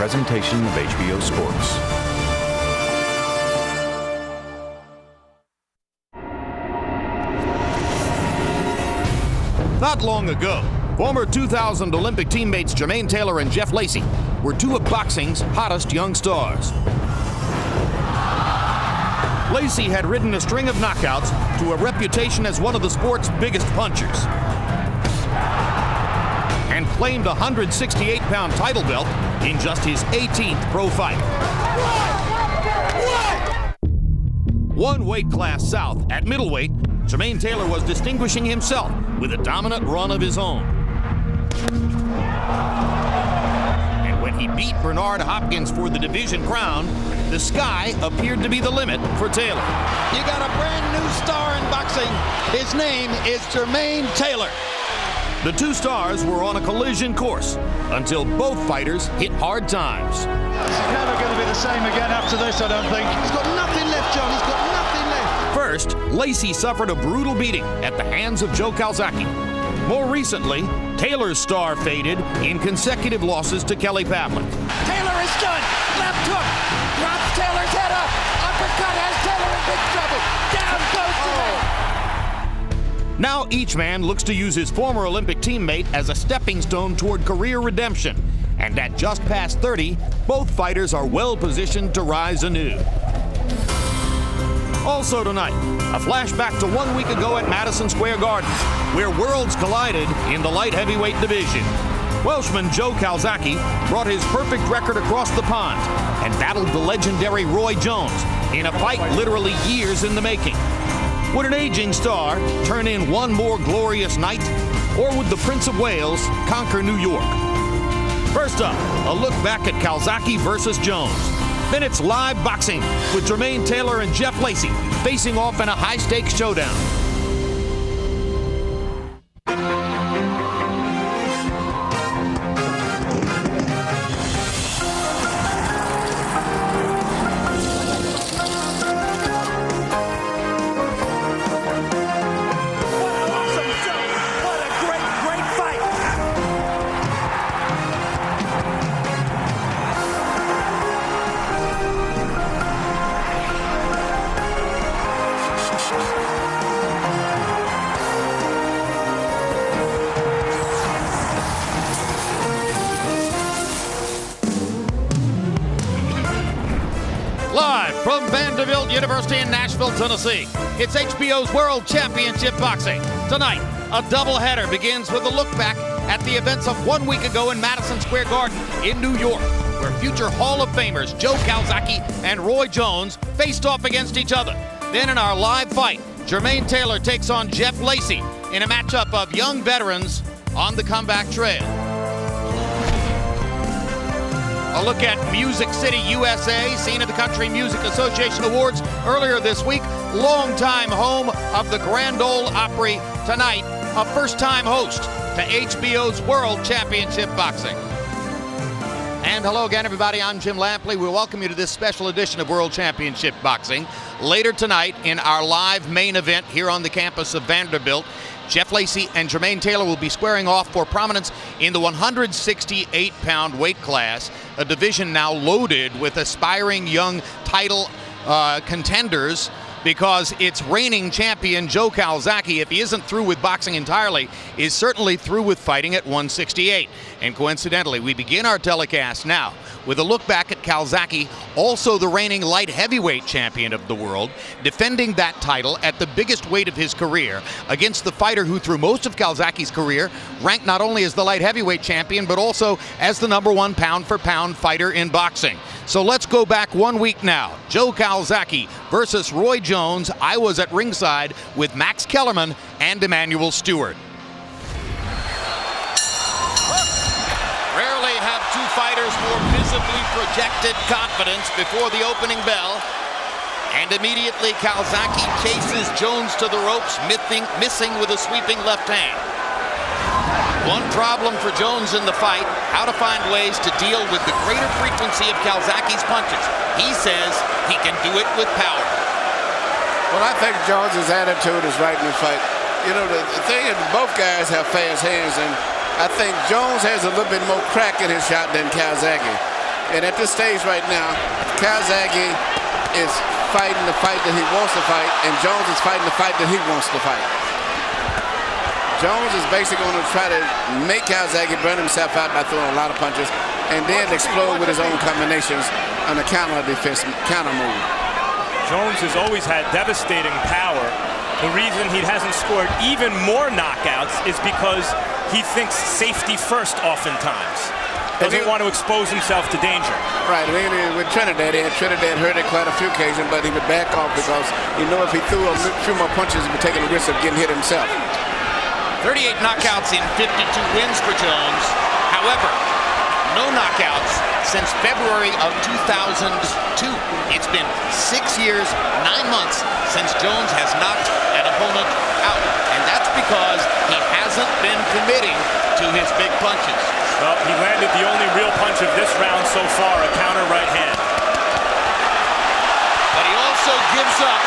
presentation of HBO Sports. Not long ago, former 2000 Olympic teammates Jermain Taylor and Jeff Lacy were two of boxing's hottest young stars. Lacy had ridden a string of knockouts to a reputation as one of the sport's biggest punchers, and claimed a 168-pound title belt in just his 18th pro fight. One weight class south, at middleweight, Jermain Taylor was distinguishing himself with a dominant run of his own. And when he beat Bernard Hopkins for the division crown, the sky appeared to be the limit for Taylor. You got a brand new star in boxing. His name is Jermain Taylor. The two stars were on a collision course until both fighters hit hard times. It's never going to be the same again after this, I don't think. He's got nothing left, John. He's got nothing left. First, Lacy suffered a brutal beating at the hands of Joe Calzaghe. More recently, Taylor's star faded in consecutive losses to Kelly Pavlik. Taylor is done. Left hook. Drops Taylor's head up. Uppercut has Taylor in big trouble. Down goes Jermain. Now each man looks to use his former Olympic teammate as a stepping stone toward career redemption. And at just past 30, both fighters are well positioned to rise anew. Also tonight, a flashback to 1 week ago at Madison Square Garden, where worlds collided in the light heavyweight division. Welshman Joe Calzaghe brought his perfect record across the pond and battled the legendary Roy Jones in a fight literally years in the making. Would an aging star turn in one more glorious night, or would the Prince of Wales conquer New York? First up, a look back at Calzaghe versus Jones. Then it's live boxing with Jermain Taylor and Jeff Lacy facing off in a high-stakes showdown. Live from Vanderbilt University in Nashville, Tennessee, it's HBO's World Championship Boxing. Tonight, a doubleheader begins with a look back at the events of 1 week ago in Madison Square Garden in New York, where future Hall of Famers Joe Calzaghe and Roy Jones faced off against each other. Then in our live fight, Jermain Taylor takes on Jeff Lacy in a matchup of young veterans on the comeback trail. A look at Music City, USA, scene of the Country Music Association Awards earlier this week. Longtime home of the Grand Ole Opry. Tonight, a first-time host to HBO's World Championship Boxing. And hello again, everybody. I'm Jim Lampley. We welcome you to this special edition of World Championship Boxing. Later tonight, in our live main event here on the campus of Vanderbilt, Jeff Lacy and Jermain Taylor will be squaring off for prominence in the 168-pound weight class, a division now loaded with aspiring young title contenders, because its reigning champion, Joe Calzaghe, if he isn't through with boxing entirely, is certainly through with fighting at 168. And coincidentally, we begin our telecast now with a look back at Calzaghe, also the reigning light heavyweight champion of the world, defending that title at the biggest weight of his career against the fighter who, through most of Calzaghe's career, ranked not only as the light heavyweight champion, but also as the #1 pound-for-pound fighter in boxing. So let's go back 1 week now. Joe Calzaghe versus Roy Jones. I was at ringside with Max Kellerman and Emmanuel Stewart. Rarely have two fighters more visibly projected confidence before the opening bell. And immediately Calzaghe chases Jones to the ropes, missing with a sweeping left hand. One problem for Jones in the fight, how to find ways to deal with the greater frequency of Calzaghe's punches. He says he can do it with power. Well, I think Jones's attitude is right in the fight. You know, the thing is both guys have fast hands, and I think Jones has a little bit more crack in his shot than Calzaghe. And at this stage right now, Calzaghe is fighting the fight that he wants to fight, and Jones is fighting the fight that he wants to fight. Jones is basically going to try to make Calzaghe burn himself out by throwing a lot of punches and then explode with his own combinations on the counter move. Jones has always had devastating power. The reason he hasn't scored even more knockouts is because he thinks safety first oftentimes. Doesn't want to expose himself to danger. Right, with Trinidad hurt it quite a few occasions, but he would back off because he knew if he threw a few more punches, he would take a risk of getting hit himself. 38 knockouts in 52 wins for Jones. However, no knockouts since February of 2002. It's been 6 years, 9 months since Jones has knocked an opponent out. And that's because he hasn't been committing to his big punches. Well, he landed the only real punch of this round so far, a counter right hand. But he also gives up.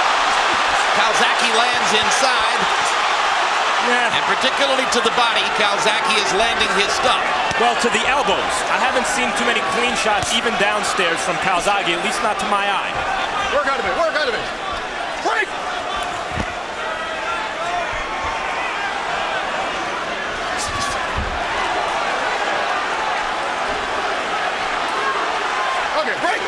Calzaghe lands inside. Yeah. And particularly to the body, Calzaghe is landing his stuff. Well, to the elbows. I haven't seen too many clean shots, even downstairs, from Calzaghe, at least not to my eye. Work out of it, work out of it. Break! Okay, break!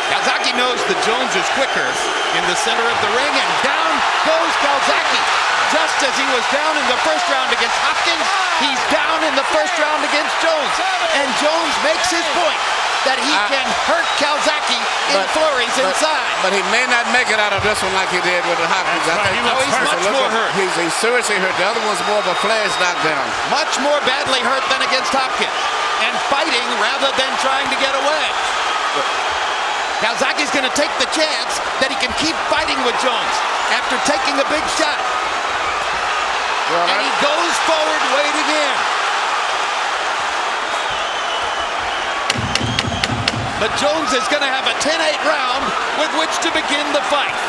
Calzaghe knows that Jones is quicker in the center of the ring, and down goes Calzaghe. Just as he was down in the first round against Hopkins, he's down in the first round against Jones. And Jones makes his point that he can hurt Calzaghe in flurries inside. But he may not make it out of this one like he did with the Hopkins. Right. He's much more hurt. He's seriously hurt. The other one's more of a flash knockdown. Much more badly hurt than against Hopkins. And fighting rather than trying to get away. Calzaghe's going to take the chance that he can keep fighting with Jones after taking a big shot. Well, and he goes forward, wading in. But Jones is going to have a 10-8 round with which to begin the fight.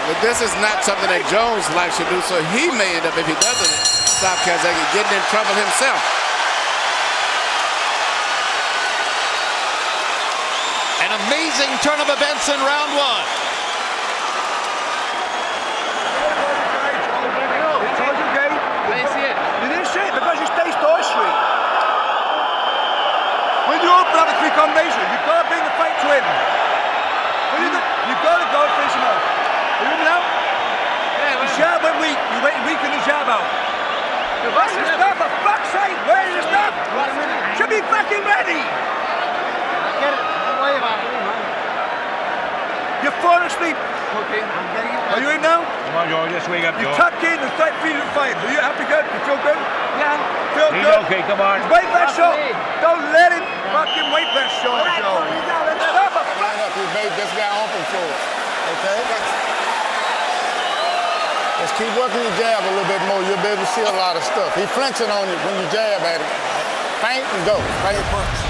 But this is not something that Jones likes to do, so he may end up, if he doesn't stop Calzaghe, getting in trouble himself. An amazing turn of events in round one. Combination. You've got to bring the fight to him. You've got to go and finish him off. You hear me now? The jab went weak. You went weak in the jab out. Where's the stuff? For fuck's sake, where's the stuff? Should be fucking ready. Get it. Don't worry about it. You're falling asleep. Okay. Are you in now? Come on, George, just wake up, You George. tucked in and start feeling the fight. Are you happy good? You feel good? Yeah. Feel He's good? okay, come on. Wait for that shot. Don't let him fucking wait for that shot, Joe. He made this guy open for it. Okay? Just keep working your jab a little bit more. You'll be able to see a lot of stuff. He's flinching on you when you jab at him. Feint and go. Feint punch.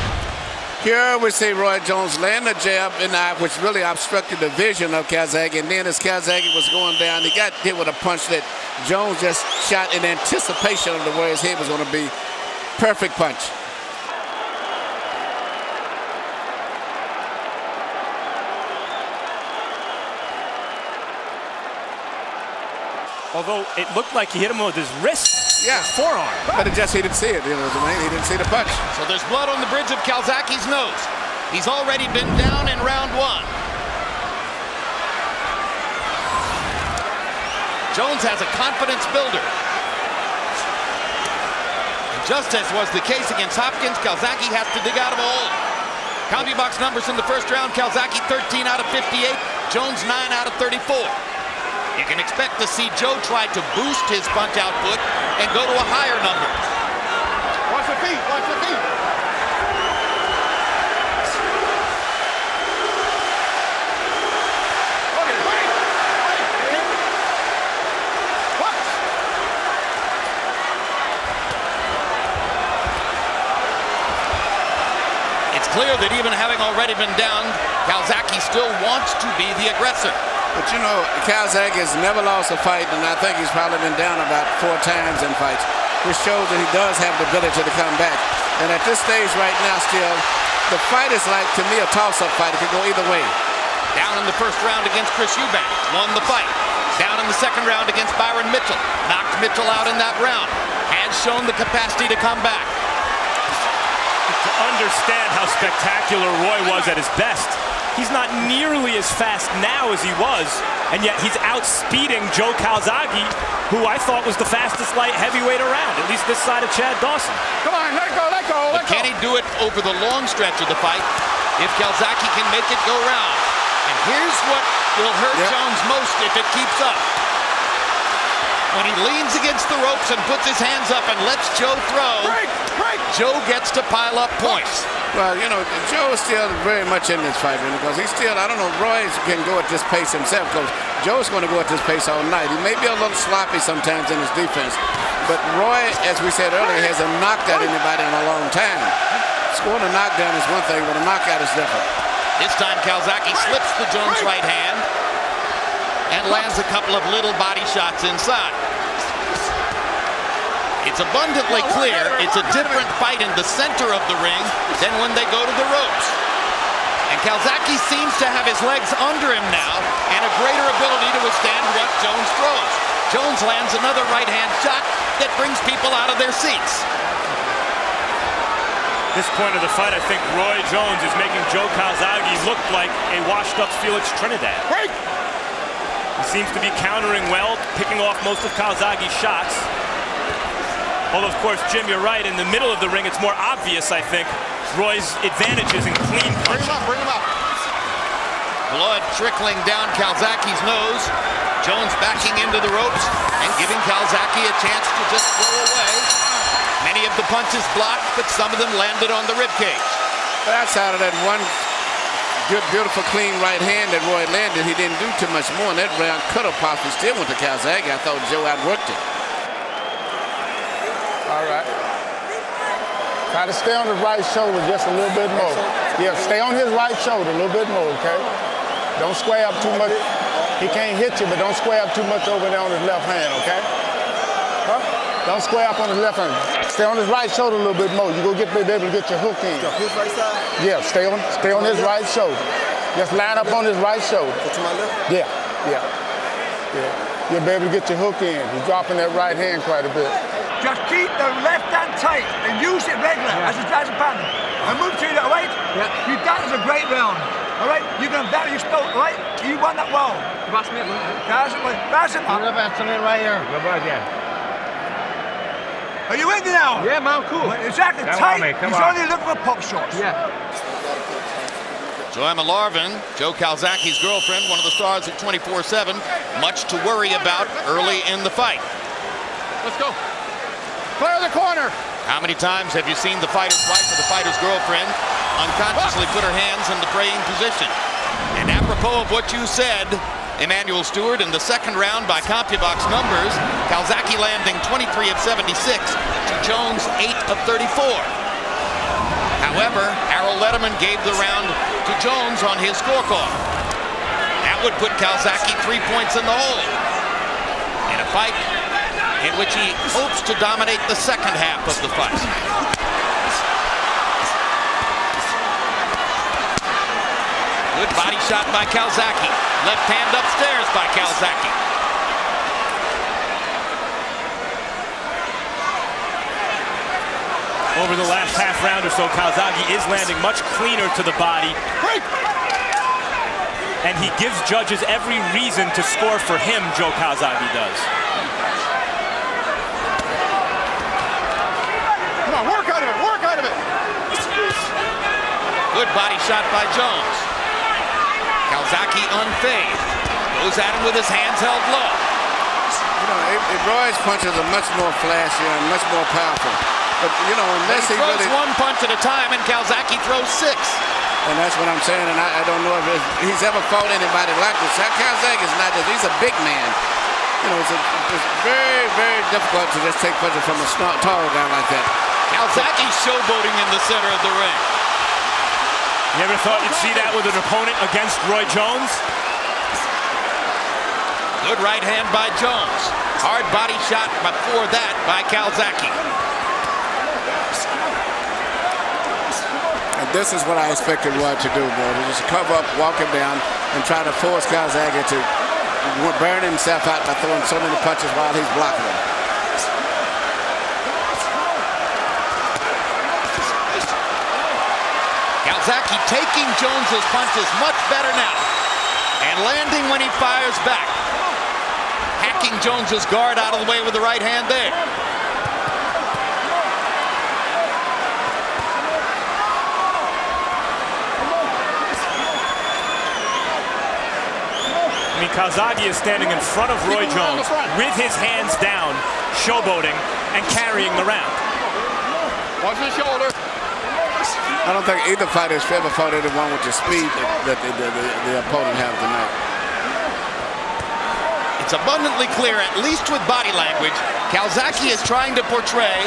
Here we see Roy Jones land a jab in the eye, which really obstructed the vision of Calzaghe. And then as Calzaghe was going down, he got hit with a punch that Jones just shot in anticipation of where his head was going to be. Perfect punch. Although it looked like he hit him with his wrist, his forearm. But he didn't see it, you know, Jermain. He didn't see the punch. So there's blood on the bridge of Calzaghe's nose. He's already been down in round one. Jones has a confidence builder. And just as was the case against Hopkins, Calzaghe has to dig out of a hole. CompuBox numbers in the first round, Calzaghe 13 out of 58, Jones 9 out of 34. You can expect to see Joe try to boost his punch output and go to a higher number. Watch the feet, watch the feet. It's clear that even having already been down, Calzaghe still wants to be the aggressor. But you know, Calzaghe has never lost a fight, and I think he's probably been down about 4 times in fights, which shows that he does have the ability to come back. And at this stage right now still, the fight is like, to me, a toss-up fight. It could go either way. Down in the first round against Chris Eubank, won the fight. Down in the second round against Byron Mitchell, knocked Mitchell out in that round. Has shown the capacity to come back. To understand how spectacular Roy was at his best, he's not nearly as fast now as he was, and yet he's outspeeding Joe Calzaghe, who I thought was the fastest light heavyweight around, at least this side of Chad Dawson. Come on, let go, let go, But can he do it over the long stretch of the fight if Calzaghe can make it go round? And here's what will hurt Jones most if it keeps up. When he leans against the ropes and puts his hands up and lets Joe throw, Joe gets to pile up points. Well, you know, Joe is still very much in this fight because he's still, I don't know, Roy can go at this pace himself because Joe's going to go at this pace all night. He may be a little sloppy sometimes in his defense, but Roy, as we said earlier, hasn't knocked out anybody in a long time. Scoring a knockdown is one thing, but a knockout is different. This time Calzaghe slips the Jones right hand and lands a couple of little body shots inside. It's abundantly clear it's a different fight in the center of the ring than when they go to the ropes. And Calzaghe seems to have his legs under him now and a greater ability to withstand what Jones throws. Jones lands another right-hand shot that brings people out of their seats. This point of the fight, I think Roy Jones is making Joe Calzaghe look like a washed-up Felix Trinidad. He seems to be countering well, picking off most of Calzaghe's shots. Although, of course, Jim, you're right. In the middle of the ring, it's more obvious, I think, Roy's advantages in clean punching. Bring him up. Blood trickling down Calzaghe's nose. Jones backing into the ropes and giving Calzaghe a chance to just throw away. Many of the punches blocked, but some of them landed on the ribcage. That's out of that one good, beautiful, clean right hand that Roy landed. He didn't do too much more, and that round could have possibly still went to Calzaghe. I thought Joe outworked it. All right. Try to stay on his right shoulder just a little bit more. Yeah, stay on his right shoulder a little bit more, okay? Don't square up too much. He can't hit you, but don't square up too much over there on his left hand, okay? Huh? Don't square up on his left hand. Stay on his right shoulder a little bit more. You're going to be able to get your hook in. His right side? Yeah, stay on his right shoulder. Just line up on his right shoulder. To my left? Yeah. You'll be able to get your hook in. He's dropping that right hand quite a bit. Just keep the left hand tight and use it regular as a pattern. And move to the right. Yeah. You done is a great round. All right, you're going to battle your stroke, all right? You won that well. Pass him. Right here. Are you in now? Yeah, man, cool. Exactly, tight. He's only looking for pop shots. Yeah. Joanna Larvin, Joe Calzaghe's girlfriend, one of the stars of 24/7, much to worry about early in the fight. Let's go. Clear the corner. How many times have you seen the fighter's wife or the fighter's girlfriend unconsciously put her hands in the praying position? And apropos of what you said, Emmanuel Stewart, in the second round by CompuBox numbers, Calzaghe landing 23 of 76 to Jones 8 of 34. However, Harold Letterman gave the round to Jones on his scorecard. That would put Calzaghe 3 points in the hole in a fight in which he hopes to dominate the second half of the fight. Good body shot by Calzaghe. Left hand upstairs by Calzaghe. Over the last half round or so, Calzaghe is landing much cleaner to the body. And he gives judges every reason to score for him, Joe Calzaghe does. Come on, work out of it. Good body shot by Jones. Calzaghe unfazed. Goes at him with his hands held low. You know, Roy's punches are much more flashy and much more powerful. But, you know, unless he throws one punch at a time, and Calzaghe throws 6. And that's what I'm saying, and I don't know if he's ever fought anybody like this. Calzaghe is not just, he's a big man. You know, it's very, very difficult to just take punches from a tall guy like that. Calzaghe's showboating in the center of the ring. You ever thought you'd see that with an opponent against Roy Jones? Good right hand by Jones. Hard body shot before that by Calzaghe. this is what I expected Roy to do, bro. To just cover up, walk him down, and try to force Calzaghe to burn himself out by throwing so many punches while he's blocking him. Calzaghe taking Jones's punches much better now and landing when he fires back. Hacking Jones's guard out of the way with the right hand there. I mean, Calzaghe is standing in front of Roy Jones with his hands down, showboating and carrying the round. Watch his shoulder. I don't think either fighter has ever fought anyone with the speed that the opponent has tonight. It's abundantly clear, at least with body language, Calzaghe is trying to portray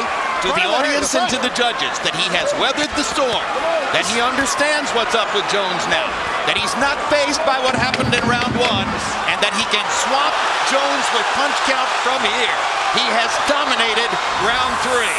to the audience and to the judges that he has weathered the storm, that he understands what's up with Jones now, that he's not faced by what happened in round one, and that he can swamp Jones with punch count from here. He has dominated round three.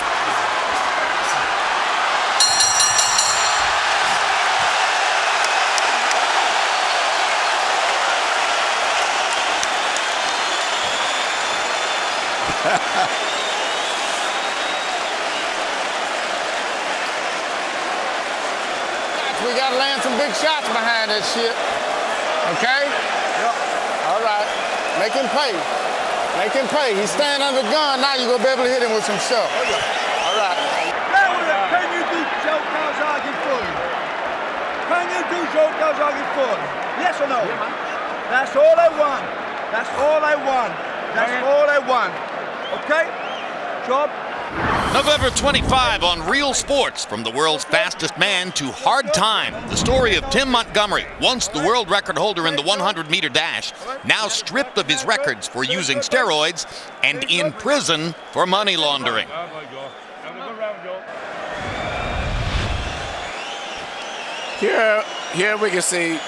We got to land some big shots behind that shit. Okay? Yep. All right. Make him pay. Make him pay. He's standing under the gun. Now you're going to be able to hit him with some stuff. All right. Can you do Joe Calzaghe for him? Can you do Joe Calzaghe for him? Yes or no? That's all I want. That's all I want. That's all I want. Okay? Job. November 25 on Real Sports, from the world's fastest man to hard time. The story of Tim Montgomery, once the world record holder in the 100-meter dash, now stripped of his records for using steroids and in prison for money laundering. Here we can see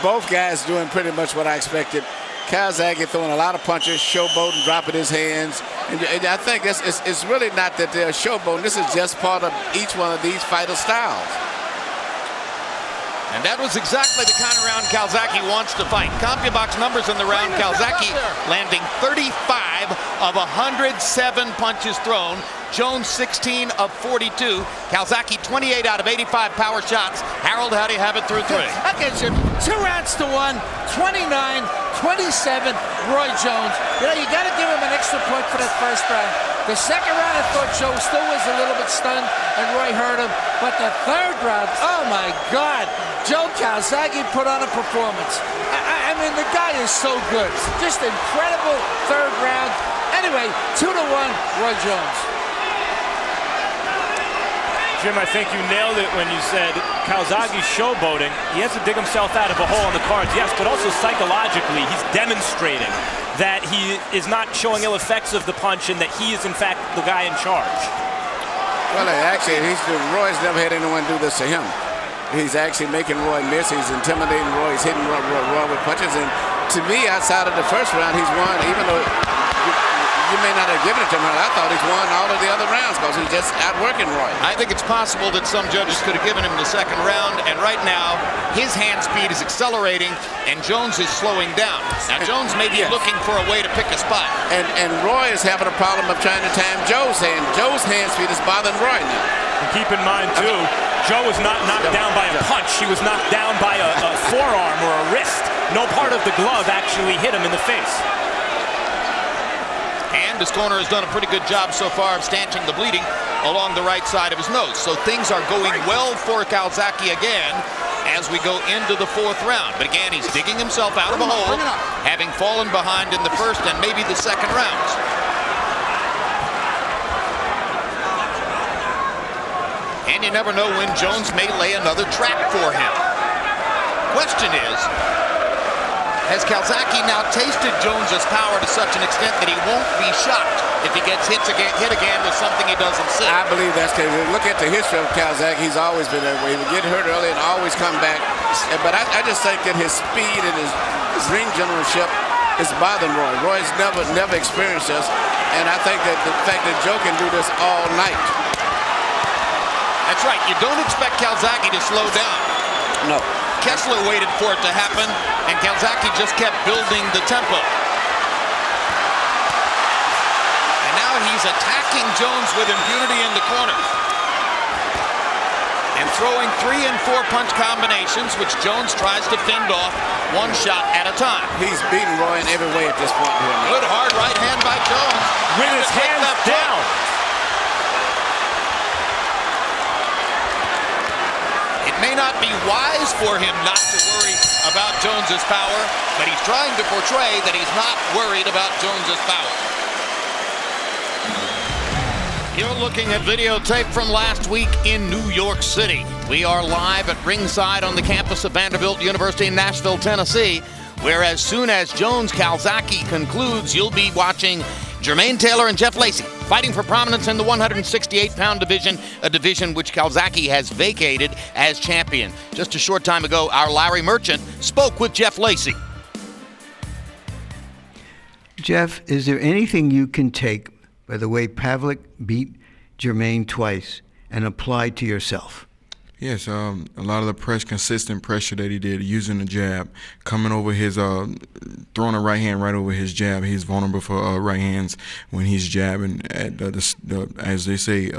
both guys doing pretty much what I expected. Calzaghe throwing a lot of punches, showboating, dropping his hands. And I think it's really not that they're showboating. This is just part of each one of these fighter styles. And that was exactly the kind of round Calzaghe wants to fight. CompuBox numbers in the round, Calzaghe landing 35 of 107 punches thrown. Jones 16 of 42. Calzaghe 28 out of 85 power shots. Harold, how do you have it through three? That gets him 2 rounds to 1, 29-27, Roy Jones. You know, you got to give him an extra point for that first round. The second round, I thought Joe still was a little bit stunned, and Roy hurt him. But the third round, oh my God, Joe Calzaghe put on a performance. I mean, the guy is so good. Just incredible third round. Anyway, 2-1, Roy Jones. Jim, I think you nailed it when you said Calzaghe's showboating. He has to dig himself out of a hole in the cards, yes, but also psychologically, he's demonstrating that he is not showing ill effects of the punch and that he is, in fact, the guy in charge. Well, actually, Roy's never had anyone do this to him. He's actually making Roy miss. He's intimidating Roy. He's hitting Roy with punches. And to me, outside of the first round, he's won, even though you may not have given it to him. I thought he's won all of the other rounds because he's just outworking Roy. I think it's possible that some judges could have given him the second round, and right now his hand speed is accelerating and Jones is slowing down. Now Jones may be looking for a way to pick a spot. And Roy is having a problem of trying to time Joe's hand. Joe's hand speed is bothering Roy now. And keep in mind too, Joe was not knocked down by a punch. He was knocked down by a forearm or a wrist. No part of the glove actually hit him in the face. And his corner has done a pretty good job so far of stanching the bleeding along the right side of his nose. So things are going well for Calzaghe again as we go into the fourth round. But again, he's digging himself out of a hole, having fallen behind in the first and maybe the second rounds. And you never know when Jones may lay another trap for him. Question is, has Calzaghe now tasted Jones's power to such an extent that he won't be shocked if he gets hit again with something he doesn't see? I believe that's because look at the history of Calzaghe. He's always been that way. He would get hurt early and always come back. But I just think that his speed and his ring generalship is bothering Roy. Roy's never experienced this. And I think that the fact that Joe can do this all night. That's That's right. You don't expect Calzaghe to slow down. No. Kessler waited for it to happen, and Calzaghe just kept building the tempo. And now he's attacking Jones with impunity in the corner. And throwing 3- and 4-punch combinations, which Jones tries to fend off one shot at a time. He's beating Roy in every way at this point here. Good hard right hand by Jones. With his hands down. It may not be wise for him not to worry about Jones's power, but he's trying to portray that he's not worried about Jones's power. You're looking at videotape from last week in New York City. We are live at ringside on the campus of Vanderbilt University in Nashville, Tennessee, where as soon as Jones-Calzaghe concludes, you'll be watching Jermain Taylor and Jeff Lacy fighting for prominence in the 168-pound division, a division which Calzaghe has vacated as champion. Just a short time ago, our Larry Merchant spoke with Jeff Lacy. Jeff, is there anything you can take by the way Pavlik beat Jermain twice and apply to yourself? Yes, a lot of the consistent pressure that he did, using the jab, coming over his, throwing a right hand right over his jab. He's vulnerable for right hands when he's jabbing. At as they say,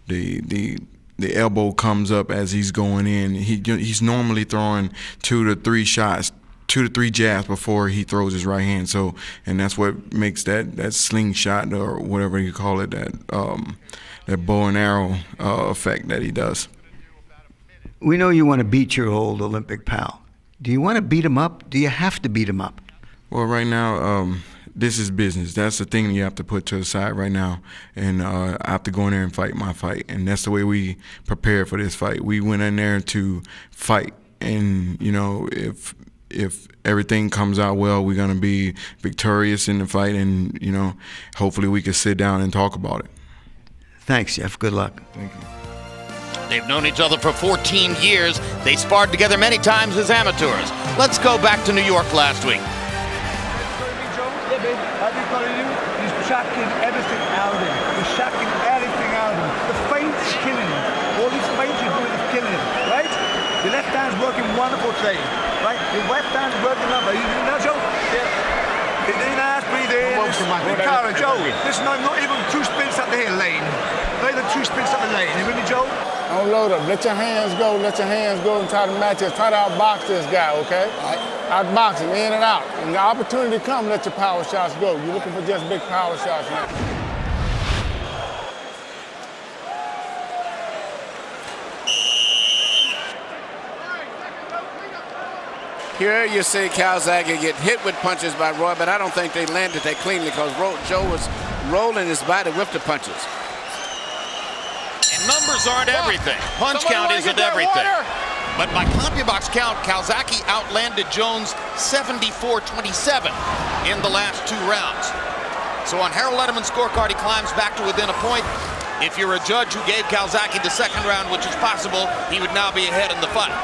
the elbow comes up as he's going in. He's normally throwing 2 to 3 shots, 2 to 3 jabs before he throws his right hand. So, and that's what makes that slingshot, or whatever you call it, that bow and arrow effect that he does. We know you want to beat your old Olympic pal. Do you want to beat him up? Do you have to beat him up? Well, right now, this is business. That's the thing you have to put to the side right now. And I have to go in there and fight my fight. And that's the way we prepared for this fight. We went in there to fight. And, you know, if everything comes out well, we're going to be victorious in the fight. And, you know, hopefully we can sit down and talk about it. Thanks, Jeff. Good luck. Thank you. They've known each other for 14 years. They sparred together many times as amateurs. Let's go back to New York last week. Yeah, babe. How do you call you? He's shocking everything out of him. He's shocking everything out of him. The feint's killing him. All these feints you're doing is killing him, right? Your left hand's working wonderful today, right? Your left hand's working up. Are you doing that, Joe? Yeah. Breathe in, ass, breathe in. Cara, Joe, this is not even 2 spins up the hill lane. Not even 2 spins up the lane. You with me, Joe? Don't load up. Let your hands go. Let your hands go and try to match it. Try to outbox this guy, okay? Outbox him in and out. When the opportunity comes, let your power shots go. You're looking for just big power shots now. Here you see Calzaghe get hit with punches by Roy, but I don't think they landed that cleanly because Joe was rolling his body with the punches. And numbers aren't everything. Punch count isn't everything. But by CompuBox count, Calzaghe outlanded Jones 74-27 in the last 2 rounds. So on Harold Letterman's scorecard, he climbs back to within a point. If you're a judge who gave Calzaghe the 2nd round, which is possible, he would now be ahead in the fight.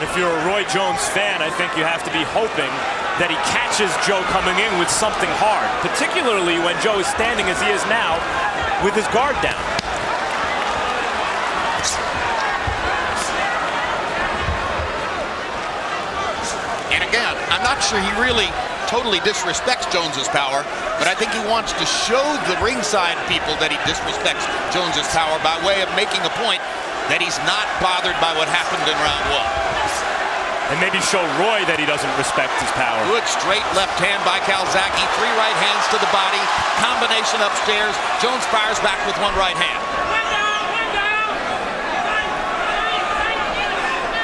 If you're a Roy Jones fan, I think you have to be hoping that he catches Joe coming in with something hard, particularly when Joe is standing as he is now with his guard down. And again, I'm not sure he really totally disrespects Jones's power, but I think he wants to show the ringside people that he disrespects Jones's power by way of making a point that he's not bothered by what happened in round 1. And maybe show Roy that he doesn't respect his power. Good straight left hand by Calzaghe. 3 right hands to the body. Combination upstairs. Jones fires back with 1 right hand.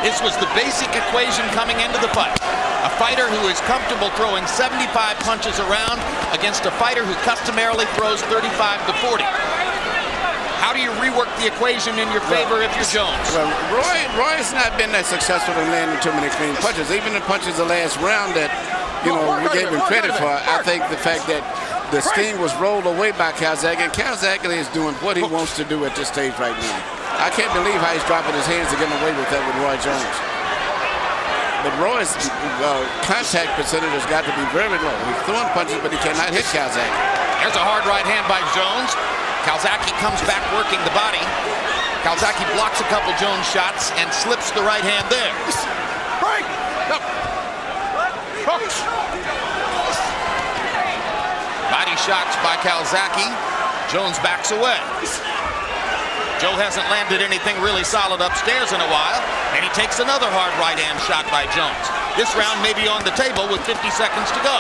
This was the basic equation coming into the fight. A fighter who is comfortable throwing 75 punches around against a fighter who customarily throws 35 to 40. How do you rework the equation in your favor if you're Jones? Well, Roy's not been that successful in landing too many clean punches. Even the punches the last round that, you know, we gave him credit for. I think the fact that the sting was rolled away by Calzaghe, and Calzaghe is doing what he wants to do at this stage right now. I can't believe how he's dropping his hands to get away with that with Roy Jones. But Roy's contact percentage has got to be very low. He's throwing punches, but he cannot hit Calzaghe. There's a hard right hand by Jones. Calzaghe comes back working the body. Calzaghe blocks a couple Jones shots and slips the right hand there. Break! No. Body shots by Calzaghe. Jones backs away. Joe hasn't landed anything really solid upstairs in a while, and he takes another hard right hand shot by Jones. This round may be on the table with 50 seconds to go.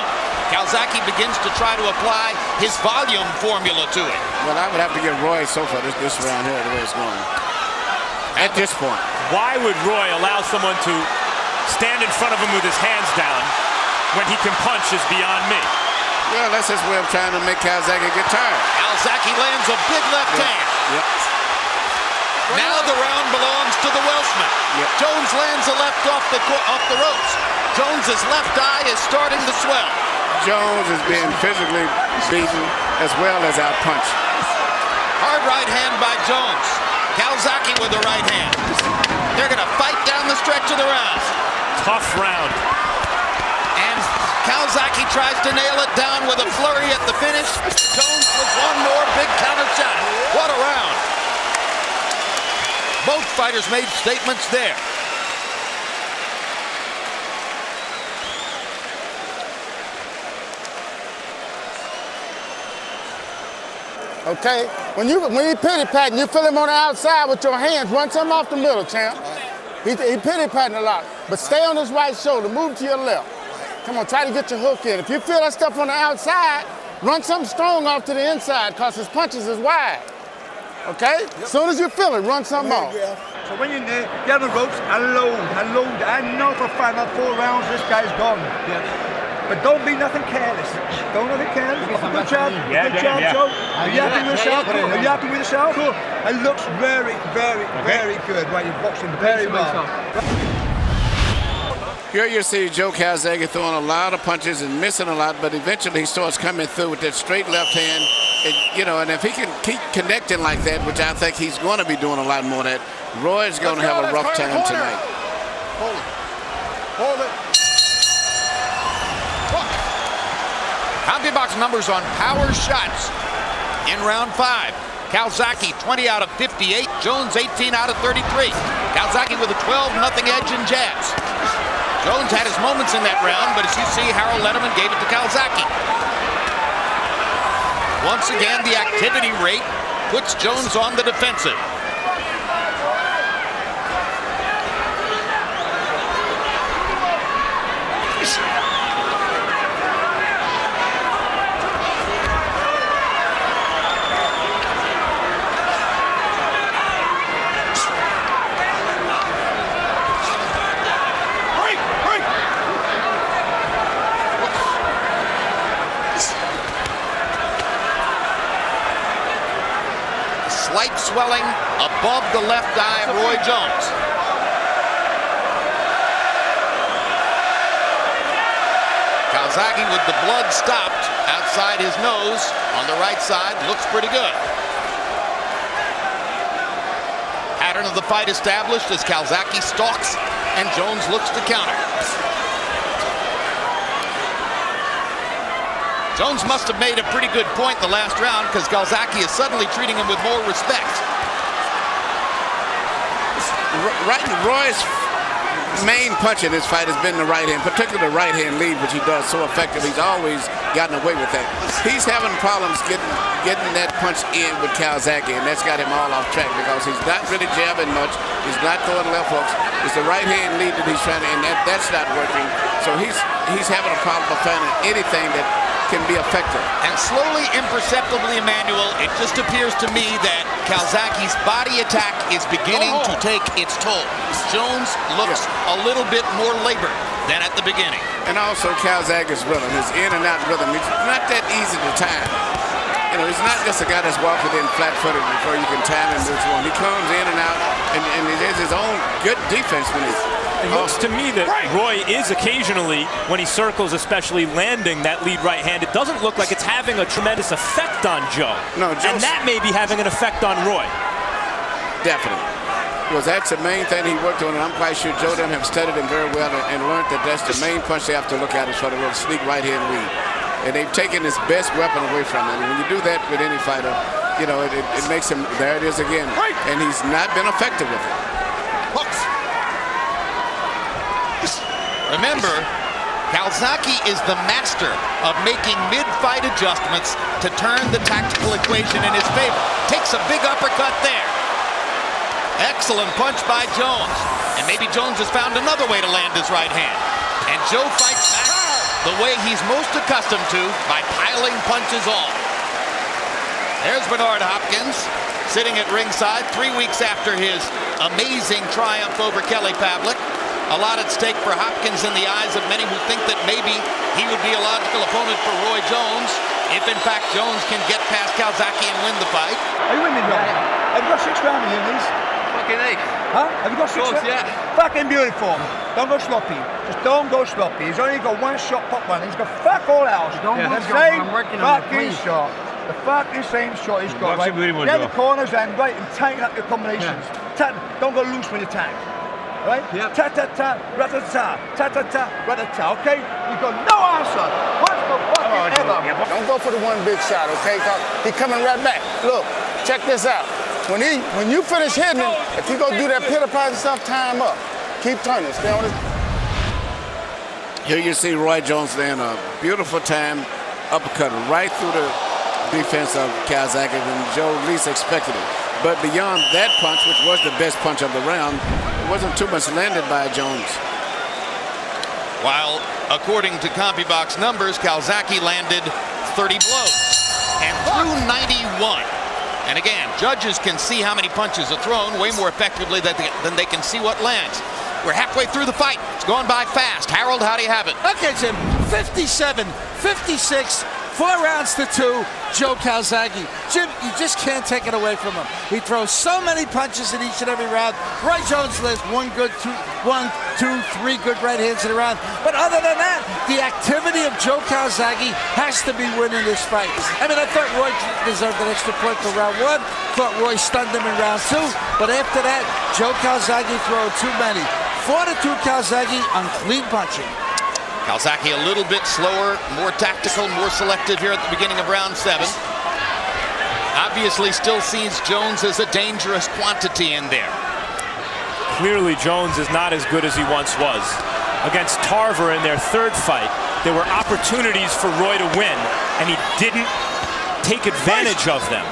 Calzaghe begins to try to apply his volume formula to it. Well, I would have to give Roy so far this round here the way it's going. At this point. Why would Roy allow someone to stand in front of him with his hands down when he can punch is beyond me? Well, that's his way of trying to make Calzaghe get tired. Calzaghe lands a big left hand. Yep. Now the round belongs to the Welshman. Yep. Jones lands a left off the ropes. Jones's left eye is starting to swell. Jones is being physically beaten as well as outpunched. Hard right hand by Jones. Calzaghe with the right hand. They're going to fight down the stretch of the round. Tough round. And Calzaghe tries to nail it down with a flurry at the finish. Jones with one more big counter shot. What a round. Both fighters made statements there. Okay? When you pity patting, you feel him on the outside with your hands. Run something off the middle, champ. He pity patting a lot. But stay on his right shoulder. Move to your left. Come on, try to get your hook in. If you feel that stuff on the outside, run something strong off to the inside because his punches is wide. Okay? As soon as you feel it, run something off. So when you're there, get on the ropes and load. I know for a fact that 4 rounds, this guy's gone. But don't be nothing careless. Don't nothing careless. Good job. Good job, Joe. Are you happy with yourself? Are you happy with yourself? It looks very, very, very good while you're boxing very well. Here you see Joe Calzaghe throwing a lot of punches and missing a lot, but eventually he starts coming through with that straight left hand. And, and if he can keep connecting like that, which I think he's going to be doing a lot more of that, Roy's going to have a rough time tonight. Hold it. CompuBox numbers on power shots in round 5. Calzaghe 20 out of 58. Jones 18 out of 33. Calzaghe with a 12-0 edge in jabs. Jones had his moments in that round, but as you see, Harold Letterman gave it to Calzaghe. Once again, the activity rate puts Jones on the defensive. Slight swelling above the left eye of Roy Jones. Calzaghe with the blood stopped outside his nose on the right side looks pretty good. Pattern of the fight established as Calzaghe stalks and Jones looks to counter. Jones must have made a pretty good point the last round because Calzaghe is suddenly treating him with more respect. Roy's main punch in this fight has been the right hand, particularly the right hand lead, which he does so effective. He's always gotten away with that. He's having problems getting that punch in with Calzaghe, and that's got him all off track because he's not really jabbing much. He's not throwing left hooks. It's the right hand lead that he's trying to, and that's not working. So he's having a problem of finding anything that can be effective. And slowly, imperceptibly, Emmanuel, it just appears to me that Calzaghe's body attack is beginning to take its toll. Jones looks a little bit more labored than at the beginning. And also Calzaghe's rhythm, his in and out rhythm. It's not that easy to time. He's not just a guy that's walking in flat-footed before you can time him which one. He comes in and out, and he has his own good defense when he's. It looks to me that Roy is occasionally, when he circles, especially landing that lead right hand, it doesn't look like it's having a tremendous effect on Joe. No, and that may be having an effect on Roy. Definitely. Because that's the main thing he worked on, and I'm quite sure Joe them have studied him very well and learned that that's the main punch they have to look at is for the real sneak right hand lead. And they've taken his best weapon away from him. And when you do that with any fighter, you know, it makes him, there it is again. And he's not been effective with it. Hooks. Remember, Calzaghe is the master of making mid-fight adjustments to turn the tactical equation in his favor. Takes a big uppercut there. Excellent punch by Jones. And maybe Jones has found another way to land his right hand. And Joe fights back the way he's most accustomed to, by piling punches on. There's Bernard Hopkins sitting at ringside 3 weeks after his amazing triumph over Kelly Pavlik. A lot at stake for Hopkins in the eyes of many who think that maybe he would be a logical opponent for Roy Jones if, in fact, Jones can get past Calzaghe and win the fight. Are you winning, John? Have you got 6 rounds in these? Fucking 8. Huh? Have you got 6 rounds? Yeah. Fucking beautiful. Don't go sloppy. Just don't go sloppy. He's only got 1 shot, pop one. He's got fuck all else. Don't yeah, the same fucking shot. The fucking same shot he's got, right? Get the corners and right and tighten up your combinations. Yeah. Don't go loose when you tag. Right? Yep. Ta-ta-ta, ra-ta-ta, ta-ta-ta, ra-ta-ta, okay? You've got no answer. What's the fucking ever? Don't go for the one big shot, okay? He coming right back. Look, check this out. When you finish hitting him, if he go do that pitter-patter stuff, tie him up. Keep turning, stay on his... Here you see Roy Jones land a beautiful time uppercut right through the defense of Calzaghe, and Joe least expected it. But beyond that punch, which was the best punch of the round, it wasn't too much landed by Jones. While, according to CompuBox numbers, Calzaghe landed 30 blows and threw 91. And again, judges can see how many punches are thrown way more effectively than they can see what lands. We're halfway through the fight. It's going by fast. Harold, how do you have it? Okay, Jim. 57, 56, 4 rounds to 2. Joe Calzaghe. Jim, you just can't take it away from him. He throws so many punches in each and every round. Roy Jones lands 1, 2, 3 good right hands in a round. But other than that, the activity of Joe Calzaghe has to be winning this fight. I mean, I thought Roy deserved an extra point for round 1. Thought Roy stunned him in round 2. But after that, Joe Calzaghe throwing too many. 4-2 Calzaghe on clean punching. Calzaghe a little bit slower, more tactical, more selective here at the beginning of round 7. Obviously still sees Jones as a dangerous quantity in there. Clearly Jones is not as good as he once was. Against Tarver in their 3rd fight, there were opportunities for Roy to win, and he didn't take advantage of them.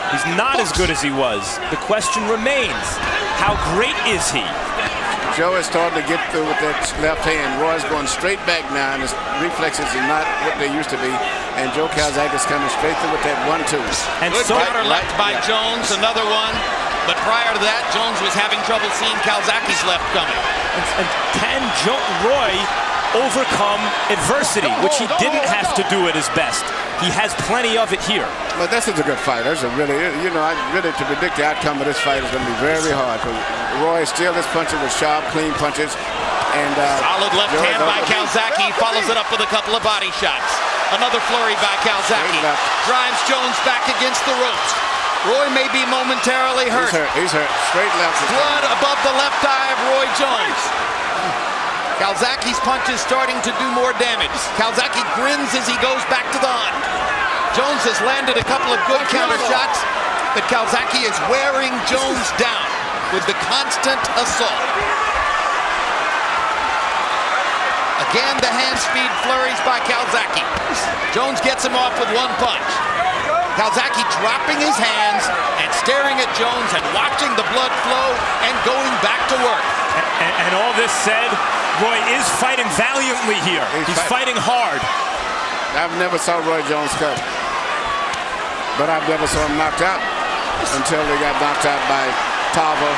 He's not as good as he was. The question remains, how great is he? Joe is starting to get through with that left hand. Roy's going straight back now, and his reflexes are not what they used to be. And Joe Calzaghe is coming straight through with that 1-2. And good counter left by Jones, another one. But prior to that, Jones was having trouble seeing Calzaghe's left coming. And can Roy overcome adversity, which he didn't have to do at his best? He has plenty of it here. But this is a good fight. That's a really, to predict the outcome of this fight is going to be very hard. Because Roy still is punching with sharp, clean punches. And solid left hand by Calzaghe. Follows it up with a couple of body shots. Another flurry by Calzaghe. Drives Jones back against the ropes. Roy may be momentarily hurt. He's hurt. Straight left. Blood above the left eye of Roy Jones. Calzaghe's punch is starting to do more damage. Calzaghe grins as he goes back to the hunt. Jones has landed a couple of good counter shots, but Calzaghe is wearing Jones down with the constant assault. Again, the hand speed flurries by Calzaghe. Jones gets him off with 1 punch. Calzaghe dropping his hands and staring at Jones and watching the blood flow and going back to work. And all this said, Roy is fighting valiantly here. He's fighting hard. I've never saw Roy Jones cut, but I've never saw him knocked out until he got knocked out by Tarver.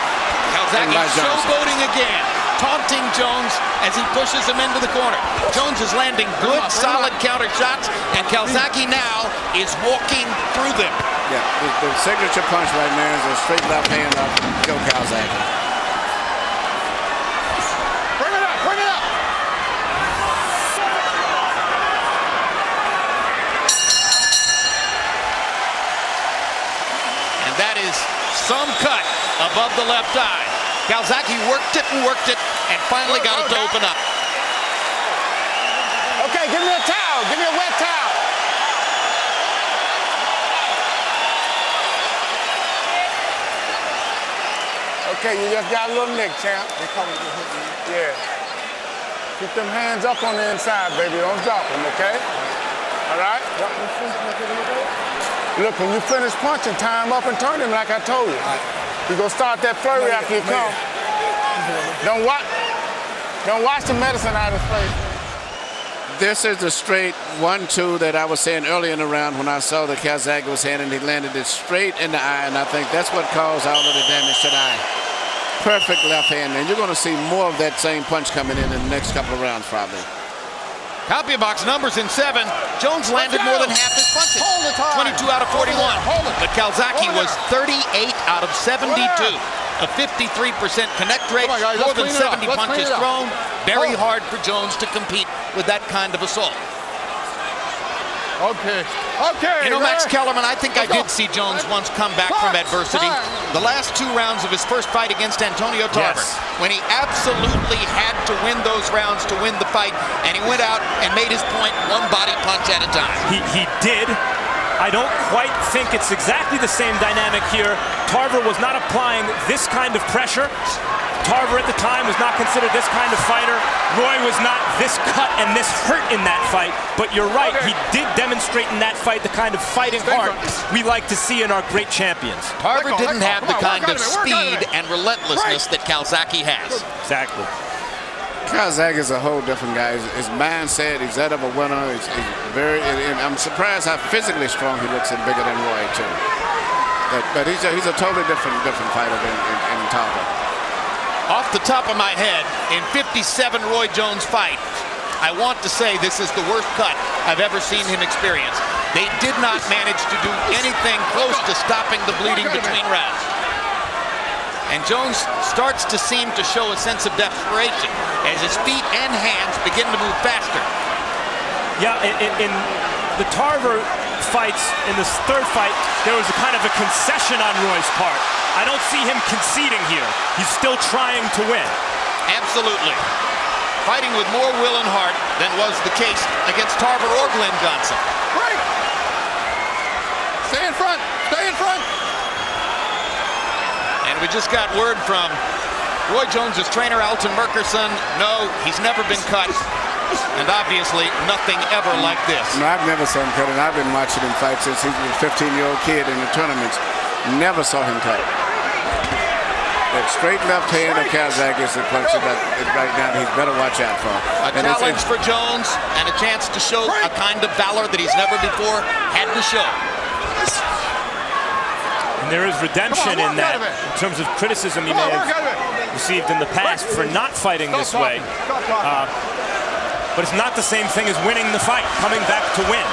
Calzaghe showboating again, taunting Jones as he pushes him into the corner. Jones is landing good, solid counter shots, and Calzaghe now is walking through them. Yeah, the signature punch right now is a straight left hand of Joe Calzaghe. That is some cut above the left eye. Calzaghe worked it and finally got it to open up. Okay, give me a towel. Give me a wet towel. okay. You just got a little nick, champ. They call it the hook. Yeah. Keep them hands up on the inside, baby. Don't drop them, okay? All right? Look, when you finish punching, tie him up and turn him like I told you. You're going to start that flurry after you come. Don't watch the medicine out of his face. This is the straight 1-2 that I was saying earlier in the round when I saw that Calzaghe was handing. He landed it straight in the eye, and I think that's what caused all of the damage to the eye. Perfect left hand, and you're going to see more of that same punch coming in the next couple of rounds, probably. Copy box numbers in 7. Jones landed more than half his punches. 22 out of 41. But Calzaghe was 38 out of 72. A 53% connect rate, more than 70 punches thrown. Very hard for Jones to compete with that kind of assault. Okay. You know, Max Kellerman, I think I did see Jones once come back from adversity. The last 2 rounds of his first fight against Antonio Tarver, when he absolutely had to win those rounds to win the fight, and he went out and made his point one body punch at a time. He did. I don't quite think it's exactly the same dynamic here. Tarver was not applying this kind of pressure. Tarver at the time was not considered this kind of fighter. Roy was not this cut and this hurt in that fight. But you're right, he did demonstrate in that fight the kind of fighting heart we like to see in our great champions. Tarver didn't have the kind of speed and relentlessness that Calzaghe has. Exactly. Calzaghe is a whole different guy. His mindset, he's that of a winner. He's very, and I'm surprised how physically strong he looks and bigger than Roy, too. But he's a totally different fighter than Tarver. Off the top of my head, in 57 Roy Jones fights, I want to say this is the worst cut I've ever seen him experience. They did not manage to do anything close to stopping the bleeding between rounds. And Jones starts to seem to show a sense of desperation as his feet and hands begin to move faster. Yeah, in the Tarver fights, in this third fight, there was a kind of a concession on Roy's part. I don't see him conceding here. He's still trying to win. Absolutely. Fighting with more will and heart than was the case against Tarver or Glenn Johnson. Break! Stay in front! Stay in front! And we just got word from Roy Jones' trainer, Alton Merkerson. No, he's never been cut. And obviously, nothing ever like this. No, I've never saw him cut, and I've been watching him fight since he was a 15-year-old kid in the tournaments. Never saw him cut. That straight left hand of Calzaghe is the punch that right now he's better watch out for. A challenge for Jones and a chance to show a kind of valor that he's never before had to show. And there is redemption in that, in terms of criticism he may have received in the past for not fighting this way. But it's not the same thing as winning the fight, coming back to win.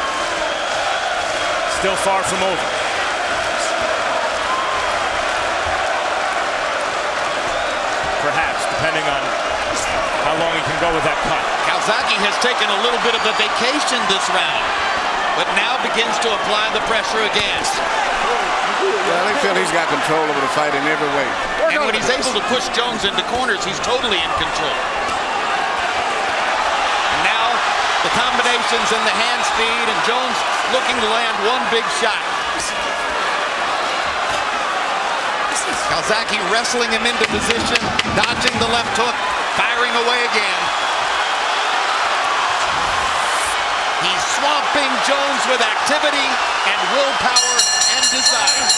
Still far from over. Perhaps, depending on how long he can go with that cut. Calzaghe has taken a little bit of a vacation this round, but now begins to apply the pressure again. Well, I feel he's got control over the fight in every way. And when he's able to push Jones into corners, he's totally in control. And now the combinations and the hand speed, and Jones looking to land one big shot. Calzaghe wrestling him into position, dodging the left hook, firing away again. He's swamping Jones with activity and willpower and desire.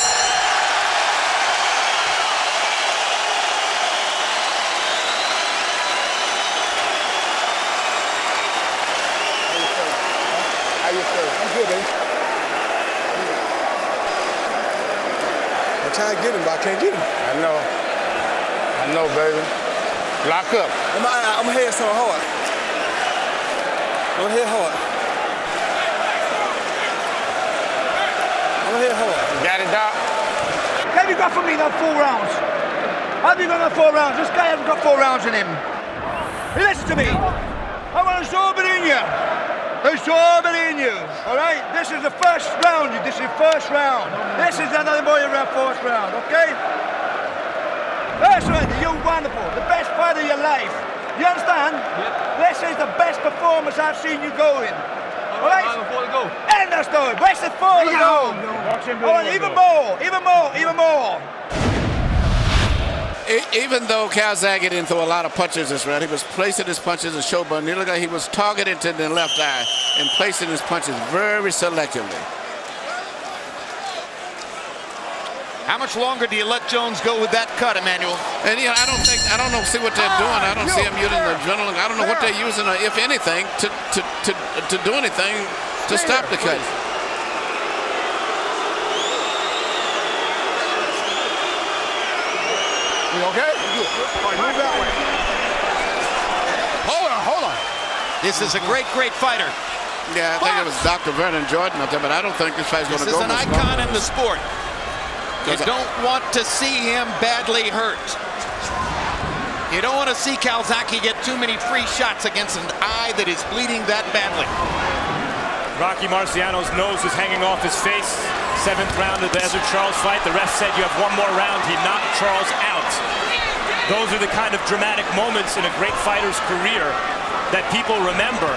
How you feel? I'm good, baby. I'm trying to get him, but I can't get him. I know, baby. Lock up. I'm heading so hard. I'm head hard. I'm head hard. You got it, Doc? What have you got for me in 4 rounds? How have you got in 4 rounds? This guy hasn't got 4 rounds in him. Hey, listen to me. I want to absorb it in you. Absorb it in you. All right? This is the first round. This is the first round. This is another more around 4th round, okay? First round, you're wonderful. The best fight of your life. You understand? Yep. This is the best performance I've seen you go in. All right? End of story. Where's the 4 to go? Even more. Even though Calzaghe didn't throw a lot of punches this round, he was placing his punches in show button. He looked like he was targeted to the left eye and placing his punches very selectively. How much longer do you let Jones go with that cut, Emmanuel? And I don't know, see what they're doing. I don't see him using the adrenaline. I don't know what they're using, if anything, to do anything to stop the cut. You okay? All right, move that way. Hold on. This is a great fighter. Yeah, I think it was Dr. Vernon Jordan up there, but I don't think this fight's going to go. This is an icon in the sport. You don't want to see him badly hurt. You don't want to see Calzaghe get too many free shots against an eye that is bleeding that badly. Rocky Marciano's nose is hanging off his face. 7th round of the Ezra Charles fight. The ref said you have one more round. He knocked Charles out. Those are the kind of dramatic moments in a great fighter's career that people remember.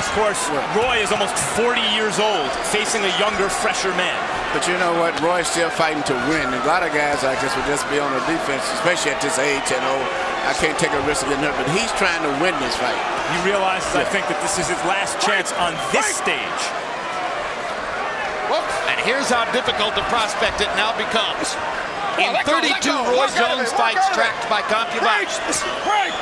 Of course, Roy is almost 40 years old, facing a younger, fresher man. But you know what? Roy's still fighting to win. And a lot of guys like this would just be on the defense, especially at this age. I can't take a risk of getting hurt, but he's trying to win this fight. He realizes, I think, that this is his last chance on this stage. And here's how difficult the prospect it now becomes. In 32 Roy Jones fights tracked by concubines,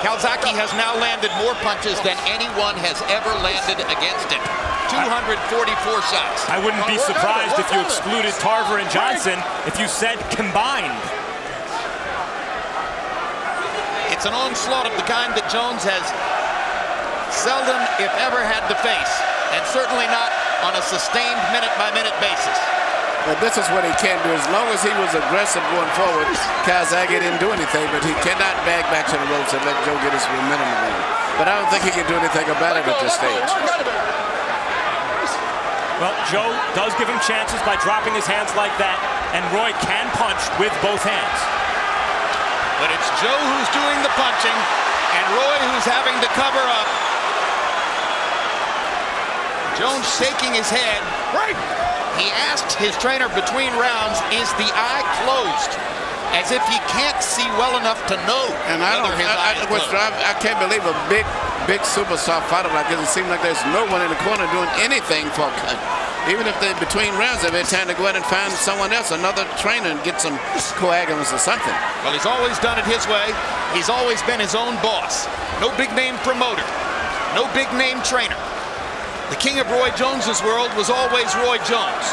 Calzaghe has now landed more punches than anyone has ever landed against him. 244 shots. I wouldn't be surprised if you excluded Tarver and Johnson if you said combined. It's an onslaught of the kind that Jones has seldom, if ever, had to face, and certainly not on a sustained minute-by-minute basis. But this is what he can do. As long as he was aggressive going forward, Calzaghe didn't do anything, but he cannot back to the ropes and let Joe get his momentum going. But I don't think he can do anything about it at this stage. Well, Joe does give him chances by dropping his hands like that, and Roy can punch with both hands. But it's Joe who's doing the punching, and Roy who's having to cover up. Jones shaking his head. He asked his trainer between rounds, is the eye closed? As if he can't see well enough to know whether his eye is closed. I can't believe a big superstar fighter like this. It seems like there's no one in the corner doing anything for a cut. Even if they're between rounds, they've had time to go out and find someone else, another trainer, and get some coagulants or something. Well, he's always done it his way. He's always been his own boss. No big name promoter. No big name trainer. The king of Roy Jones's world was always Roy Jones.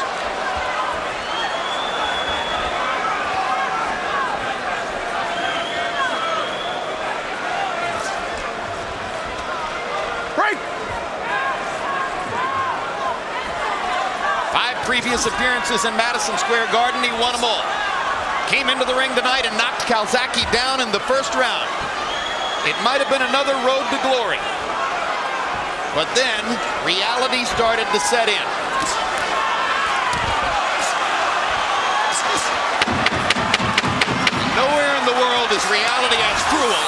Break! 5 previous appearances in Madison Square Garden, he won them all. Came into the ring tonight and knocked Calzaghe down in the first round. It might have been another road to glory. But then, reality started to set in. Nowhere in the world is reality as cruel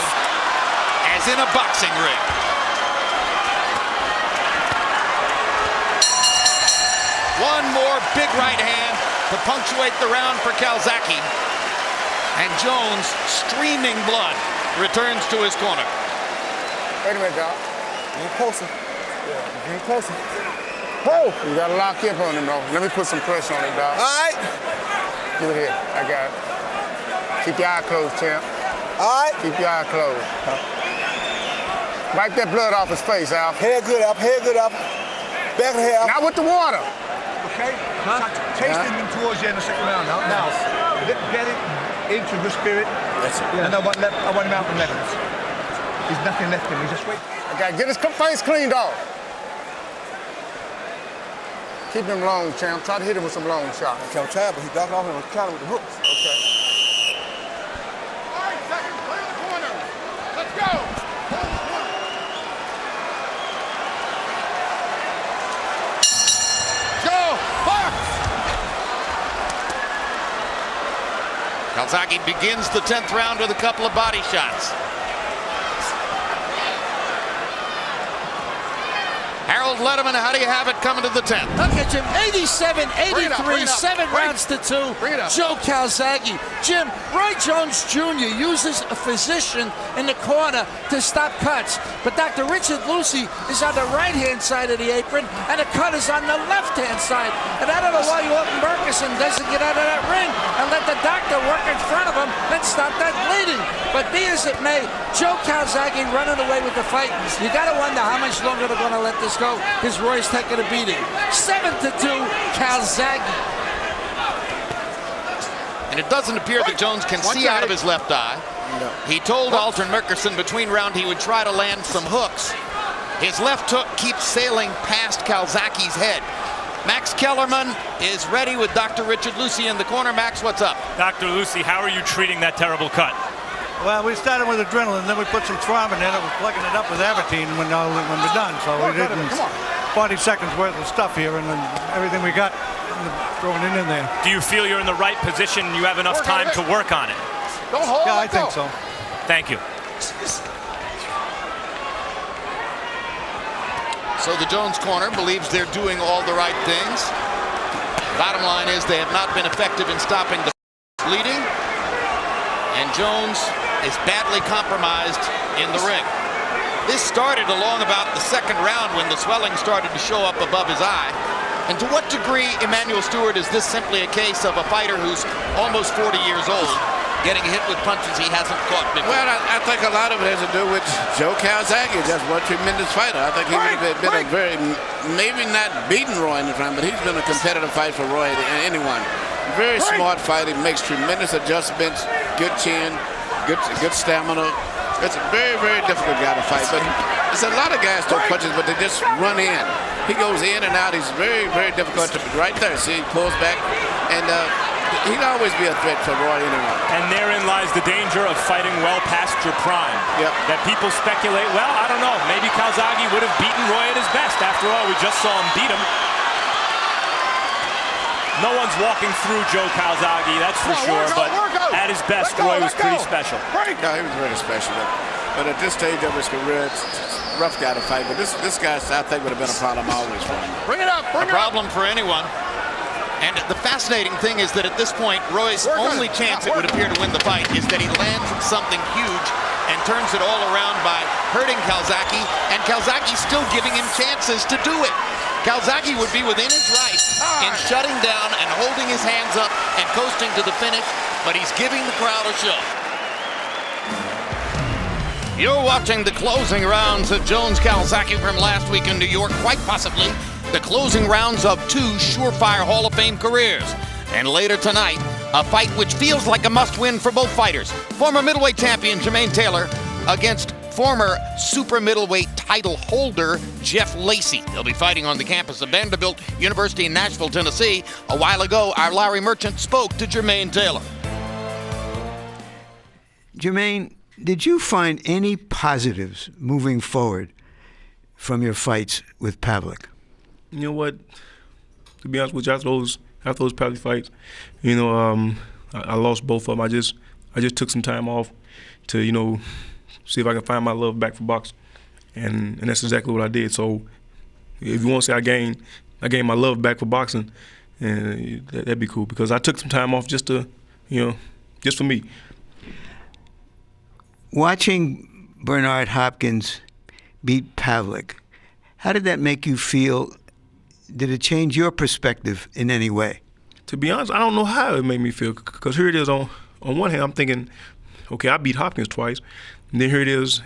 as in a boxing ring. One more big right hand to punctuate the round for Calzaghe. And Jones, streaming blood, returns to his corner. Wait a minute, dog. Get closer. Yeah, get closer. Oh! You gotta lock up on him, though. Let me put some pressure on him, dog. All right. Give it here. I got it. Keep your eye closed, champ. All right. Keep your eye closed. Wipe that blood off his face, Al. Head good up, head good up. Back of the head up. Not with the water. Okay? Tasting them towards the end of the second round now. Now, get it into the spirit. That's it. And I want him out from levels. There's nothing left in him. Just wait. Okay, get his face cleaned off. Keep him long, champ. Try to hit him with some long shots. Okay, I'm trying, but he ducked off and was counting with the hooks. Okay. All right, second, clear the corner. Let's go. Go! Fire! Calzaghe begins the 10th round with a couple of body shots. Harold Letterman, how do you have it coming to the 10th? Look at Jim, 87-83, 7 rounds to 2. Joe Calzaghe. Jim, Roy Jones Jr. uses a physician in the corner to stop cuts, but Dr. Richard Lacy is on the right-hand side of the apron, and the cut is on the left-hand side. And I don't know why Orton Murkison doesn't get out of that ring and let the doctor work in front of him and stop that bleeding. But be as it may, Joe Calzaghe running away with the fight. You got to wonder how much longer they're going to let this go, because Roy's taking a beating. 7-2, Calzaghe. And it doesn't appear that Jones can see out of his left eye. No. He told Alton Murkison between round he would try to land some hooks. His left hook keeps sailing past Calzaghe's head. Max Kellerman is ready with Dr. Richard Lacy in the corner. Max, what's up? Dr. Lacy, how are you treating that terrible cut? Well, we started with adrenaline, then we put some thrombin in it. We're plugging it up with Avatine when we're done. So we did 40 seconds worth of stuff here, and then everything we got, throwing it in there. Do you feel you're in the right position? You have enough time to work on it? Yeah, I think so. Thank you. So the Jones corner believes they're doing all the right things. Bottom line is they have not been effective in stopping the bleeding. And Jones is badly compromised in the ring. This started along about the second round when the swelling started to show up above his eye. And to what degree, Emmanuel Stewart, is this simply a case of a fighter who's almost 40 years old, getting hit with punches he hasn't caught before? Well, I think a lot of it has to do with Joe Calzaghe. Just one tremendous fighter. I think he would have been a very, maybe not beaten Roy in the front, but he's been a competitive fight for Roy than anyone. Very smart fighter. He makes tremendous adjustments. Good chin, good stamina. It's a very, very difficult guy to fight. But there's a lot of guys throw punches, but they just run in. He goes in and out. He's very, very difficult to right there. See, he pulls back, and he'd always be a threat for Roy anyway. And therein lies the danger of fighting well past your prime. Yep. That people speculate, well, I don't know, maybe Calzaghe would have beaten Roy at his best. After all, we just saw him beat him. No one's walking through Joe Calzaghe, that's for sure, but at his best, Roy was pretty special. No, he was very special. But at this stage of his career, it's a rough guy to fight. But this guy, I think, would have been a problem always for him. Bring it up, bring it up. A problem for anyone. And the fascinating thing is that at this point, Roy's only chance, it would appear, to win the fight is that he lands something huge and turns it all around by hurting Calzaghe, and Calzaghe's still giving him chances to do it. Calzaghe would be within his right in shutting down and holding his hands up and coasting to the finish, but he's giving the crowd a show. You're watching the closing rounds of Jones Calzaghe from last week in New York, quite possibly the closing rounds of two surefire Hall of Fame careers. And later tonight, a fight which feels like a must-win for both fighters. Former middleweight champion Jermain Taylor against former super middleweight title holder Jeff Lacy. They'll be fighting on the campus of Vanderbilt University in Nashville, Tennessee. A while ago, our Larry Merchant spoke to Jermain Taylor. Jermain, did you find any positives moving forward from your fights with Pavlik? You know what? To be honest with you, after those Pavlik fights, you know, I lost both of them. I just took some time off to, you know, see if I can find my love back for boxing, and that's exactly what I did. So, if you want to say I gained my love back for boxing, and that'd be cool, because I took some time off just to, you know, just for me. Watching Bernard Hopkins beat Pavlik, how did that make you feel? Did it change your perspective in any way? To be honest, I don't know how it made me feel, because here it is on one hand, I'm thinking, okay, I beat Hopkins twice, and then here it is,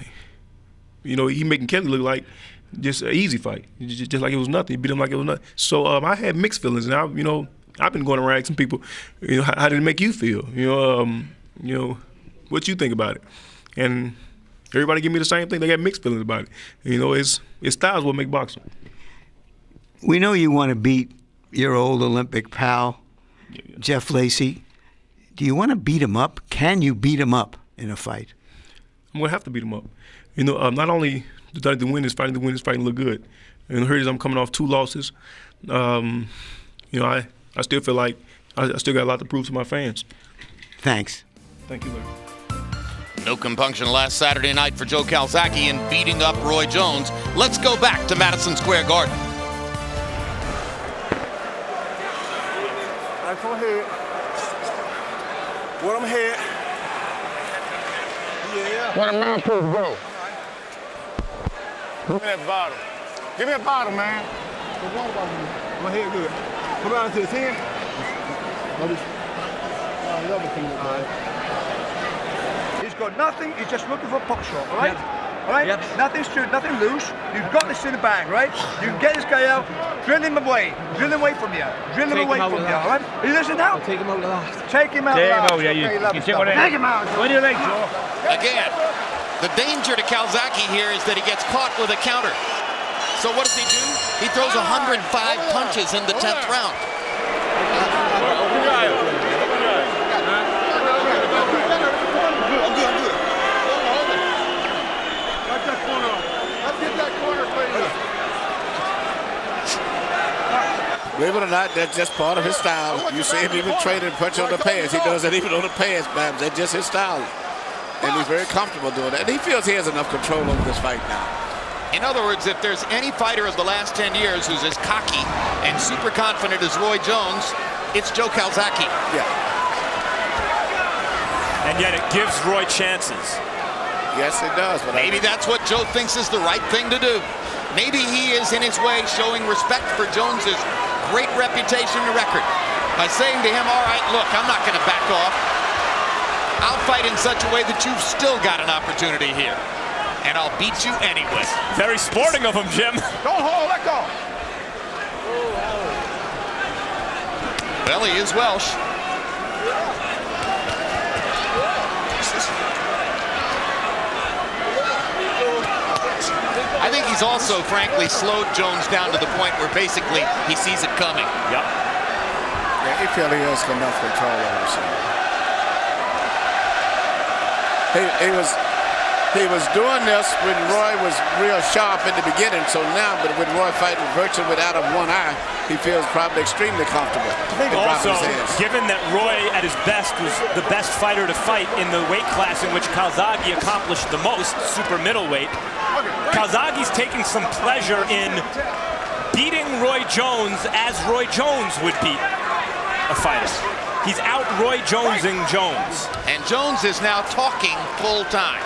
you know, he making Kelly look like just an easy fight, just like it was nothing. He beat him like it was nothing. So I had mixed feelings, and I've been going around asking people, you know, how did it make you feel? You know, what you think about it? And everybody give me the same thing. They got mixed feelings about it. You know, it's styles what make boxing. We know you want to beat your old Olympic pal, Jeff Lacy. Do you want to beat him up? Can you beat him up in a fight? I'm going to have to beat him up. You know, not only to win this fight look good. And here it is, I'm coming off 2 losses. You know, I still feel like I still got a lot to prove to my fans. Thanks. Thank you, Larry. No compunction last Saturday night for Joe Calzaghe in beating up Roy Jones. Let's go back to Madison Square Garden. I come ahead. What I'm here. Yeah. What a mouthpiece, bro. Give me that bottle. Give me a bottle, man. My head good. Come out to the 10. He's got nothing. He's just looking for a puck shot, right? Yep. All right? Yep. Nothing shoot, nothing loose. You've got this in the bag, right? You can get this guy out, drill him away from you. Drill him away from you, all right? You listen now? I'll take him out last. Take him out last. Yeah, you take one in. Take him out. What do you like, Joe? Again, the danger to Calzaghe here is that he gets caught with a counter. So what does he do? He throws 105 punches in the 10th round. Believe it or not, that's just part of his style. You see him even training punch on the pads. He does that even on the pads, man. That's just his style. And he's very comfortable doing that. And he feels he has enough control over this fight now. In other words, if there's any fighter of the last 10 years who's as cocky and super confident as Roy Jones, it's Joe Calzaghe. Yeah. And yet it gives Roy chances. Yes, it does. But maybe that's what Joe thinks is the right thing to do. Maybe he is in his way showing respect for Jones's great reputation and record by saying to him, all right, look, I'm not going to back off. I'll fight in such a way that you've still got an opportunity here. And I'll beat you anyway. Very sporting of him, Jim. Don't hold, let go. Well, he is Welsh. I think he's also, frankly, slowed Jones down to the point where basically he sees it coming. Yep. Yeah, he feels he has enough control over himself. He was doing this when Roy was real sharp in the beginning, so now, but with Roy fighting virtually without a one eye, he feels probably extremely comfortable. Also, given that Roy at his best was the best fighter to fight in the weight class in which Calzaghe accomplished the most, super middleweight, Calzaghe's taking some pleasure in beating Roy Jones as Roy Jones would beat a fighter. He's out Roy Jonesing Jones. And Jones is now talking full time.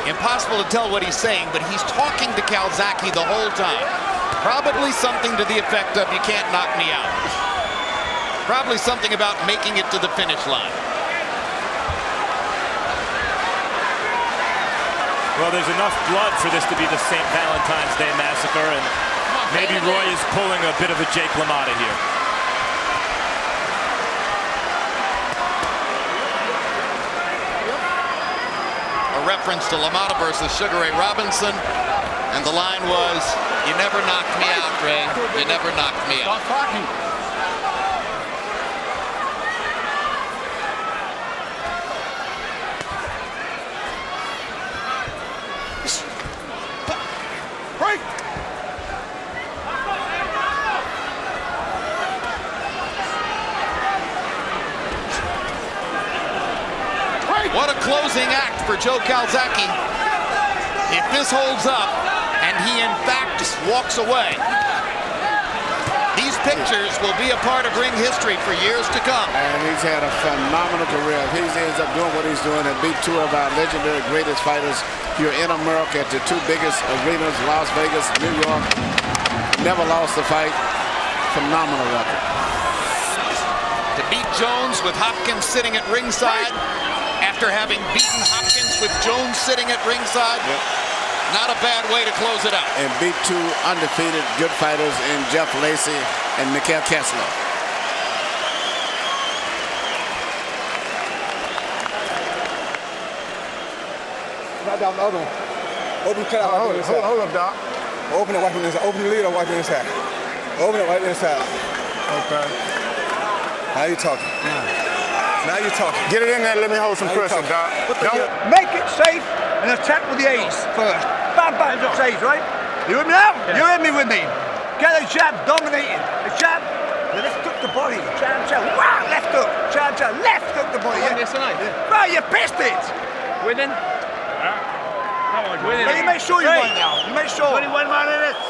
Impossible to tell what he's saying, but he's talking to Calzaghe the whole time. Probably something to the effect of, you can't knock me out. Probably something about making it to the finish line. Well, there's enough blood for this to be the St. Valentine's Day Massacre, and maybe Roy is pulling a bit of a Jake LaMotta here. Reference to LaMotta versus Sugar Ray Robinson, and the line was, you never knocked me out, Ray. You never knocked me out. Stop talking. Break. What a closing act for Joe Calzaghe. If this holds up, and he in fact walks away, these pictures will be a part of ring history for years to come. And he's had a phenomenal career. If he ends up doing what he's doing and beat two of our legendary greatest fighters here in America at the two biggest arenas, Las Vegas, New York, never lost a fight. Phenomenal record. To beat Jones with Hopkins sitting at ringside, after having beaten Hopkins with Jones sitting at ringside, not a bad way to close it out. And beat two undefeated good fighters in Jeff Lacy and Mikhail Kessler. Right down the other one. Open the cut out. Hold up, Doc. Open it, wipe it inside. Open the lid or wipe it inside. Open it, wipe it inside. Okay. Now you're talking. Now you're talking. Get it in there, let me hold some pressure, Doc. Don't make it safe and attack with the A's first. Bam, bam, safe, right? You with me now? Yeah. You're with me. Get a jab, dominating. A jab, the left hook the body. Jab, jab, wow, left hook. Jab, jab, left hook the body. Yeah. Right, you pissed it. Winning? Winning. But you make sure you won now. You make sure. 21 minutes.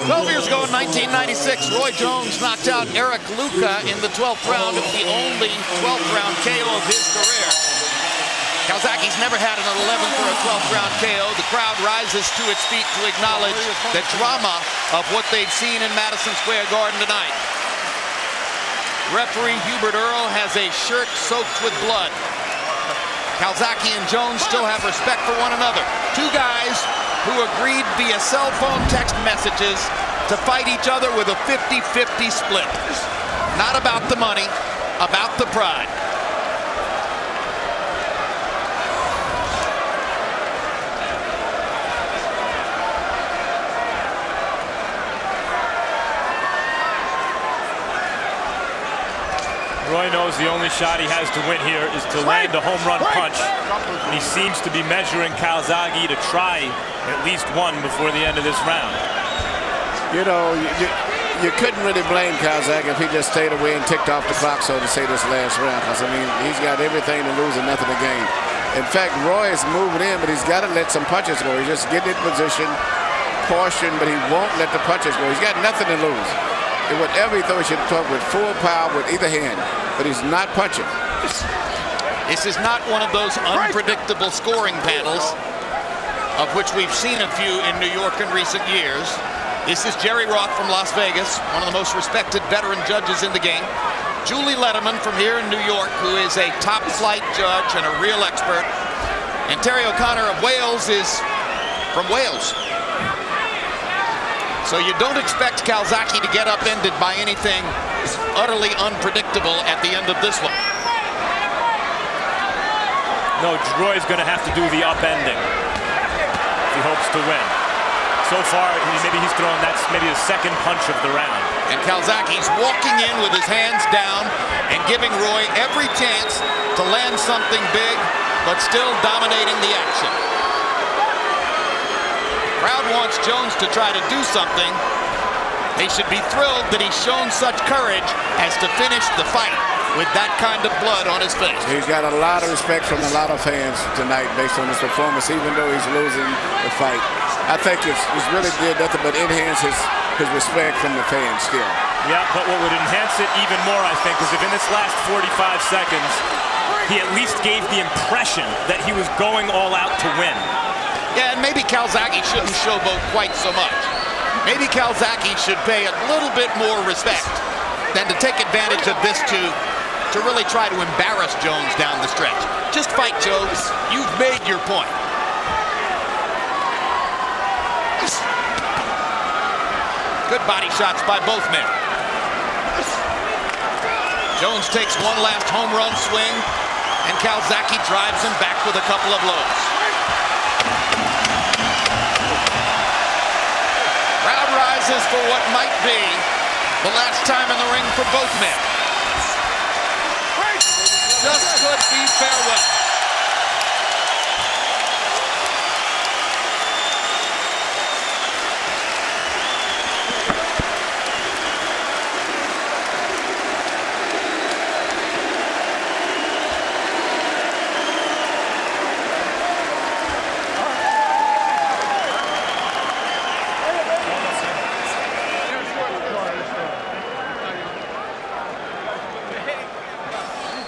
12 years ago in 1996, Roy Jones knocked out Eric Luca in the 12th round of the only 12th round KO of his career. Calzaghe's never had an 11th or a 12th round KO. The crowd rises to its feet to acknowledge the drama of what they've seen in Madison Square Garden tonight. Referee Hubert Earl has a shirt soaked with blood. Calzaghe and Jones still have respect for one another. Two guys who agreed via cell phone text messages to fight each other with a 50-50 split. Not about the money, about the pride. Roy knows the only shot he has to win here is to land a home run punch. And he seems to be measuring Calzaghe to try at least one before the end of this round. You know, you couldn't really blame Calzaghe if he just stayed away and ticked off the clock, so to say, this last round. Because, I mean, he's got everything to lose and nothing to gain. In fact, Roy is moving in, but he's got to let some punches go. He's just getting in position, caution, but he won't let the punches go. He's got nothing to lose. And whatever he throws, he should talk with full power with either hand, but he's not punching. This is not one of those unpredictable scoring panels, of which we've seen a few in New York in recent years. This is Jerry Roth from Las Vegas, one of the most respected veteran judges in the game. Julie Letterman from here in New York, who is a top-flight judge and a real expert. And Terry O'Connor of Wales is from Wales. So you don't expect Calzaghe to get upended by anything utterly unpredictable at the end of this one. No, Roy's going to have to do the upending if he hopes to win. So far, maybe he's throwing maybe the second punch of the round. And Calzaghe's walking in with his hands down and giving Roy every chance to land something big, but still dominating the action. Crowd wants Jones to try to do something. They should be thrilled that he's shown such courage as to finish the fight with that kind of blood on his face. He's got a lot of respect from a lot of fans tonight based on his performance, even though he's losing the fight. I think it's really did nothing but enhance his respect from the fans still. Yeah, but what would enhance it even more, I think, is if in this last 45 seconds, he at least gave the impression that he was going all out to win. Yeah, and maybe Calzaghe shouldn't showboat quite so much. Maybe Calzaghe should pay a little bit more respect than to take advantage of this to really try to embarrass Jones down the stretch. Just fight, Jones. You've made your point. Good body shots by both men. Jones takes one last home run swing, and Calzaghe drives him back with a couple of blows. Crowd rises for what might be the last time in the ring for both men. Just could be farewell.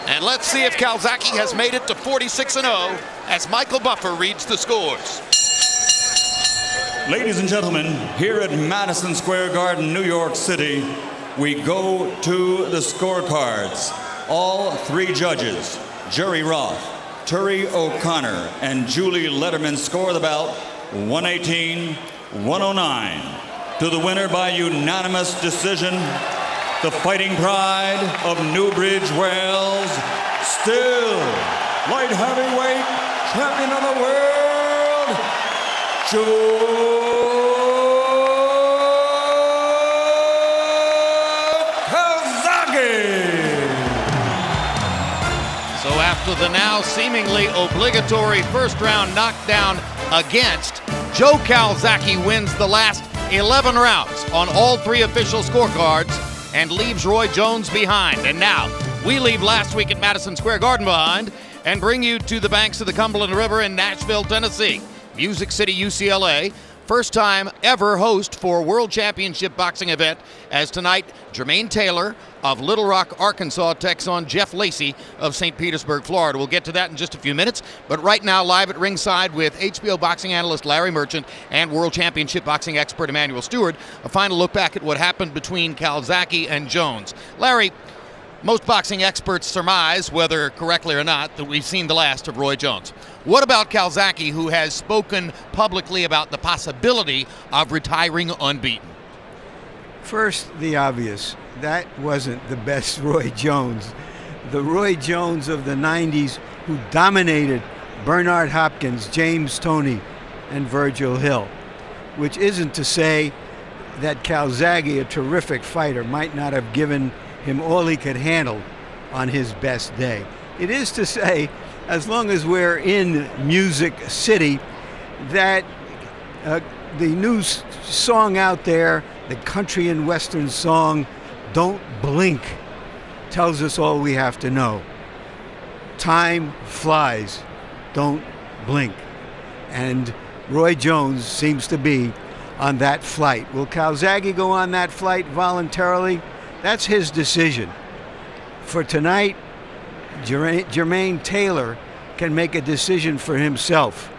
And let's see if Calzaghe has made it to 46-0 as Michael Buffer reads the scores. Ladies and gentlemen, here at Madison Square Garden, New York City, we go to the scorecards. All three judges, Jerry Roth, Terry O'Connor, and Julie Letterman score the bout 118-109. To the winner by unanimous decision, the fighting pride of Newbridge, Wales, still light heavyweight champion of the world, Joe Calzaghe. So after the now seemingly obligatory first round knockdown against, Joe Calzaghe wins the last 11 rounds on all three official scorecards and leaves Roy Jones behind. And now, We leave last week at Madison Square Garden behind and bring you to the banks of the Cumberland River in Nashville, Tennessee. Music City, UCLA. First time ever host for World Championship boxing event, as tonight Jermain Taylor of Little Rock, Arkansas takes on Jeff Lacy of St. Petersburg, Florida. We'll get to that in just a few minutes, but right now live at ringside with HBO boxing analyst Larry Merchant and World Championship boxing expert Emanuel Stewart, a final look back at what happened between Calzaghe and Jones. Larry, most boxing experts surmise, whether correctly or not, that we've seen the last of Roy Jones. What about Calzaghe, who has spoken publicly about the possibility of retiring unbeaten? First, the obvious. That wasn't the best Roy Jones. The Roy Jones of the 90s who dominated Bernard Hopkins, James Toney, and Virgil Hill. Which isn't to say that Calzaghe, a terrific fighter, might not have given him all he could handle on his best day. It is to say, as long as we're in Music City, that the new song out there, the country and western song, Don't Blink, tells us all we have to know. Time flies, don't blink. And Roy Jones seems to be on that flight. Will Calzaghe go on that flight voluntarily? That's his decision. For tonight, Jermain Taylor can make a decision for himself.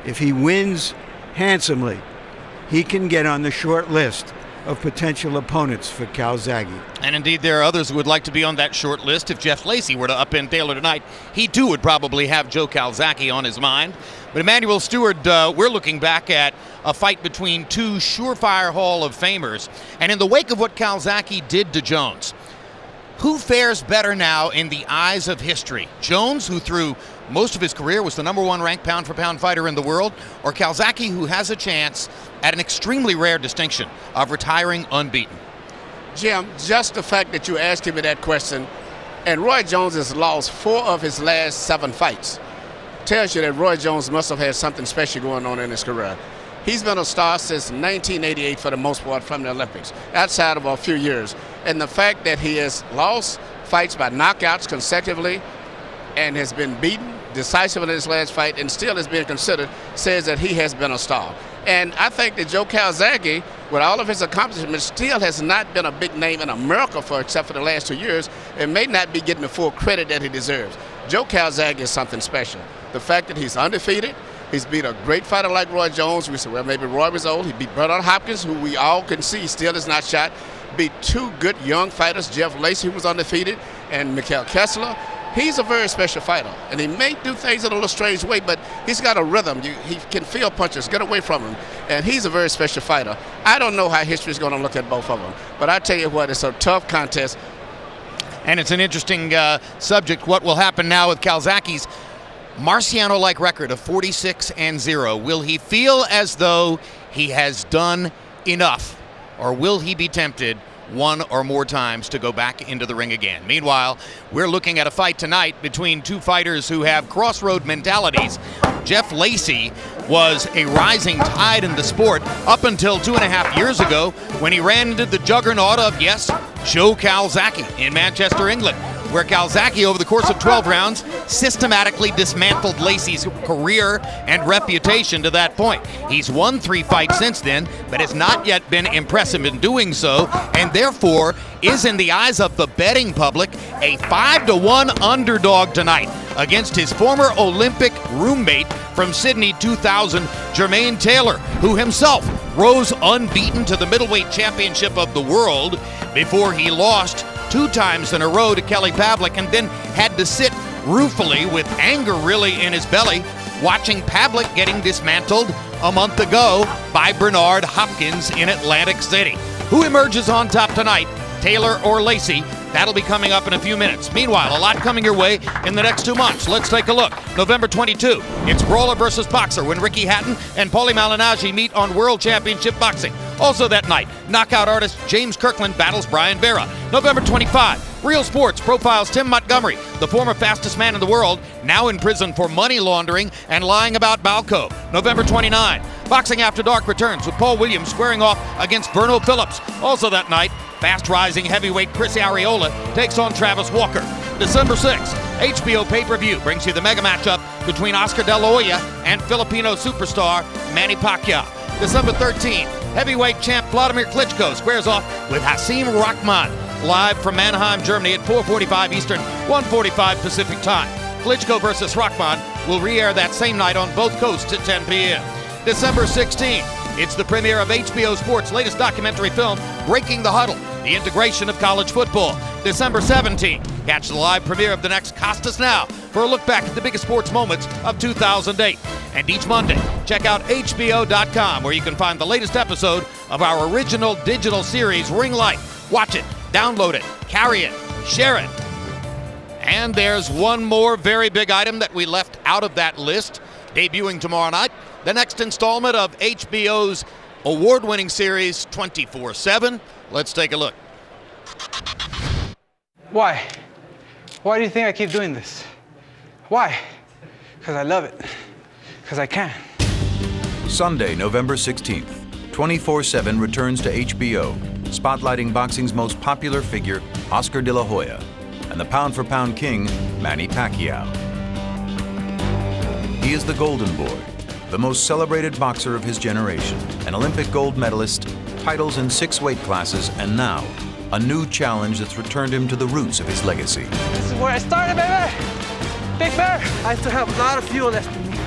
If he wins handsomely, he can get on the short list of potential opponents for Calzaghe. And indeed, there are others who would like to be on that short list. If Jeff Lacy were to upend Taylor tonight, he too would probably have Joe Calzaghe on his mind. But Emanuel Stewart, we're looking back at a fight between two surefire Hall of Famers. And in the wake of what Calzaghe did to Jones, who fares better now in the eyes of history? Jones, who through most of his career was the #1 ranked pound-for-pound fighter in the world, or Calzaghe, who has a chance at an extremely rare distinction of retiring unbeaten? Jim, just the fact that you asked him that question, and Roy Jones has lost 4 of his last 7 fights, tells you that Roy Jones must have had something special going on in his career. He's been a star since 1988 for the most part from the Olympics, outside of a few years. And the fact that he has lost fights by knockouts consecutively and has been beaten decisively in his last fight and still is being considered says that he has been a star. And I think that Joe Calzaghe, with all of his accomplishments, still has not been a big name in America except for the last 2 years, and may not be getting the full credit that he deserves. Joe Calzaghe is something special. The fact that he's undefeated, he's beat a great fighter like Roy Jones. We said, well, maybe Roy was old. He beat Bernard Hopkins, who we all can see still is not shot. Beat 2 good young fighters, Jeff Lacy, who was undefeated, and Mikhail Kessler. He's a very special fighter, and he may do things in a little strange way, but he's got a rhythm. He can feel punches, get away from him, and he's a very special fighter. I don't know how history is going to look at both of them, but I tell you what, it's a tough contest. And it's an interesting subject. What will happen now with Calzaghe's Marciano-like record of 46-0? Will he feel as though he has done enough, or will he be tempted one or more times to go back into the ring again? Meanwhile, we're looking at a fight tonight between two fighters who have crossroad mentalities. Jeff Lacy was a rising tide in the sport up until 2.5 years ago when he ran into the juggernaut of, yes, Joe Calzaghe in Manchester, England, where Calzaghe, over the course of 12 rounds, systematically dismantled Lacy's career and reputation to that point. He's won 3 fights since then, but has not yet been impressive in doing so, and therefore is, in the eyes of the betting public, a 5-1 underdog tonight against his former Olympic roommate from Sydney 2000, Jermain Taylor, who himself rose unbeaten to the middleweight championship of the world before he lost 2 times in a row to Kelly Pavlik, and then had to sit ruefully with anger really in his belly watching Pavlik getting dismantled a month ago by Bernard Hopkins in Atlantic City. Who emerges on top tonight, Taylor or Lacy? That'll be coming up in a few minutes. Meanwhile, a lot coming your way in the next 2 months. Let's take a look. November 22, it's Brawler versus Boxer when Ricky Hatton and Paulie Malignaggi meet on World Championship Boxing. Also that night, knockout artist James Kirkland battles Brian Vera. November 25, Real Sports profiles Tim Montgomery, the former fastest man in the world, now in prison for money laundering and lying about Balco. November 29, Boxing After Dark returns with Paul Williams squaring off against Verno Phillips. Also that night, fast-rising heavyweight Chris Arreola takes on Travis Walker. December 6th, HBO pay-per-view brings you the mega matchup between Oscar De La Hoya and Filipino superstar Manny Pacquiao. December 13th, heavyweight champ Vladimir Klitschko squares off with Hasim Rahman, live from Mannheim, Germany at 4:45 Eastern, 1:45 Pacific time. Klitschko versus Rahman will re-air that same night on both coasts at 10 p.m. December 16th, it's the premiere of HBO Sports' latest documentary film, Breaking the Huddle, the integration of college football. December 17th, catch the live premiere of the next Costas Now for a look back at the biggest sports moments of 2008. And each Monday, check out HBO.com where you can find the latest episode of our original digital series, Ring Light. Watch it, download it, carry it, share it. And there's one more very big item that we left out of that list, debuting tomorrow night, the next installment of HBO's award-winning series 24/7. Let's take a look. Why? Why do you think I keep doing this? Why? Because I love it. Because I can. Sunday, November 16th, 24/7 returns to HBO, spotlighting boxing's most popular figure, Oscar De La Hoya, and the pound-for-pound king, Manny Pacquiao. He is the Golden Boy, the most celebrated boxer of his generation, an Olympic gold medalist, titles in 6 weight classes, and now, a new challenge that's returned him to the roots of his legacy. This is where I started, baby! Big Bear! I still have a lot of fuel left in me.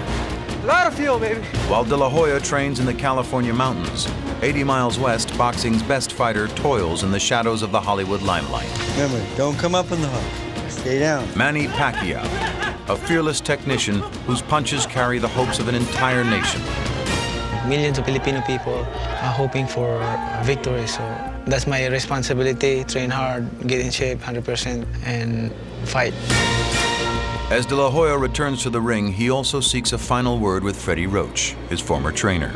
A lot of fuel, baby! While De La Hoya trains in the California mountains, 80 miles west, boxing's best fighter toils in the shadows of the Hollywood limelight. Remember, don't come up on the hook. Stay down. Manny Pacquiao, a fearless technician whose punches carry the hopes of an entire nation. Millions of Filipino people are hoping for a victory, so that's my responsibility. Train hard, get in shape 100%, and fight. As De La Hoya returns to the ring, he also seeks a final word with Freddie Roach, his former trainer.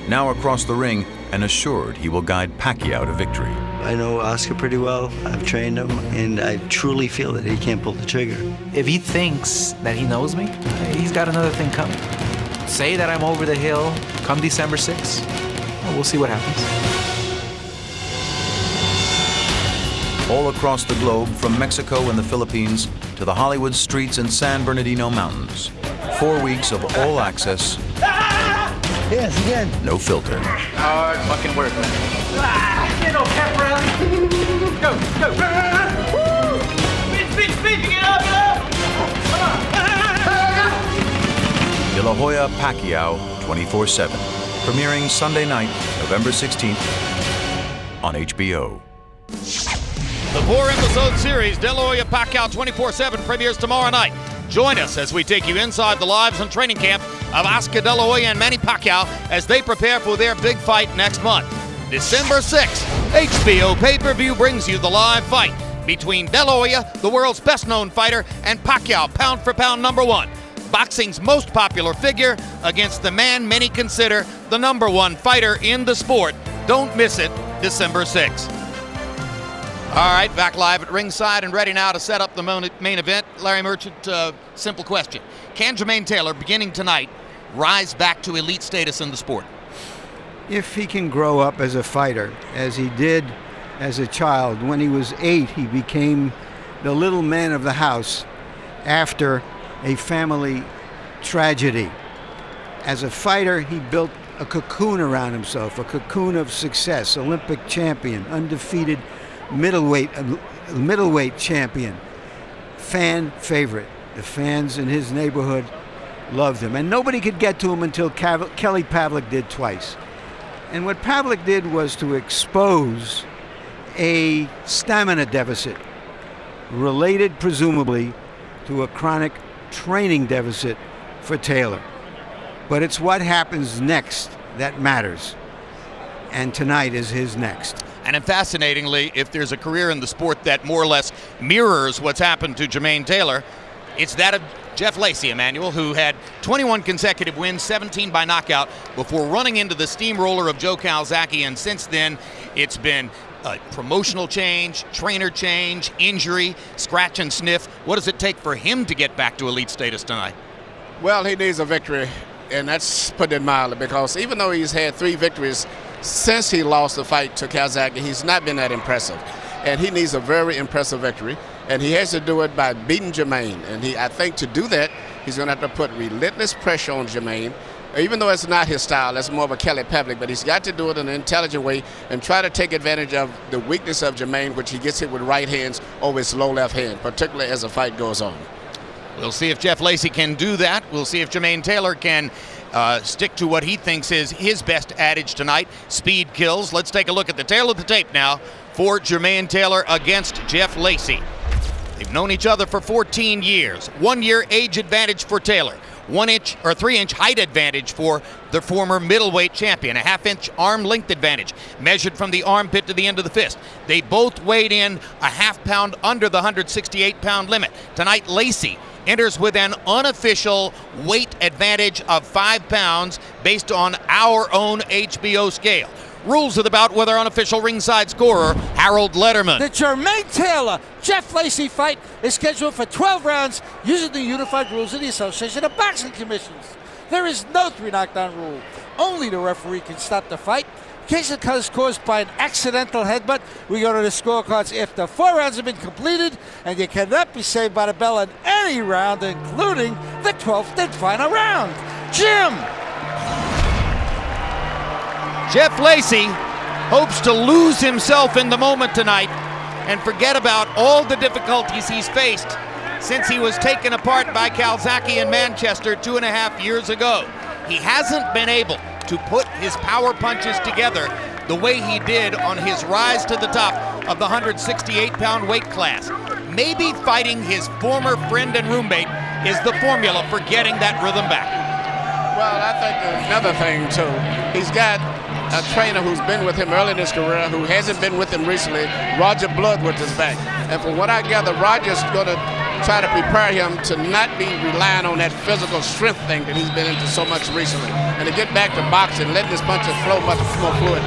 Now across the ring and assured he will guide Pacquiao to victory. I know Oscar pretty well. I've trained him, and I truly feel that he can't pull the trigger. If he thinks that he knows me, he's got another thing coming. Say that I'm over the hill come December 6th. We'll see what happens. All across the globe, from Mexico and the Philippines to the Hollywood streets and San Bernardino mountains. 4 weeks of all access. Yes, again. No filter. Hard fucking work, man. Get no pep rally. Go, go. Woo! Speed, get up, Come on. De La Hoya Pacquiao 24/7. Premiering Sunday night, November 16th on HBO. The 4-episode series, De La Hoya Pacquiao 24/7, premieres tomorrow night. Join us as we take you inside the lives and training camp of Oscar De La Hoya and Manny Pacquiao as they prepare for their big fight next month. December 6th, HBO pay-per-view brings you the live fight between De La Hoya, the world's best-known fighter, and Pacquiao, pound-for-pound #1. Boxing's most popular figure against the man many consider the #1 fighter in the sport. Don't miss it, December 6th. All right, back live at ringside and ready now to set up the main event. Larry Merchant, simple question. Can Jermain Taylor, beginning tonight, rise back to elite status in the sport? If he can grow up as a fighter, as he did as a child. When he was 8, he became the little man of the house after a family tragedy. As a fighter, he built a cocoon around himself, a cocoon of success, Olympic champion, undefeated middleweight champion, fan favorite. The fans in his neighborhood loved him, and nobody could get to him until Kelly Pavlik did twice. And what Pavlik did was to expose a stamina deficit related presumably to a chronic training deficit for Taylor. But it's what happens next that matters, and tonight is his next. And fascinatingly, if there's a career in the sport that more or less mirrors what's happened to Jermain Taylor, it's that of Jeff Lacy, Emmanuel, who had 21 consecutive wins, 17 by knockout, before running into the steamroller of Joe Calzaghe. And since then, it's been a promotional change, trainer change, injury, scratch and sniff. What does it take for him to get back to elite status tonight? Well, he needs a victory, and that's putting it mildly, because even though he's had 3 victories since he lost the fight to Calzaghe, he's not been that impressive. And he needs a very impressive victory. And he has to do it by beating Jermain. And I think to do that, he's going to have to put relentless pressure on Jermain. Even though it's not his style, that's more of a Kelly Pavlik, but he's got to do it in an intelligent way and try to take advantage of the weakness of Jermain, which he gets hit with right hands over his low left hand, particularly as the fight goes on. We'll see if Jeff Lacy can do that. We'll see if Jermain Taylor can stick to what he thinks is his best adage tonight, speed kills. Let's take a look at the tail of the tape now for Jermain Taylor against Jeff Lacy. They've known each other for 14 years. 1 year age advantage for Taylor. 1 inch or 3 inch height advantage for the former middleweight champion. A ½ inch arm length advantage measured from the armpit to the end of the fist. They both weighed in a ½ pound under the 168-pound limit. Tonight, Lacy enters with an unofficial weight advantage of 5 pounds based on our own HBO scale. Rules of the bout with our unofficial ringside scorer, Harold Letterman. The Jermain Taylor Jeff Lacy fight is scheduled for 12 rounds using the unified rules of the Association of Boxing Commissions. There is no 3 knockdown rule. Only the referee can stop the fight. In case it is caused by an accidental headbutt, we go to the scorecards after 4 rounds have been completed, and you cannot be saved by the bell in any round, including the 12th and final round. Jim! Jeff Lacy hopes to lose himself in the moment tonight and forget about all the difficulties he's faced since he was taken apart by Calzaghe in Manchester 2.5 years ago. He hasn't been able to put his power punches together the way he did on his rise to the top of the 168-pound weight class. Maybe fighting his former friend and roommate is the formula for getting that rhythm back. Well, I think another thing, too, he's got a trainer who's been with him early in his career who hasn't been with him recently. Roger Bloodworth is back. And from what I gather, Roger's going to try to prepare him to not be relying on that physical strength thing that he's been into so much recently, and to get back to boxing, letting his punches flow much more fluid.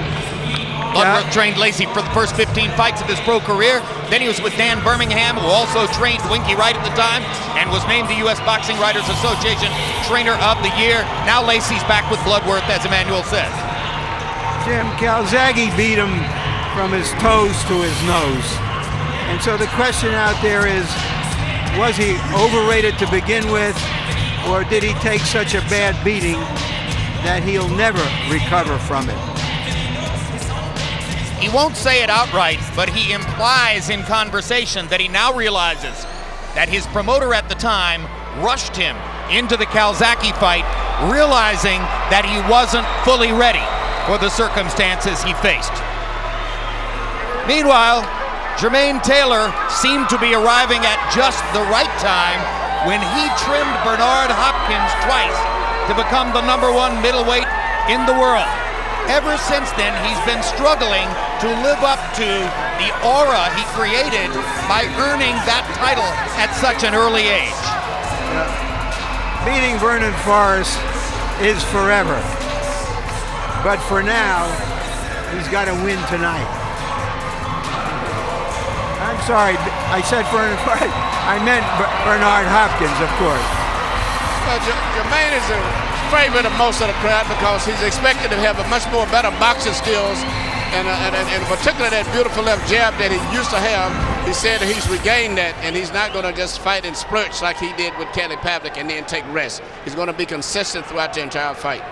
Bloodworth trained Lacy for the first 15 fights of his pro career. Then he was with Dan Birmingham, who also trained Winky Wright at the time and was named the U.S. Boxing Writers Association Trainer of the Year. Now Lacy's back with Bloodworth, as Emmanuel says. Jim, Calzaghe beat him from his toes to his nose. And so the question out there is, was he overrated to begin with, or did he take such a bad beating that he'll never recover from it? He won't say it outright, but he implies in conversation that he now realizes that his promoter at the time rushed him into the Calzaghe fight, realizing that he wasn't fully ready for the circumstances he faced. Meanwhile, Jermain Taylor seemed to be arriving at just the right time when he trimmed Bernard Hopkins twice to become the #1 middleweight in the world. Ever since then, he's been struggling to live up to the aura he created by earning that title at such an early age. Beating Vernon Forrest is forever. But for now, he's got to win tonight. I'm sorry, I said Vernon Forrest. I meant Bernard Hopkins, of course. Well, Jermain is a favorite of most of the crowd because he's expected to have a much more better boxing skills, and particularly that beautiful left jab that he used to have. He said that he's regained that, and he's not going to just fight in spurts like he did with Kelly Pavlik and then take rest. He's going to be consistent throughout the entire fight.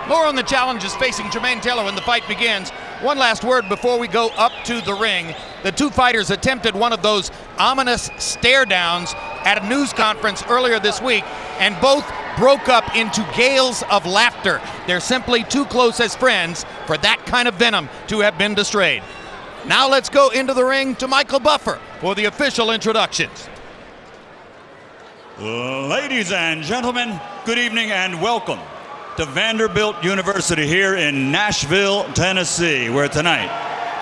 More on the challenges facing Jermain Taylor when the fight begins. One last word before we go up to the ring. The two fighters attempted one of those ominous stare downs at a news conference earlier this week, and both broke up into gales of laughter. They're simply too close as friends for that kind of venom to have been destroyed. Now let's go into the ring to Michael Buffer for the official introductions. Ladies and gentlemen, good evening and welcome to Vanderbilt University here in Nashville, Tennessee, where tonight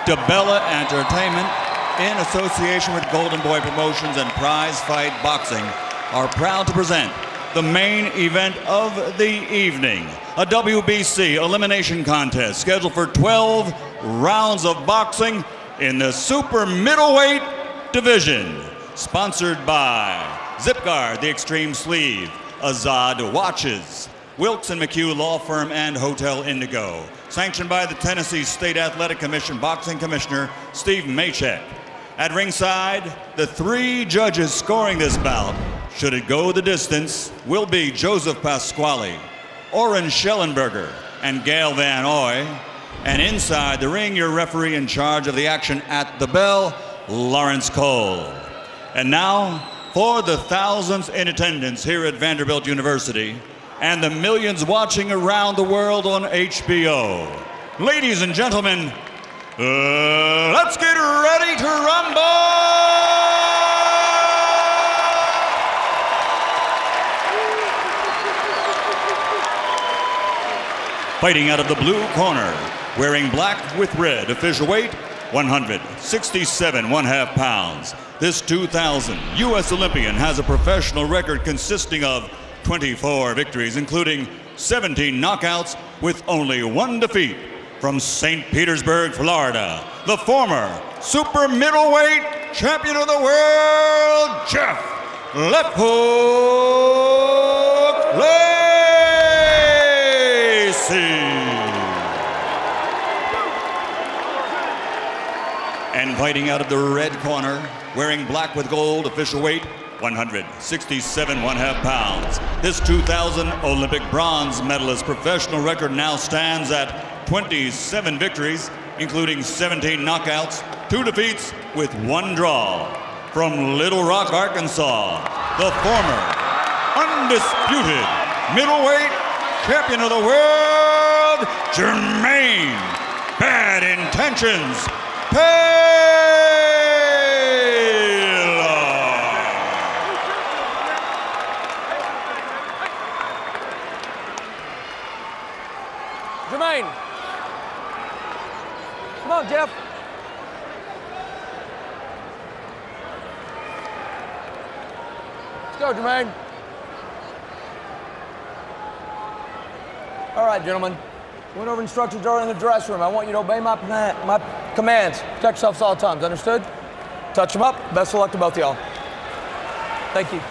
DeBella Entertainment, in association with Golden Boy Promotions and Prize Fight Boxing, are proud to present the main event of the evening, a WBC elimination contest scheduled for 12 rounds of boxing in the super middleweight division, sponsored by Zipguard, the Extreme Sleeve, Azad Watches, Wilkes & McHugh Law Firm, and Hotel Indigo. Sanctioned by the Tennessee State Athletic Commission Boxing Commissioner Steve Maychek. At ringside, the 3 judges scoring this bout, should it go the distance, will be Joseph Pasquale, Oren Schellenberger, and Gail Van Oy. And inside the ring, your referee in charge of the action at the bell, Lawrence Cole. And now, for the thousands in attendance here at Vanderbilt University and the millions watching around the world on HBO, ladies and gentlemen, let's get ready to rumble! Fighting out of the blue corner, wearing black with red, official weight 167 1/2 pounds. This 2000 U.S. Olympian has a professional record consisting of 24 victories, including 17 knockouts with only 1 defeat. From St. Petersburg, Florida, the former super middleweight champion of the world, Jeff Left Hook Lacy. And fighting out of the red corner, wearing black with gold, official weight 167 1/2 pounds. This 2000 Olympic bronze medalist professional record now stands at 27 victories, including 17 knockouts, 2 defeats with 1 draw. From Little Rock, Arkansas, the former undisputed middleweight champion of the world, Jermain Bad Intentions Jermain. Come on, Jeff. Let's go, Jermain. All right, gentlemen. Went over instructions are in the dressing room. I want you to obey my commands. Protect yourselves at all times. Understood? Touch them up. Best of luck to both of y'all. Thank you.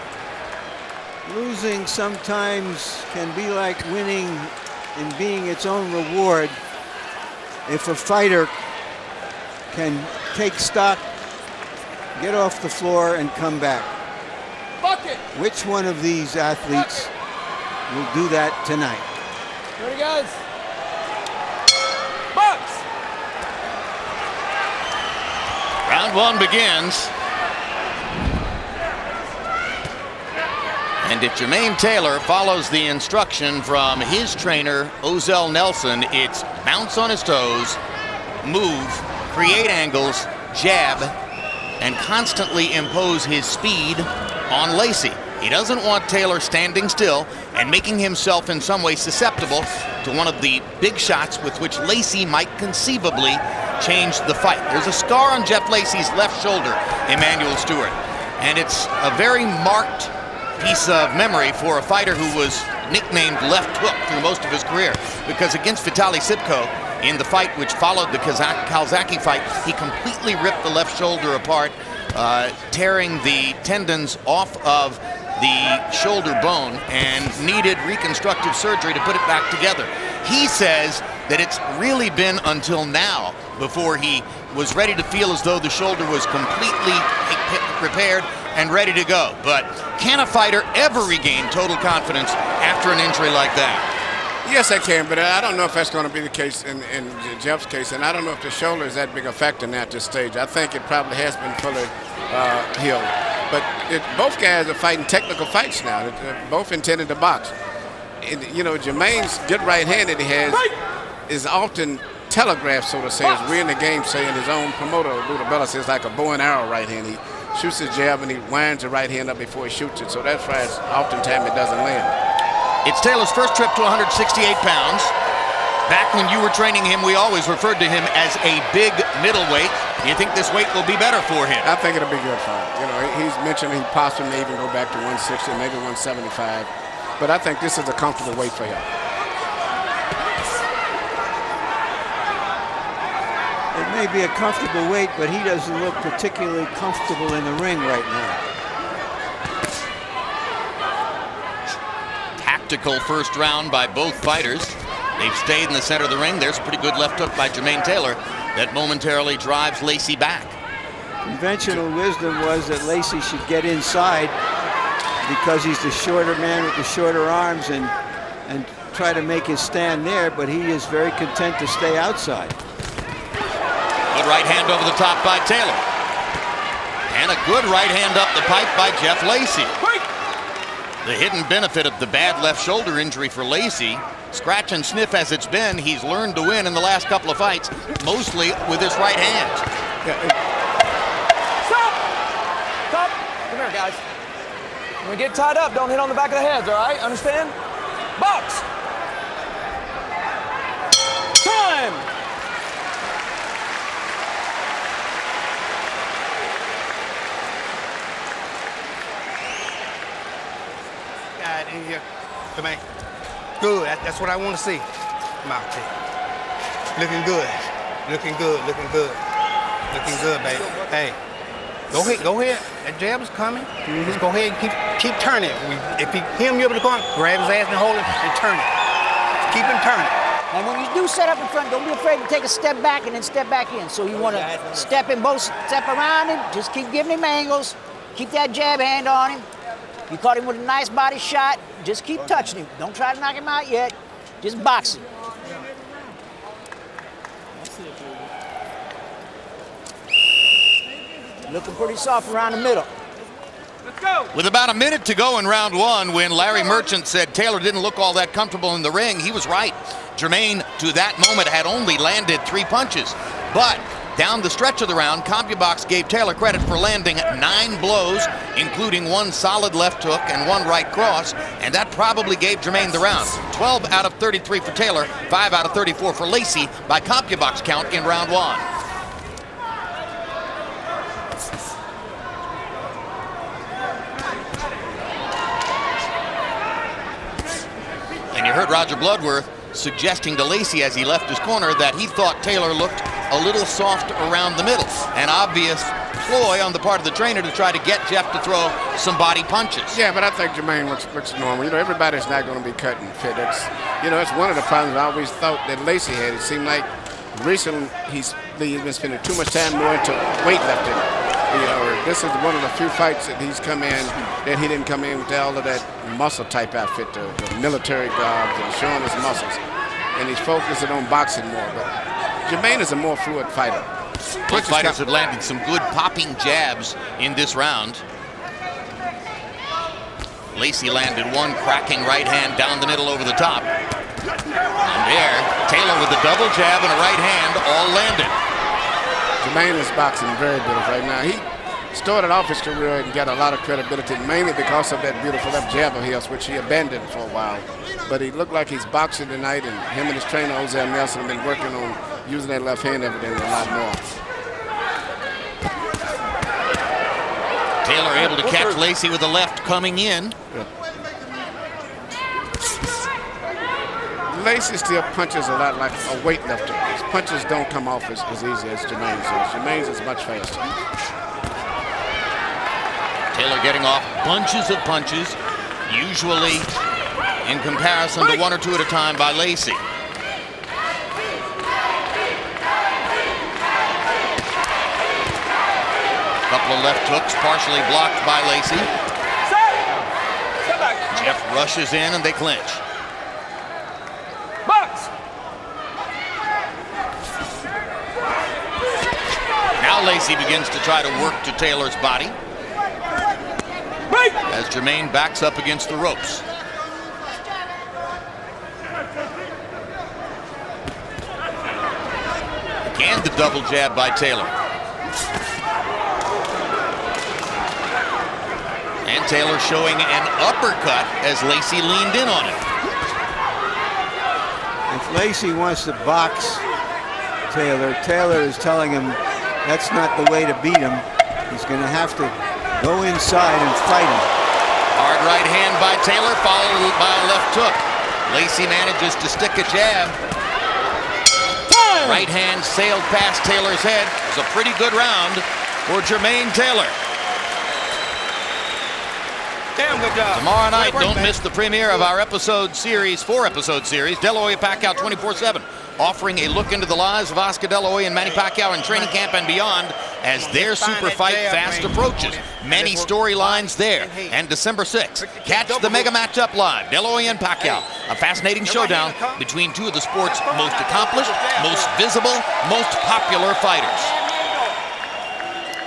Losing sometimes can be like winning and being its own reward if a fighter can take stock, get off the floor, and come back. Bucket! Which one of these athletes will do that tonight? Ready, guys? Box! Round 1 begins. And if Jermain Taylor follows the instruction from his trainer, Ozell Nelson, it's bounce on his toes, move, create angles, jab, and constantly impose his speed on Lacy. He doesn't want Taylor standing still and making himself in some way susceptible to one of the big shots with which Lacy might conceivably change the fight. There's a scar on Jeff Lacy's left shoulder, Emmanuel Stewart, and it's a very marked piece of memory for a fighter who was nicknamed Left Hook through most of his career, because against Vitaly Sipko in the fight which followed the Calzaghe fight, he completely ripped the left shoulder apart, tearing the tendons off of the shoulder bone and needed reconstructive surgery to put it back together. He says that it's really been until now before he was ready to feel as though the shoulder was completely repaired and ready to go. But can a fighter ever regain total confidence after an injury like that? Yes, I can, but I don't know if that's going to be the case in Jeff's case, and I don't know if the shoulder is that big a factor now at this stage. I think it probably has been fully healed. But both guys are fighting technical fights now. They're both intended to box. And, you know, Jermain's good right hand that he has is often telegraphed, so to say, as we're in the game saying his own promoter, Luda Bella, says like a bow and arrow right hand. He shoots his jab and he winds the right hand up before he shoots it. So that's why oftentimes it doesn't land. It's Taylor's first trip to 168 pounds. Back when you were training him, we always referred to him as a big middleweight. Do you think this weight will be better for him? I think it'll be good for him. You know, he's mentioned he possibly may even go back to 160, maybe 175. But I think this is a comfortable weight for him. It may be a comfortable weight, but he doesn't look particularly comfortable in the ring right now. Tactical first round by both fighters. They've stayed in the center of the ring. There's a pretty good left hook by Jermain Taylor that momentarily drives Lacy back. Conventional wisdom was that Lacy should get inside because he's the shorter man with the shorter arms and try to make his stand there, but he is very content to stay outside. Good right hand over the top by Taylor. And a good right hand up the pipe by Jeff Lacy. The hidden benefit of the bad left shoulder injury for Lacy, scratch and sniff as it's been, he's learned to win in the last couple of fights, mostly with his right hand. Stop! Stop! Come here, guys. When we get tied up, don't hit on the back of the heads, all right? Understand? Box! Time! God in here. Come on. Good. That's what I want to see. Come out here. Looking good. Looking good. Looking good. Looking good, baby. Hey. Go ahead. Go ahead. That jab is coming. Just go ahead and keep turning. If he hit him up in the corner, grab his ass and hold it and turn it. Keep him turning. And when you do set up in front, don't be afraid to take a step back and then step back in. So you want to step around him, just keep giving him angles, keep that jab hand on him. You caught him with a nice body shot, just keep touching him. Don't try to knock him out yet, just box him. Looking pretty soft around the middle. Let's go. With about a minute to go in round one, when Larry Merchant said Taylor didn't look all that comfortable in the ring, he was right. Jermain, to that moment, had only landed 3 punches. But down the stretch of the round, CompuBox gave Taylor credit for landing 9 blows, including 1 solid left hook and 1 right cross, and that probably gave Jermain the round. 12 out of 33 for Taylor, 5 out of 34 for Lacy by CompuBox count in round one. And you heard Roger Bloodworth suggesting to Lacy as he left his corner that he thought Taylor looked a little soft around the middle. An obvious ploy on the part of the trainer to try to get Jeff to throw some body punches. Yeah, but I think Jermain looks normal. You know, everybody's not going to be cut and fit. It's one of the problems I always thought that Lacy had. It seemed like recently he's been spending too much time more into weightlifting. You know, this is one of the few fights that he's come in that he didn't come in with all of that muscle type outfit, the military garbs and showing his muscles. And he's focusing on boxing more. But Jermain is a more fluid fighter. Both fighters have landed some good popping jabs in this round. Lacy landed 1 cracking right hand down the middle over the top. And there, Taylor with the double jab and a right hand all landed. Jermain is boxing very beautiful right now. He started off his career and got a lot of credibility, mainly because of that beautiful left jab of his, which he abandoned for a while. But he looked like he's boxing tonight, and him and his trainer, Jose Nelson, have been working on using that left hand every day a lot more. Taylor able to catch Lacy with the left coming in. Yeah. Lacy still punches a lot like a weightlifter. His punches don't come off as easy as Jermain's is. Jermain's is much faster. Taylor getting off bunches of punches, usually in comparison to 1 or 2 at a time by Lacy. Couple of left hooks partially blocked by Lacy. Jeff rushes in and they clinch. Box! Now Lacy begins to try to work to Taylor's body as Jermain backs up against the ropes. Again, the double jab by Taylor. And Taylor showing an uppercut as Lacy leaned in on it. If Lacy wants to box Taylor, Taylor is telling him that's not the way to beat him. He's going to have to go inside and fight him. Hard right hand by Taylor, followed by a left hook. Lacy manages to stick a jab. Right hand sailed past Taylor's head. It was a pretty good round for Jermain Taylor. Damn good job. Tomorrow night, don't miss the premiere of our 4-episode series, De La Hoya Pacquiao 24/7, offering a look into the lives of Oscar De La Hoya and Manny Pacquiao in training camp and beyond. as their super fight fast approaches. Many storylines there. And December 6th, catch the mega matchup live. De La Hoya and Pacquiao, a fascinating showdown between two of the sport's most accomplished, most visible, most popular fighters.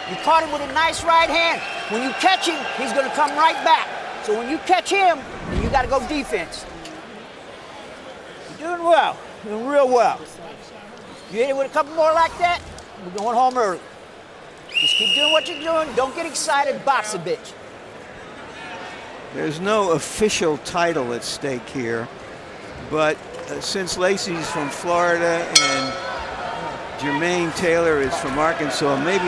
You caught him with a nice right hand. When you catch him, he's going to come right back. So when you catch him, then you got to go defense. You're doing well. You're doing real well. You hit it with a couple more like that, we're going home early. Just keep doing what you're doing. Don't get excited. Box a bitch. There's no official title at stake here, but since Lacy's from Florida and Jermain Taylor is from Arkansas, maybe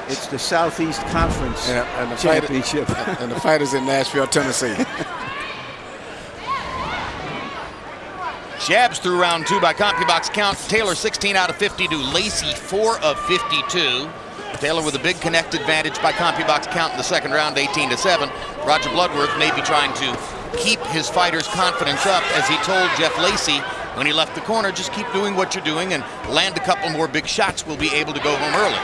it's the Southeast Conference and the championship. And the fight is in Nashville, Tennessee. Jabs through round 2 by CompuBox count. Taylor 16 out of 50 to Lacy 4 of 52. Taylor with a big connect advantage by CompuBox count in the second round, 18-7. Roger Bloodworth may be trying to keep his fighter's confidence up, as he told Jeff Lacy when he left the corner, just keep doing what you're doing and land a couple more big shots. We'll be able to go home early.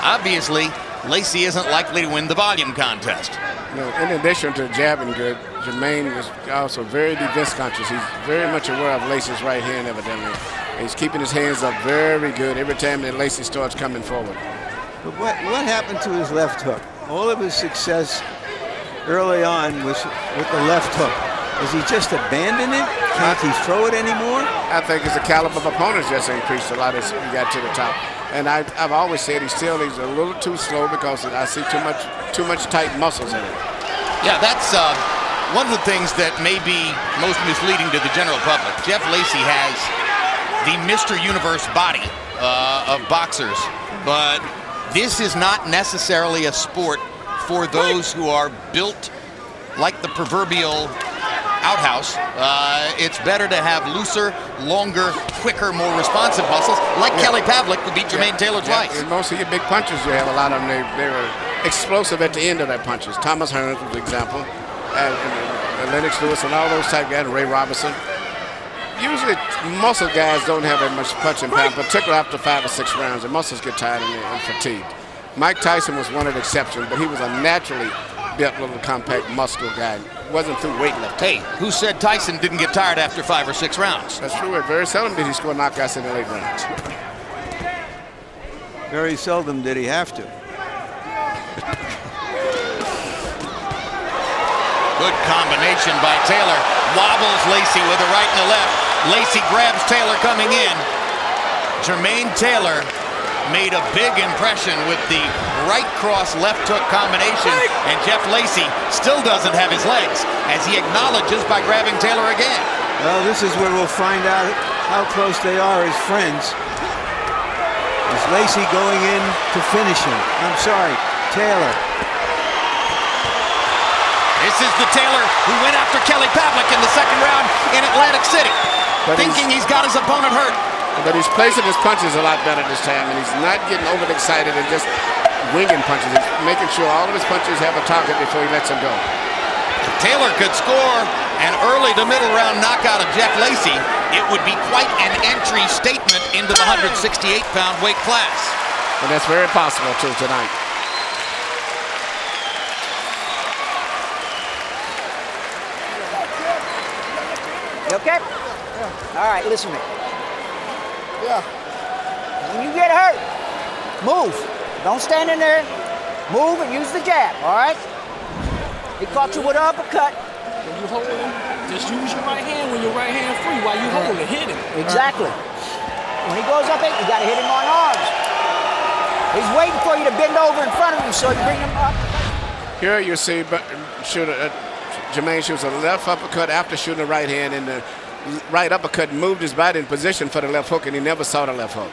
Obviously, Lacy isn't likely to win the volume contest. In addition to jabbing good, Jermain is also very defense conscious. He's very much aware of Lacy's right hand, evidently. He's keeping his hands up very good every time that Lacy starts coming forward. But what happened to his left hook? All of his success early on was with the left hook. Has he just abandoned it? Can't he throw it anymore? I think his caliber of opponents just increased a lot as he got to the top. And I've always said he's a little too slow because I see too much tight muscles in it. Yeah, that's one of the things that may be most misleading to the general public. Jeff Lacy has the Mr. Universe body of boxers, but this is not necessarily a sport for those who are built like the proverbial outhouse. It's better to have looser, longer, quicker, more responsive muscles, like Kelly Pavlik, who beat Jermain Taylor twice. And most of your big punchers, you have a lot of them, they were explosive at the end of their punches. Thomas Hearns was an example, and Lennox Lewis and all those type guys, Ray Robinson. Usually muscle guys don't have that much punching power, particularly after 5 or 6 rounds. The muscles get tired and fatigued. Mike Tyson was one of the exceptions, but he was a naturally built little compact muscle guy. Wasn't through weightlifting. Hey, who said Tyson didn't get tired after 5 or 6 rounds? That's true. Very seldom did he score knockouts in the late rounds. Very seldom did he have to. Good combination by Taylor. Wobbles Lacy with a right and a left. Lacy grabs Taylor coming in. Jermain Taylor made a big impression with the right cross left hook combination, and Jeff Lacy still doesn't have his legs, as he acknowledges by grabbing Taylor again. Well, this is where we'll find out how close they are as friends. Is Lacy going in to finish him? I'm sorry, Taylor. This is the Taylor who went after Kelly Pavlik in the second round in Atlantic City, thinking he's got his opponent hurt. But he's placing his punches a lot better this time, and he's not getting overexcited and just winging punches. He's making sure all of his punches have a target before he lets them go. If Taylor could score an early to middle round knockout of Jeff Lacy, it would be quite an entry statement into the 168-pound weight class. And that's very possible, too, tonight. You okay? Yeah. All right, listen to me. Yeah. When you get hurt, move. Don't stand in there. Move and use the jab, all right? He caught you with an uppercut. When you hold him, just use your right hand when your right hand free while you hold it. Hit him. Exactly. When he goes up, you got to hit him on arms. He's waiting for you to bend over in front of him so you bring him up. Here you see Jermain shoots a left uppercut after shooting the right hand, and the right uppercut moved his body in position for the left hook, and he never saw the left hook.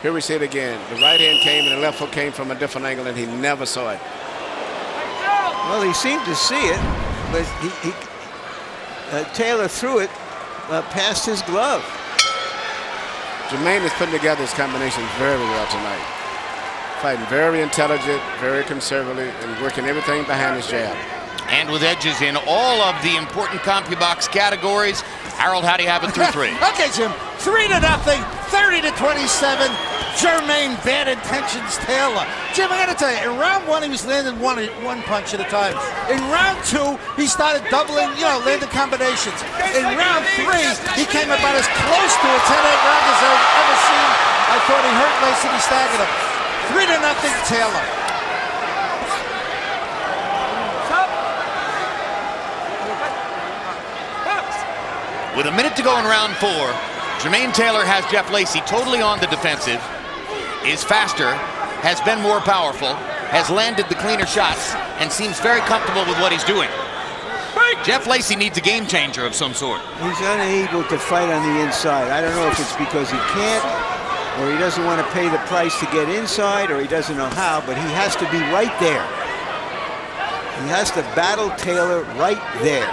Here we see it again. The right hand came and the left hook came from a different angle, and he never saw it. Well, he seemed to see it, but Taylor threw it past his glove. Jermain is putting together his combinations very well tonight. Fighting very intelligent, very conservative, and working everything behind his jab. And with edges in all of the important CompuBox categories. Harold, how do you have it through 3? Okay, Jim. 3-0, 30-27. Jermain Bad Intentions Taylor. Jim, I gotta tell you, in round one, he was landing one punch at a time. In round two, he started doubling, landing combinations. In round three, he came about as close to a 10-8 round as I've ever seen. I thought he hurt Lacy, he staggered him. 3-0 Taylor. With a minute to go in round four, Jermain Taylor has Jeff Lacy totally on the defensive, is faster, has been more powerful, has landed the cleaner shots, and seems very comfortable with what he's doing. Jeff Lacy needs a game changer of some sort. He's unable to fight on the inside. I don't know if it's because he can't, or he doesn't want to pay the price to get inside, or he doesn't know how, but he has to be right there. He has to battle Taylor right there.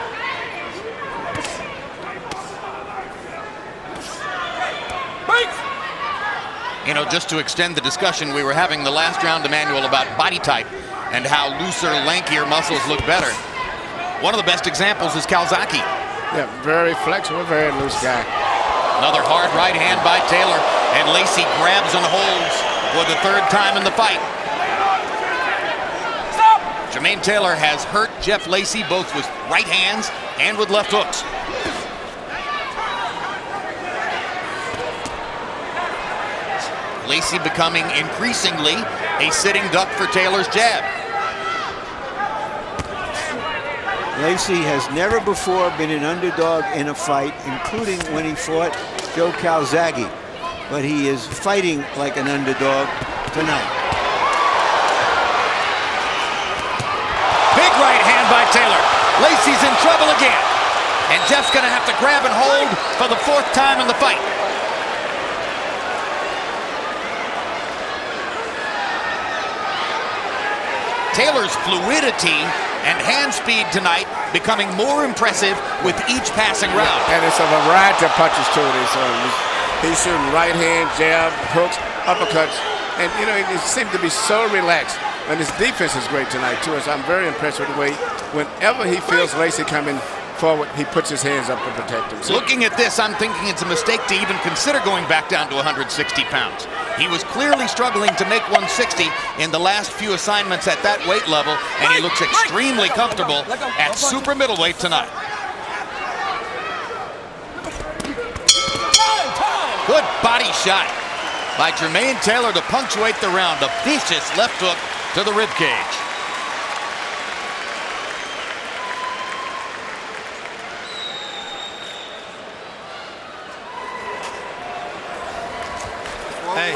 Just to extend the discussion we were having the last round, Emmanuel, about body type and how looser, lankier muscles look better. One of the best examples is Calzaghe. Yeah, very flexible, very loose guy. Another hard right hand by Taylor, and Lacy grabs and holds for the third time in the fight. Stop! Jermain Taylor has hurt Jeff Lacy both with right hands and with left hooks. Lacy becoming increasingly a sitting duck for Taylor's jab. Lacy has never before been an underdog in a fight, including when he fought Joe Calzaghe, but he is fighting like an underdog tonight. Big right hand by Taylor. Lacy's in trouble again, and Jeff's gonna have to grab and hold for the fourth time in the fight. Taylor's fluidity and hand speed tonight becoming more impressive with each passing round. And it's a variety of punches too. He's shooting right hand, jab, hooks, uppercuts, and he seems to be so relaxed. And his defense is great tonight too. So I'm very impressed with the way whenever he feels Lacy coming forward, he puts his hands up to protect him. Looking at this, I'm thinking it's a mistake to even consider going back down to 160 pounds. He was clearly struggling to make 160 in the last few assignments at that weight level, and he looks extremely comfortable at super middleweight tonight. Good body shot by Jermain Taylor to punctuate the round. A vicious left hook to the rib cage. Hey,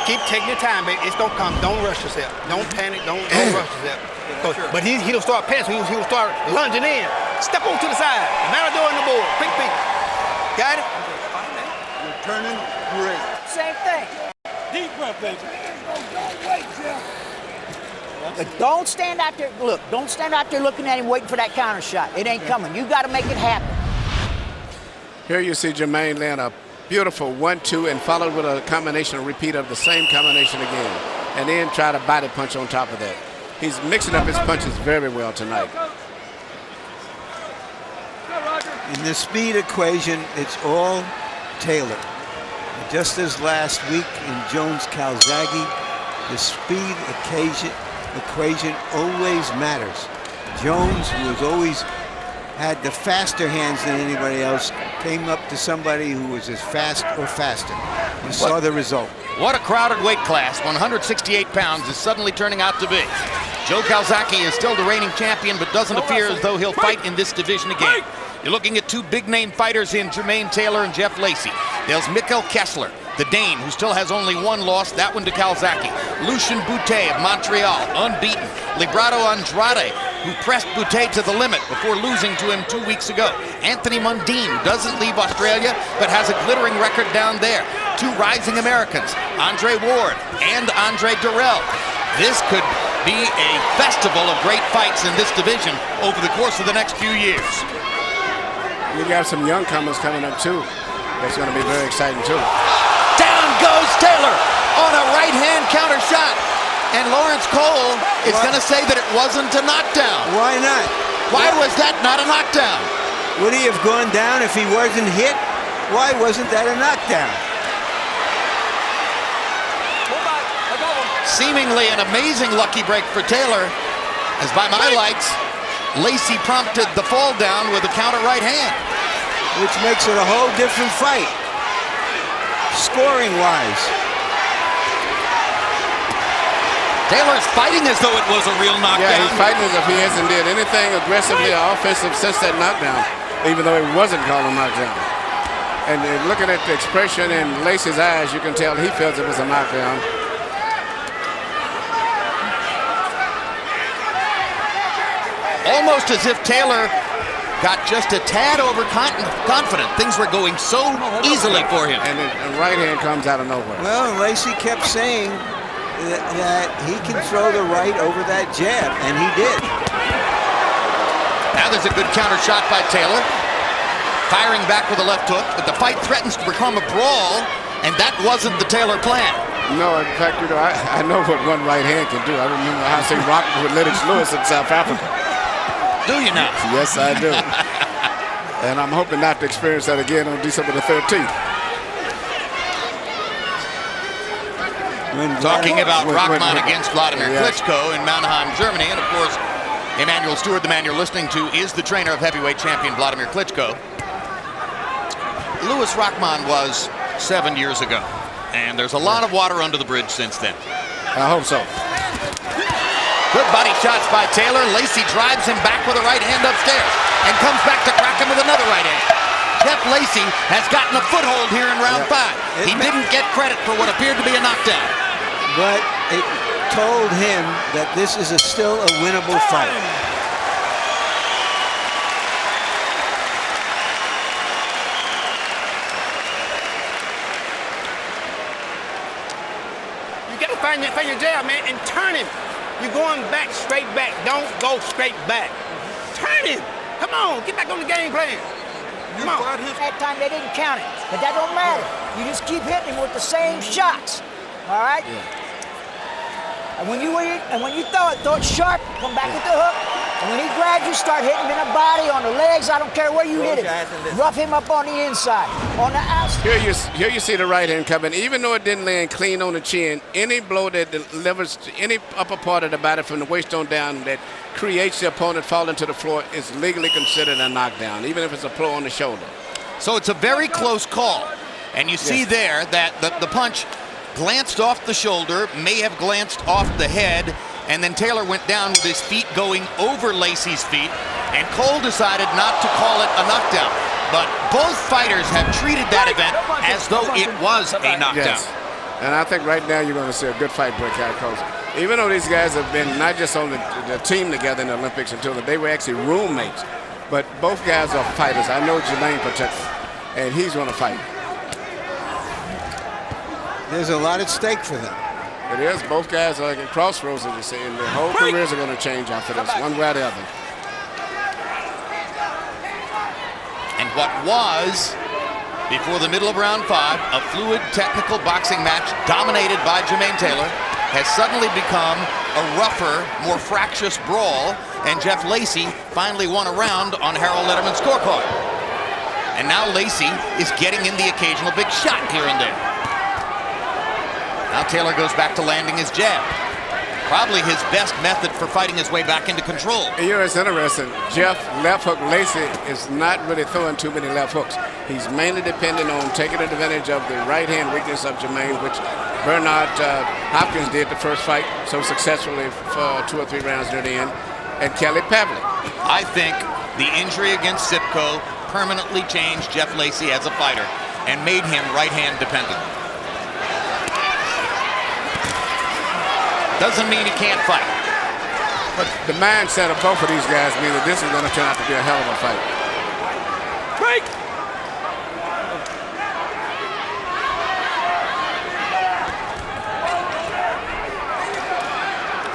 keep taking your time, baby. It's don't come. Don't rush yourself. Don't panic. Don't rush yourself. But he'll start passing. He'll start lunging in. Step over to the side. Maradona on the board. Quick feet. Got it? You're turning great. Same thing. Deep breath, baby. Don't wait, Jeff. But don't stand out there. Look, don't stand out there looking at him waiting for that counter shot. It ain't coming. You got to make it happen. Here you see Jermain land a beautiful 1-2 and followed with a combination, a repeat of the same combination again. And then try to body punch on top of that. He's mixing up his punches very well tonight. In the speed equation, it's all Taylor. Just as last week in Jones Calzaghe, the speed equation always matters. Jones, who was always had the faster hands than anybody else, came up to somebody who was as fast or faster. You saw the result. What a crowded weight class. 168 pounds is suddenly turning out to be. Joe Calzaghe is still the reigning champion, but doesn't appear as though he'll fight in this division again. You're looking at two big-name fighters in Jermain Taylor and Jeff Lacy. There's Mikkel Kessler, the Dane, who still has only one loss, that one to Calzaghe. Lucien Boutet of Montreal, unbeaten. Librado Andrade, who pressed Boutet to the limit before losing to him 2 weeks ago. Anthony Mundine, who doesn't leave Australia, but has a glittering record down there. Two rising Americans, Andre Ward and Andre Durrell. This could be a festival of great fights in this division over the course of the next few years. We got some young comers coming up too. That's going to be very exciting too. Down goes Taylor on a right-hand counter shot. And Lawrence Cole is going to say that it wasn't a knockdown. Why not? Why was that not a knockdown? Would he have gone down if he wasn't hit? Why wasn't that a knockdown? Seemingly an amazing lucky break for Taylor, as by my lights, Lacy prompted the fall down with a counter right hand. Which makes it a whole different fight, scoring-wise. Taylor's fighting as though it was a real knockdown. Yeah, he's fighting as if he hasn't did anything aggressively or offensive since that knockdown, even though it wasn't called a knockdown. And looking at the expression in Lacy's eyes, you can tell he feels it was a knockdown. Almost as if Taylor got just a tad overconfident. Things were going so easily for him. And the right hand comes out of nowhere. Well, Lacy kept saying that he can throw the right over that jab, and he did. Now there's a good counter shot by Taylor. Firing back with a left hook, but the fight threatens to become a brawl, and that wasn't the Taylor plan. No, in fact, you know, I know what one right hand can do. I remember how they rocked with Lennox Lewis in South Africa. Do you now? Yes, I do. And I'm hoping not to experience that again on December the 13th. Talking about Rahman against Vladimir Klitschko in Mannheim, Germany, and of course, Emanuel Stewart, the man you're listening to, is the trainer of heavyweight champion Vladimir Klitschko. Louis Rahman was 7 years ago, and there's a lot of water under the bridge since then. I hope so. Good body shots by Taylor. Lacy drives him back with a right hand upstairs and comes back to crack him with another right hand. Jeff Lacy has gotten a foothold here in round 5. He didn't get credit for what appeared to be a knockdown. But it told him that this is still a winnable fight. You got to find your jab, man, and turn him. You're going back, straight back. Don't go straight back. Turn him. Come on, get back on the game plan. Come on. That time they didn't count it, but that don't matter. You just keep hitting him with the same shots. All right? Yeah. And when you throw it sharp, come back with the hook. And when he grabs you, start hitting him in the body, on the legs. I don't care where you hit him. Rough him up on the inside, on the outside. Here you see the right hand coming. Even though it didn't land clean on the chin, any blow that delivers to any upper part of the body from the waist on down that creates the opponent falling to the floor is legally considered a knockdown, even if it's a blow on the shoulder. So it's a very close call. And you see there that the punch glanced off the shoulder, may have glanced off the head, and then Taylor went down with his feet going over Lacy's feet, and Cole decided not to call it a knockdown. But both fighters have treated that event as though it was a knockdown. Yes. And I think right now you're going to see a good fight break out, because even though these guys have been not just on the team together in the Olympics until they were actually roommates, but both guys are fighters. I know Jermain Taylor, and he's going to fight. There's a lot at stake for them. It is. Both guys are like at crossroads, as you say, and their whole careers are going to change after this, one way or the other. And what was, before the middle of round 5, a fluid technical boxing match dominated by Jermain Taylor has suddenly become a rougher, more fractious brawl, and Jeff Lacy finally won a round on Harold Letterman's scorecard. And now Lacy is getting in the occasional big shot here and there. Now Taylor goes back to landing his jab. Probably his best method for fighting his way back into control. You know, it's interesting. Jeff left hook Lacy is not really throwing too many left hooks. He's mainly depending on taking advantage of the right hand weakness of Jermain, which Bernard Hopkins did the first fight so successfully for 2 or 3 rounds near the end, and Kelly Pavlik. I think the injury against Sipko permanently changed Jeff Lacy as a fighter and made him right hand dependent. Doesn't mean he can't fight. But the mindset of both of these guys means that this is going to turn out to be a hell of a fight. Break!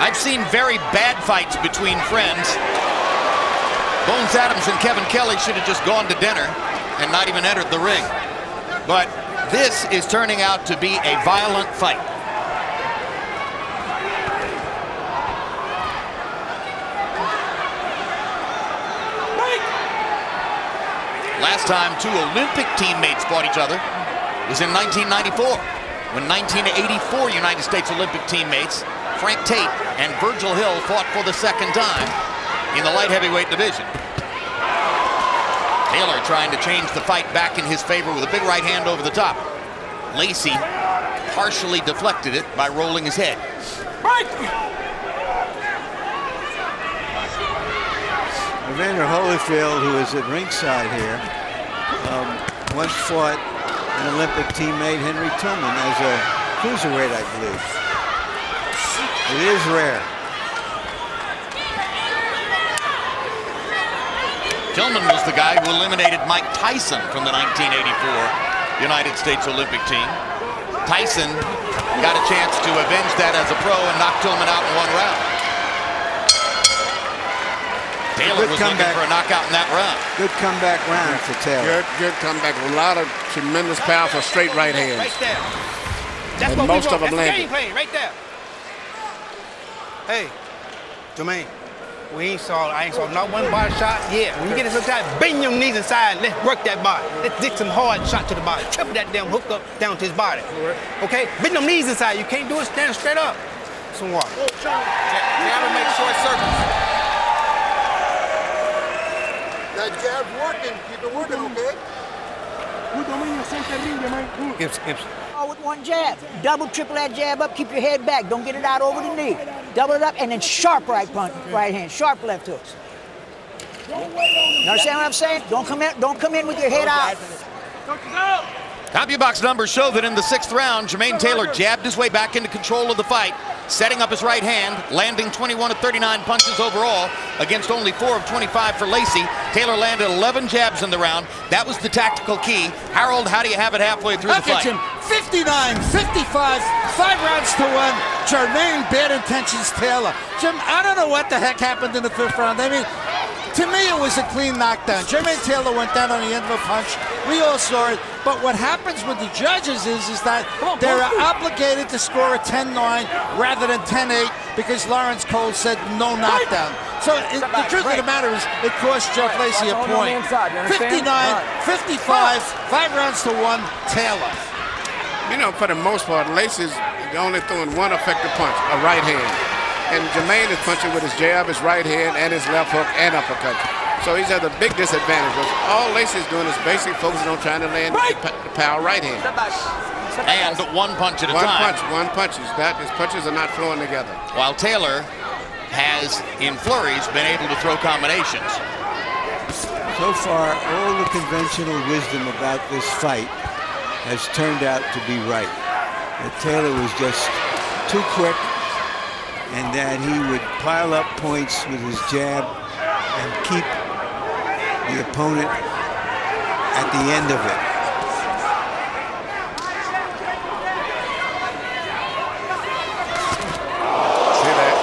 I've seen very bad fights between friends. Bones Adams and Kevin Kelly should have just gone to dinner and not even entered the ring. But this is turning out to be a violent fight. Last time 2 Olympic teammates fought each other was in 1994. when 1984 United States Olympic teammates Frank Tate and Virgil Hill fought for the second time in the light heavyweight division. Taylor trying to change the fight back in his favor with a big right hand over the top. Lacy partially deflected it by rolling his head. Evander Holyfield, who is at ringside here, once fought an Olympic teammate, Henry Tillman, as a cruiserweight, I believe. It is rare. Tillman was the guy who eliminated Mike Tyson from the 1984 United States Olympic team. Tyson got a chance to avenge that as a pro and knock Tillman out in one round. Taylor was looking for a knockout in that round. Good comeback round for Taylor. Good comeback. A lot of tremendous power for straight right hands. Right there. That's And what most we of them want. That's landed. the game plan right there. Hey, Jermain, I ain't saw not one body shot yet. When you get it inside, bend your knees inside and let's work that body. Let's dig some hard shot to the body. Triple that damn hook up down to his body. Okay? Bend them knees inside. You can't do it stand straight up. Some water. Jab and make short circles. That jab's working. Keep it working, okay? Gibson. All with one jab. Double, triple that jab up. Keep your head back. Don't get it out over the knee. Double it up, and then sharp right hand, sharp left hooks. You understand what I'm saying? Don't come in with your head out. CompuBox numbers show that in the 6th round, Jermain Taylor jabbed his way back into control of the fight, setting up his right hand, landing 21 of 39 punches overall against only 4 of 25 for Lacy. Taylor landed 11 jabs in the round. That was the tactical key. Harold, how do you have it halfway through the fight? Jim, 59-55, 5 rounds to 1. Jermain Bad Intentions Taylor. Jim, I don't know what the heck happened in the 5th round. I mean, to me, it was a clean knockdown. Jermain Taylor went down on the end of a punch. We all saw it. But what happens with the judges is that they're obligated to score a 10-9 rather than 10-8 because Lawrence Cole said no knockdown. So the truth of the matter is it cost Jeff Lacy a point. 59-55, 5 rounds to 1, Taylor. You know, for the most part, Lacy's only throwing one effective punch, a right hand. And Jermain is punching with his jab, his right hand, and his left hook and uppercut. So he's at a big disadvantage. All Lacy's doing is basically focusing on trying to land the power right hand. And one punch at a time. One punch. His punches are not flowing together. While Taylor has, in flurries, been able to throw combinations. So far, all the conventional wisdom about this fight has turned out to be right. That Taylor was just too quick, and that he would pile up points with his jab and keep the opponent at the end of it. See that?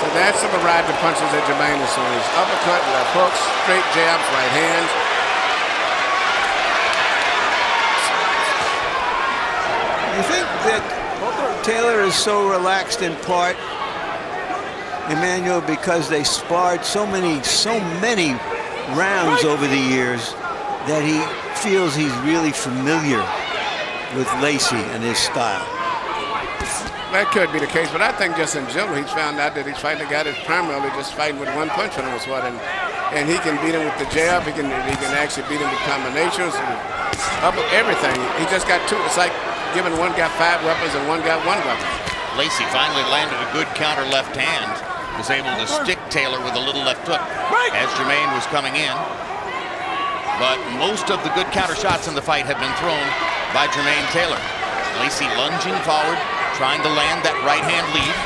So that's the variety of punches that Jermain is throwing. His uppercut, left hooks, straight jabs, right hands. You think that Taylor is so relaxed in part, Emmanuel, because they sparred so many rounds over the years that he feels he's really familiar with Lacy and his style? That could be the case, but I think just in general, he's found out that he's fighting a guy that's primarily just fighting with one punch for the most part, and he can beat him with the jab. He can actually beat him with combinations and everything. He just got two. It's like giving one guy 5 weapons and one guy 1 weapon. Lacy finally landed a good counter left hand. Was able to stick Taylor with a little left hook as Jermain was coming in. But most of the good counter shots in the fight have been thrown by Jermain Taylor. Lacy lunging forward, trying to land that right hand lead.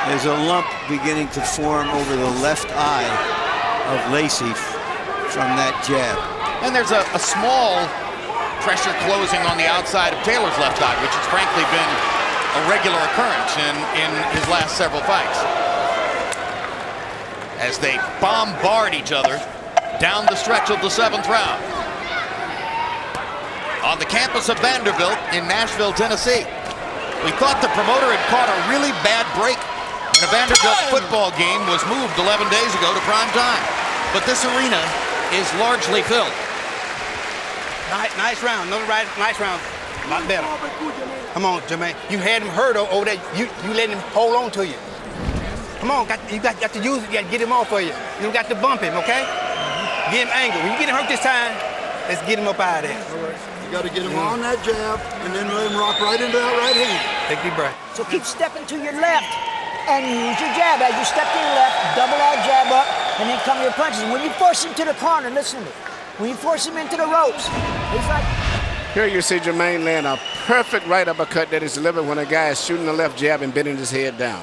There's a lump beginning to form over the left eye of Lacy from that jab. And there's a small pressure closing on the outside of Taylor's left eye, which has frankly been a regular occurrence in his last several fights. As they bombard each other down the stretch of the 7th round. On the campus of Vanderbilt in Nashville, Tennessee. We thought the promoter had caught a really bad break when a Vanderbilt football game was moved 11 days ago to prime time. But this arena is largely filled. Nice round. Another nice round. A lot better. Come on, Jermain. You had him hurt over there. You let him hold on to you. Come on, you got to use it. You got to get him off of you. You don't got to bump him, okay? Get him angry. When you get him hurt this time, let's get him up out of there. You got to get him on that jab and then let him rock right into that right hand. Take a deep breath. So keep stepping to your left and use your jab. As you step to your left, double that jab up, and then come your punches. And when you force him to the corner, listen to me. When you force him into the ropes, it's like... Here you see Jermain land a perfect right uppercut that is delivered when a guy is shooting the left jab and bending his head down.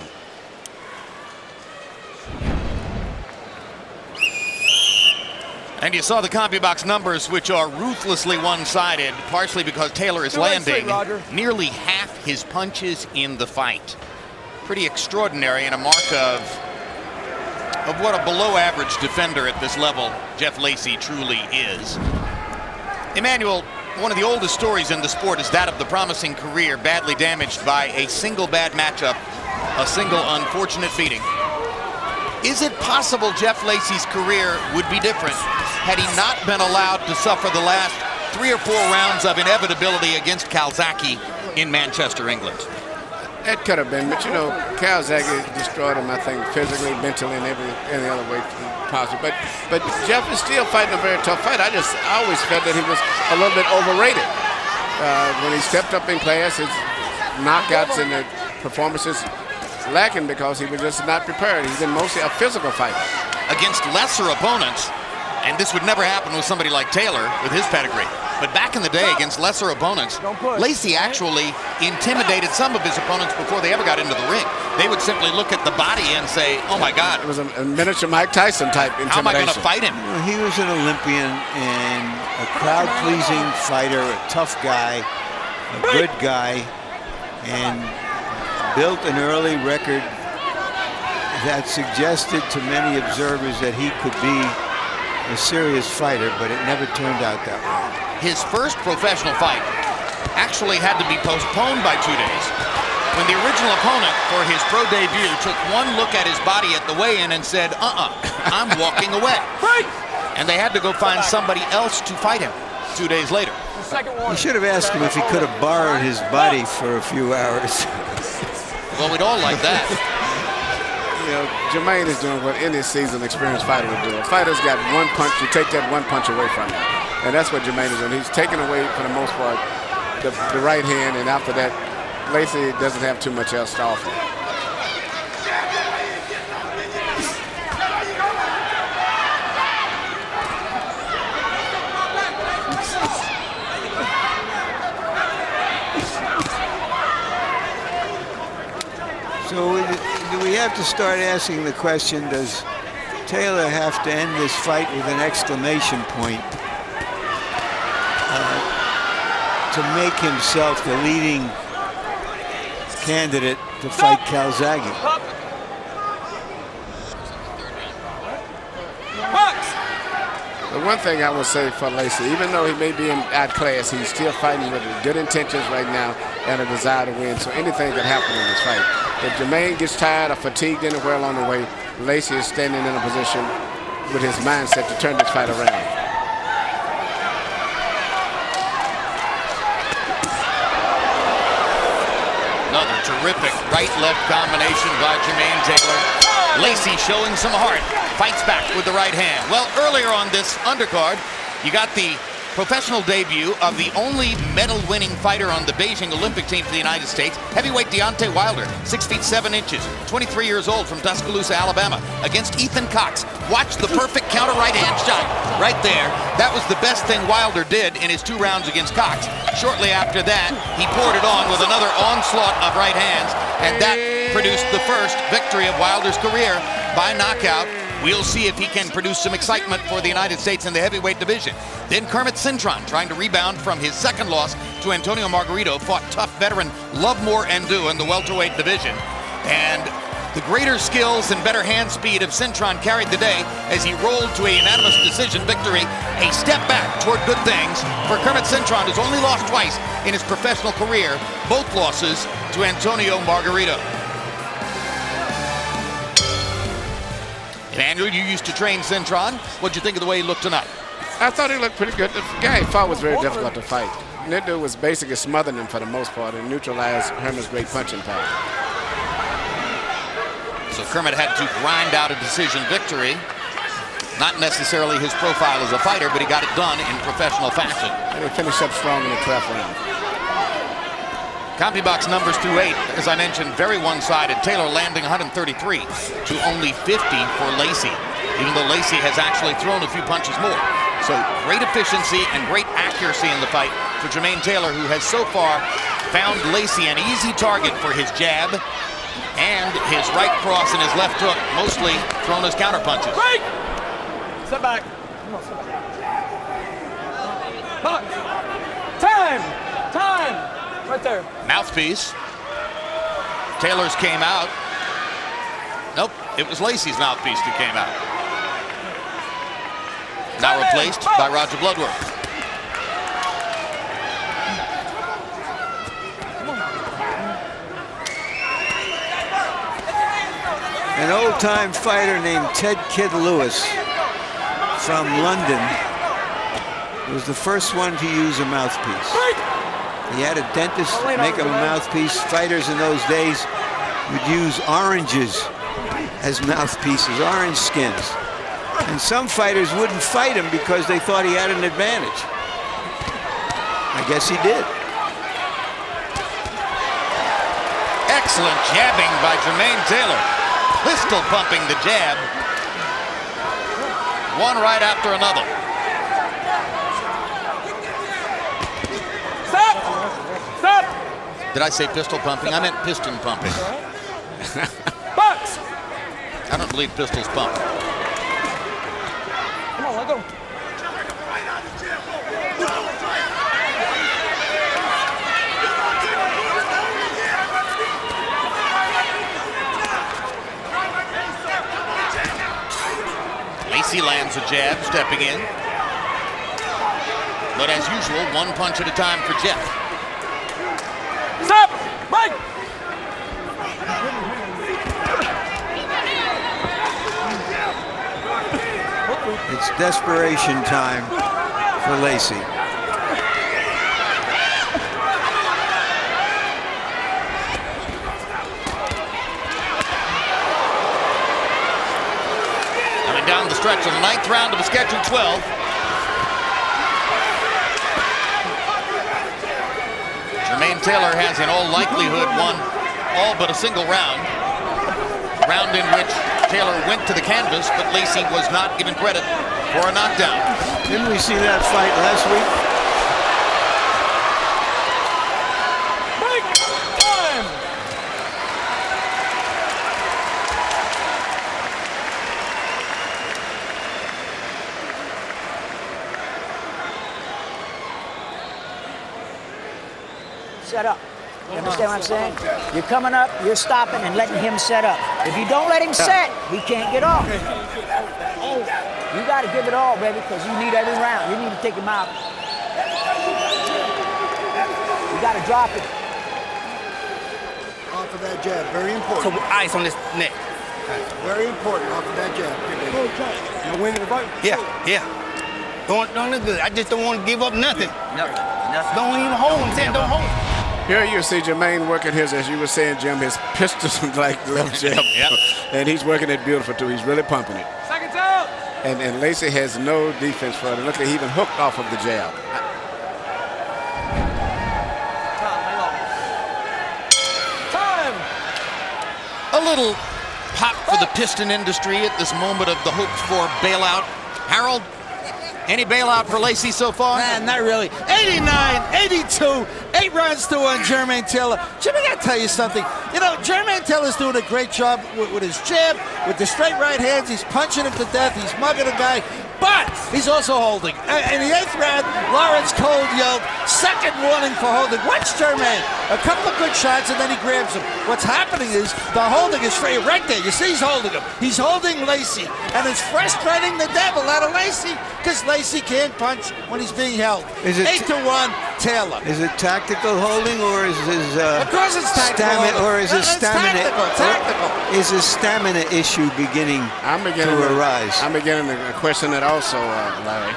And you saw the CompuBox numbers, which are ruthlessly one-sided, partially because Taylor is landing nearly half his punches in the fight. Pretty extraordinary, and a mark of what a below-average defender at this level Jeff Lacy truly is. Emmanuel, one of the oldest stories in the sport is that of the promising career badly damaged by a single bad matchup, a single unfortunate beating. Is it possible Jeff Lacy's career would be different had he not been allowed to suffer the last 3 or 4 rounds of inevitability against Calzaghe in Manchester, England? It could have been, but you know, Calzaghe destroyed him, I think, physically, mentally, and any other way possible. But Jeff is still fighting a very tough fight. I always felt that he was a little bit overrated. When he stepped up in class, his knockouts and the performances lacking because he was just not prepared. He's been mostly a physical fighter. Against lesser opponents, and this would never happen with somebody like Taylor with his pedigree. But back in the day, against lesser opponents, Lacy actually intimidated some of his opponents before they ever got into the ring. They would simply look at the body and say, oh my God. It was a miniature Mike Tyson type intimidation. How am I going to fight him? Well, he was an Olympian and a crowd-pleasing fighter, a tough guy, a good guy, and built an early record that suggested to many observers that he could be a serious fighter, but it never turned out that way. His first professional fight actually had to be postponed by 2 days when the original opponent for his pro debut took one look at his body at the weigh-in and said, I'm walking away. And they had to go find somebody else to fight him 2 days later. You should have asked him if he could have borrowed his body for a few hours. Well, we'd all like that. You know, Jermain is doing what any seasoned experienced fighter would do. A fighter's got one punch, you take that one punch away from him. And that's what Jermain is doing. He's taking away, for the most part, the right hand, and after that, Lacy doesn't have too much else to offer. So do we have to start asking the question, does Taylor have to end this fight with an exclamation point to make himself the leading candidate to fight Calzaghe? The one thing I would say for Lacy, even though he may be in outclass, he's still fighting with good intentions right now and a desire to win. So anything can happen in this fight. If Jermain gets tired or fatigued anywhere along the way, Lacy is standing in a position with his mindset to turn this fight around. Another terrific right-left combination by Jermain Taylor. Lacy showing some heart, fights back with the right hand. Well, earlier on this undercard, you got the professional debut of the only medal-winning fighter on the Beijing Olympic team for the United States, heavyweight Deontay Wilder, 6 feet 7 inches, 23 years old, from Tuscaloosa, Alabama, against Ethan Cox. Watch the perfect counter right-hand shot right there. That was the best thing Wilder did in his 2 rounds against Cox. Shortly after that, he poured it on with another onslaught of right hands, and that produced the first victory of Wilder's career by knockout. We'll see if he can produce some excitement for the United States in the heavyweight division. Then Kermit Cintron, trying to rebound from his second loss to Antonio Margarito, fought tough veteran Lovemore Ndu in the welterweight division. And the greater skills and better hand speed of Cintron carried the day as he rolled to a unanimous decision victory, a step back toward good things for Kermit Cintron, who's only lost twice in his professional career, both losses to Antonio Margarito. Emmanuel, you used to train Cintron. What'd you think of the way he looked tonight? I thought he looked pretty good. The guy he fought was very difficult to fight. And that dude was basically smothering him for the most part and neutralized Herman's great punching power. So Kermit had to grind out a decision victory. Not necessarily his profile as a fighter, but he got it done in professional fashion. And he finished up strong in the 12th round. CompuBox numbers through 8, as I mentioned, very one-sided. Taylor landing 133 to only 50 for Lacy, even though Lacy has actually thrown a few punches more. So great efficiency and great accuracy in the fight for Jermain Taylor, who has so far found Lacy an easy target for his jab and his right cross and his left hook, mostly thrown as counter punches. Break! Step back. Come on, step back. Time! Time! Right there. Mouthpiece. Taylor's came out. Nope, it was Lacy's mouthpiece that came out. Now replaced by Roger Bloodworth. An old-time fighter named Ted Kid Lewis from London was the first one to use a mouthpiece. He had a dentist make him a mouthpiece. Fighters in those days would use oranges as mouthpieces, orange skins. And some fighters wouldn't fight him because they thought he had an advantage. I guess he did. Excellent jabbing by Jermain Taylor. Pistol pumping the jab. One right after another. Stop! Stop! Did I say pistol pumping? I meant piston pumping. Box! I don't believe pistols pump. Come on, let go. Lacy lands a jab, stepping in. But as usual, one punch at a time for Jeff. Stop! Mike! It's desperation time for Lacy. Coming down the stretch of the 9th round of a scheduled 12. Jermain Taylor has in all likelihood won all but a single round. A round in which Taylor went to the canvas, but Lacy was not given credit for a knockdown. Didn't we see that fight last week? Break! Time! Set up. You understand what I'm saying? You're coming up, you're stopping and letting him set up. If you don't let him set, he can't get off. You got to give it all, baby, because you need every round. You need to take him out. You got to drop it. Off of that jab, very important. So ice on his neck. Very important, off of that jab. You winning the fight? Yeah, yeah. Don't look good. I just don't want to give up nothing. Nothing. Don't even hold him. Say don't hold him. Here you see Jermain working his, as you were saying, Jim, his pistol-like left jab. Yep. And he's working it beautiful, too. He's really pumping it. Seconds out! And Lacy has no defense for it. And look, he even hooked off of the jab. Time! A little pop for the piston industry at this moment of the hoped-for bailout. Harold, any bailout for Lacy so far? Man, not really. 89, 82, 8 rounds to 1, Jermain Taylor. Jimmy, I got to tell you something. You know, Jermain Taylor's doing a great job with his jab, with the straight right hands. He's punching him to death. He's mugging a guy. But he's also holding. In the 8th round, Lawrence Cole yelled, second warning for holding. Watch Jermain. A couple of good shots, and then he grabs him. What's happening is the holding is free right there. You see he's holding him. He's holding Lacy. And it's frustrating the devil out of Lacy because Lacy can't punch when he's being held. Is it 8-1, Taylor. Is it tactical holding, or is his Of course it's tactical holding. or is his It's stamina? tactical. Is his stamina issue beginning to arise? I'm beginning to question it also, Larry.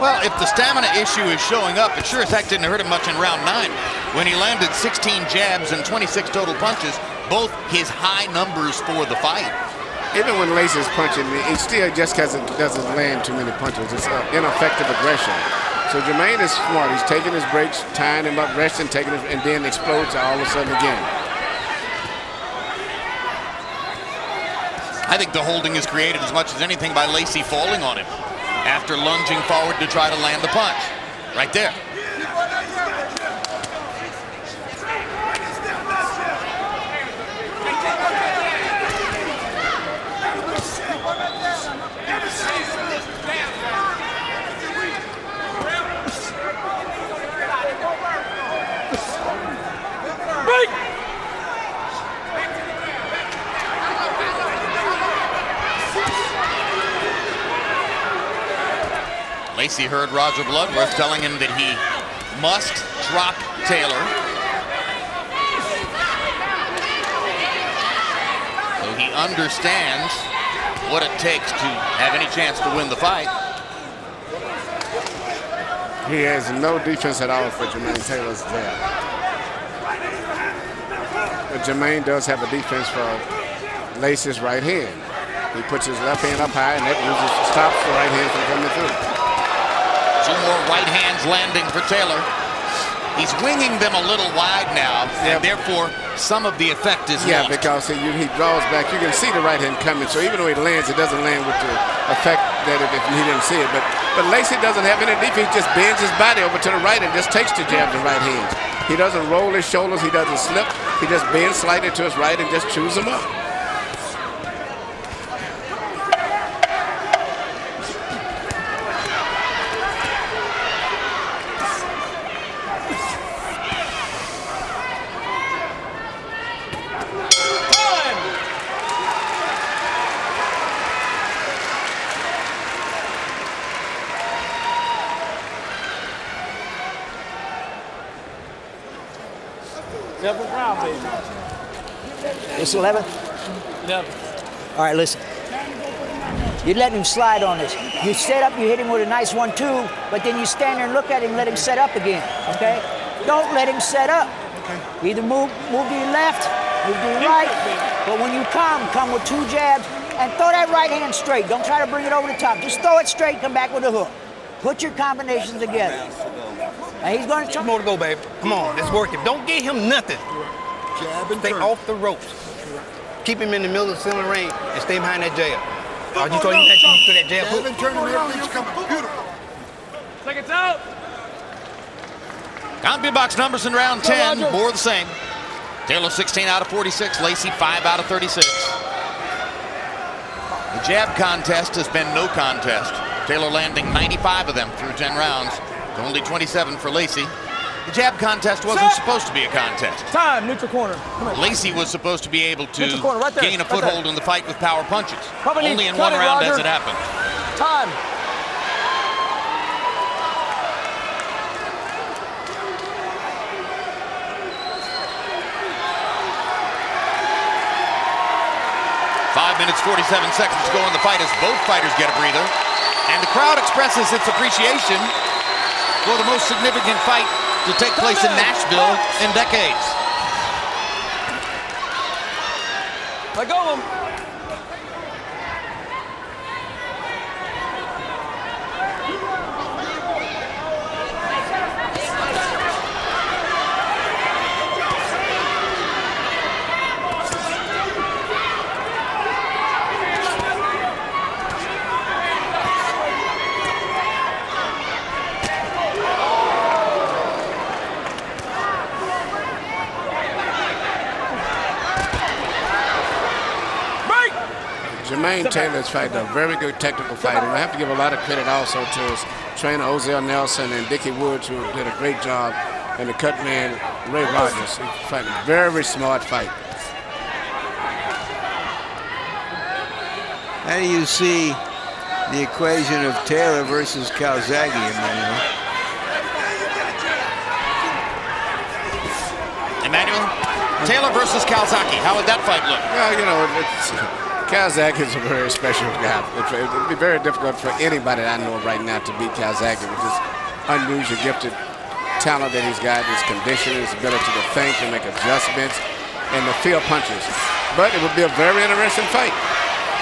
Well, if the stamina issue is showing up, it sure as heck didn't hurt him much in round 9 when he landed 16 jabs and 26 total punches, both his high numbers for the fight. Even when Lacy's punching, it's still just because it doesn't land too many punches. It's ineffective aggression. So Jermain is smart. He's taking his breaks, tying him up, resting, taking it, and then explodes all of a sudden again. I think the holding is created as much as anything by Lacy falling on him after lunging forward to try to land the punch. Right there. Lacy heard Roger Bloodworth telling him that he must drop Taylor. So he understands what it takes to have any chance to win the fight. He has no defense at all for Jermain Taylor's jab. But Jermain does have a defense for Lacy's right hand. He puts his left hand up high and that stops the right hand from coming through. 2 more right hands landing for Taylor. He's winging them a little wide now, and therefore some of the effect is lost. Because he draws back. You can see the right hand coming, so even though he lands, it doesn't land with the effect that if he didn't see it. But Lacy doesn't have any defense. He just bends his body over to the right and just takes the jab with right hands. He doesn't roll his shoulders. He doesn't slip. He just bends slightly to his right and just chews him up. It's 11? Yep. All right, listen. You're letting him slide on this. You set up, you hit him with a nice 1-2, but then you stand there and look at him and let him set up again, okay? Don't let him set up. Okay. Either move to your left, move to your right, but when you come with 2 jabs and throw that right hand straight. Don't try to bring it over the top. Just throw it straight, come back with a hook. Put your combinations together. And he's going to try. More to go, baby. Come on, let's work it. Don't give him nothing. Jab and stay turn. off the ropes. Keep him in the middle of the center ring and stay behind that jab. You told him that to that jab. Jab and turn and everything's coming. Beautiful. Seconds out. Combi box numbers in round 10, more of the same. Taylor 16 out of 46, Lacy 5 out of 36. The jab contest has been no contest. Taylor landing 95 of them through 10 rounds, to only 27 for Lacy. The jab contest wasn't supposed to be a contest. Time, neutral corner. Lacy was supposed to be able to right there, gain a foothold in the fight with power punches. Probably only in 1 round has it happened. Time. Five minutes, 47 seconds to go in the fight as both fighters get a breather. And the crowd expresses its appreciation for the most significant fight to take place in Nashville in decades. Let go of him. Jermain Taylor's fighting a very good technical fight, and I have to give a lot of credit also to his trainer Ozell Nelson and Dickie Woods, who did a great job, and the cut man Ray Rogers. He's fighting a very smart fight. How do you see the equation of Taylor versus Calzaghe, Emmanuel? Emmanuel, Taylor versus Calzaghe. How would that fight look? Well, you know, Calzaghe is a very special guy. It would be very difficult for anybody that I know right now to beat Calzaghe with this unusual, gifted talent that he's got, his condition, his ability to think and make adjustments, and the field punches. But it would be a very interesting fight.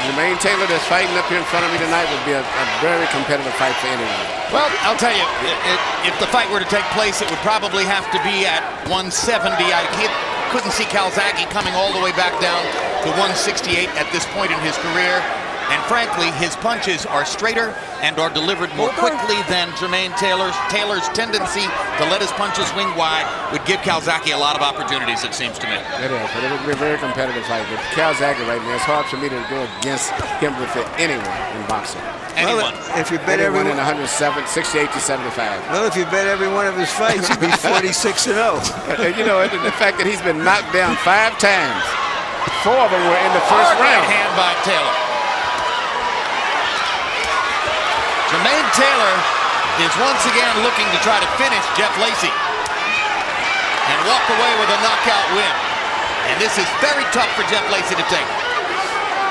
Jermain Taylor that's fighting up here in front of me tonight would be a very competitive fight for anyone. Well, I'll tell you, if the fight were to take place, it would probably have to be at 170. I couldn't see Calzaghe coming all the way back down to 168 at this point in his career. And frankly, his punches are straighter and are delivered more quickly than Jermain Taylor's. Taylor's tendency to let his punches swing wide would give Calzaghe a lot of opportunities, it seems to me. It is, but it would be a very competitive fight. But Calzaghe right now, it's hard for me to go against him with anyone in boxing. Anyone. Well, if you bet every in 107, 68 to 75. Well, if you bet every one of his fights, he'd be 46-0. You know, the fact that he's been knocked down 5 times, 4 of them were in the first round. Right hand by Taylor. Jermain Taylor is once again looking to try to finish Jeff Lacy and walk away with a knockout win. And this is very tough for Jeff Lacy to take.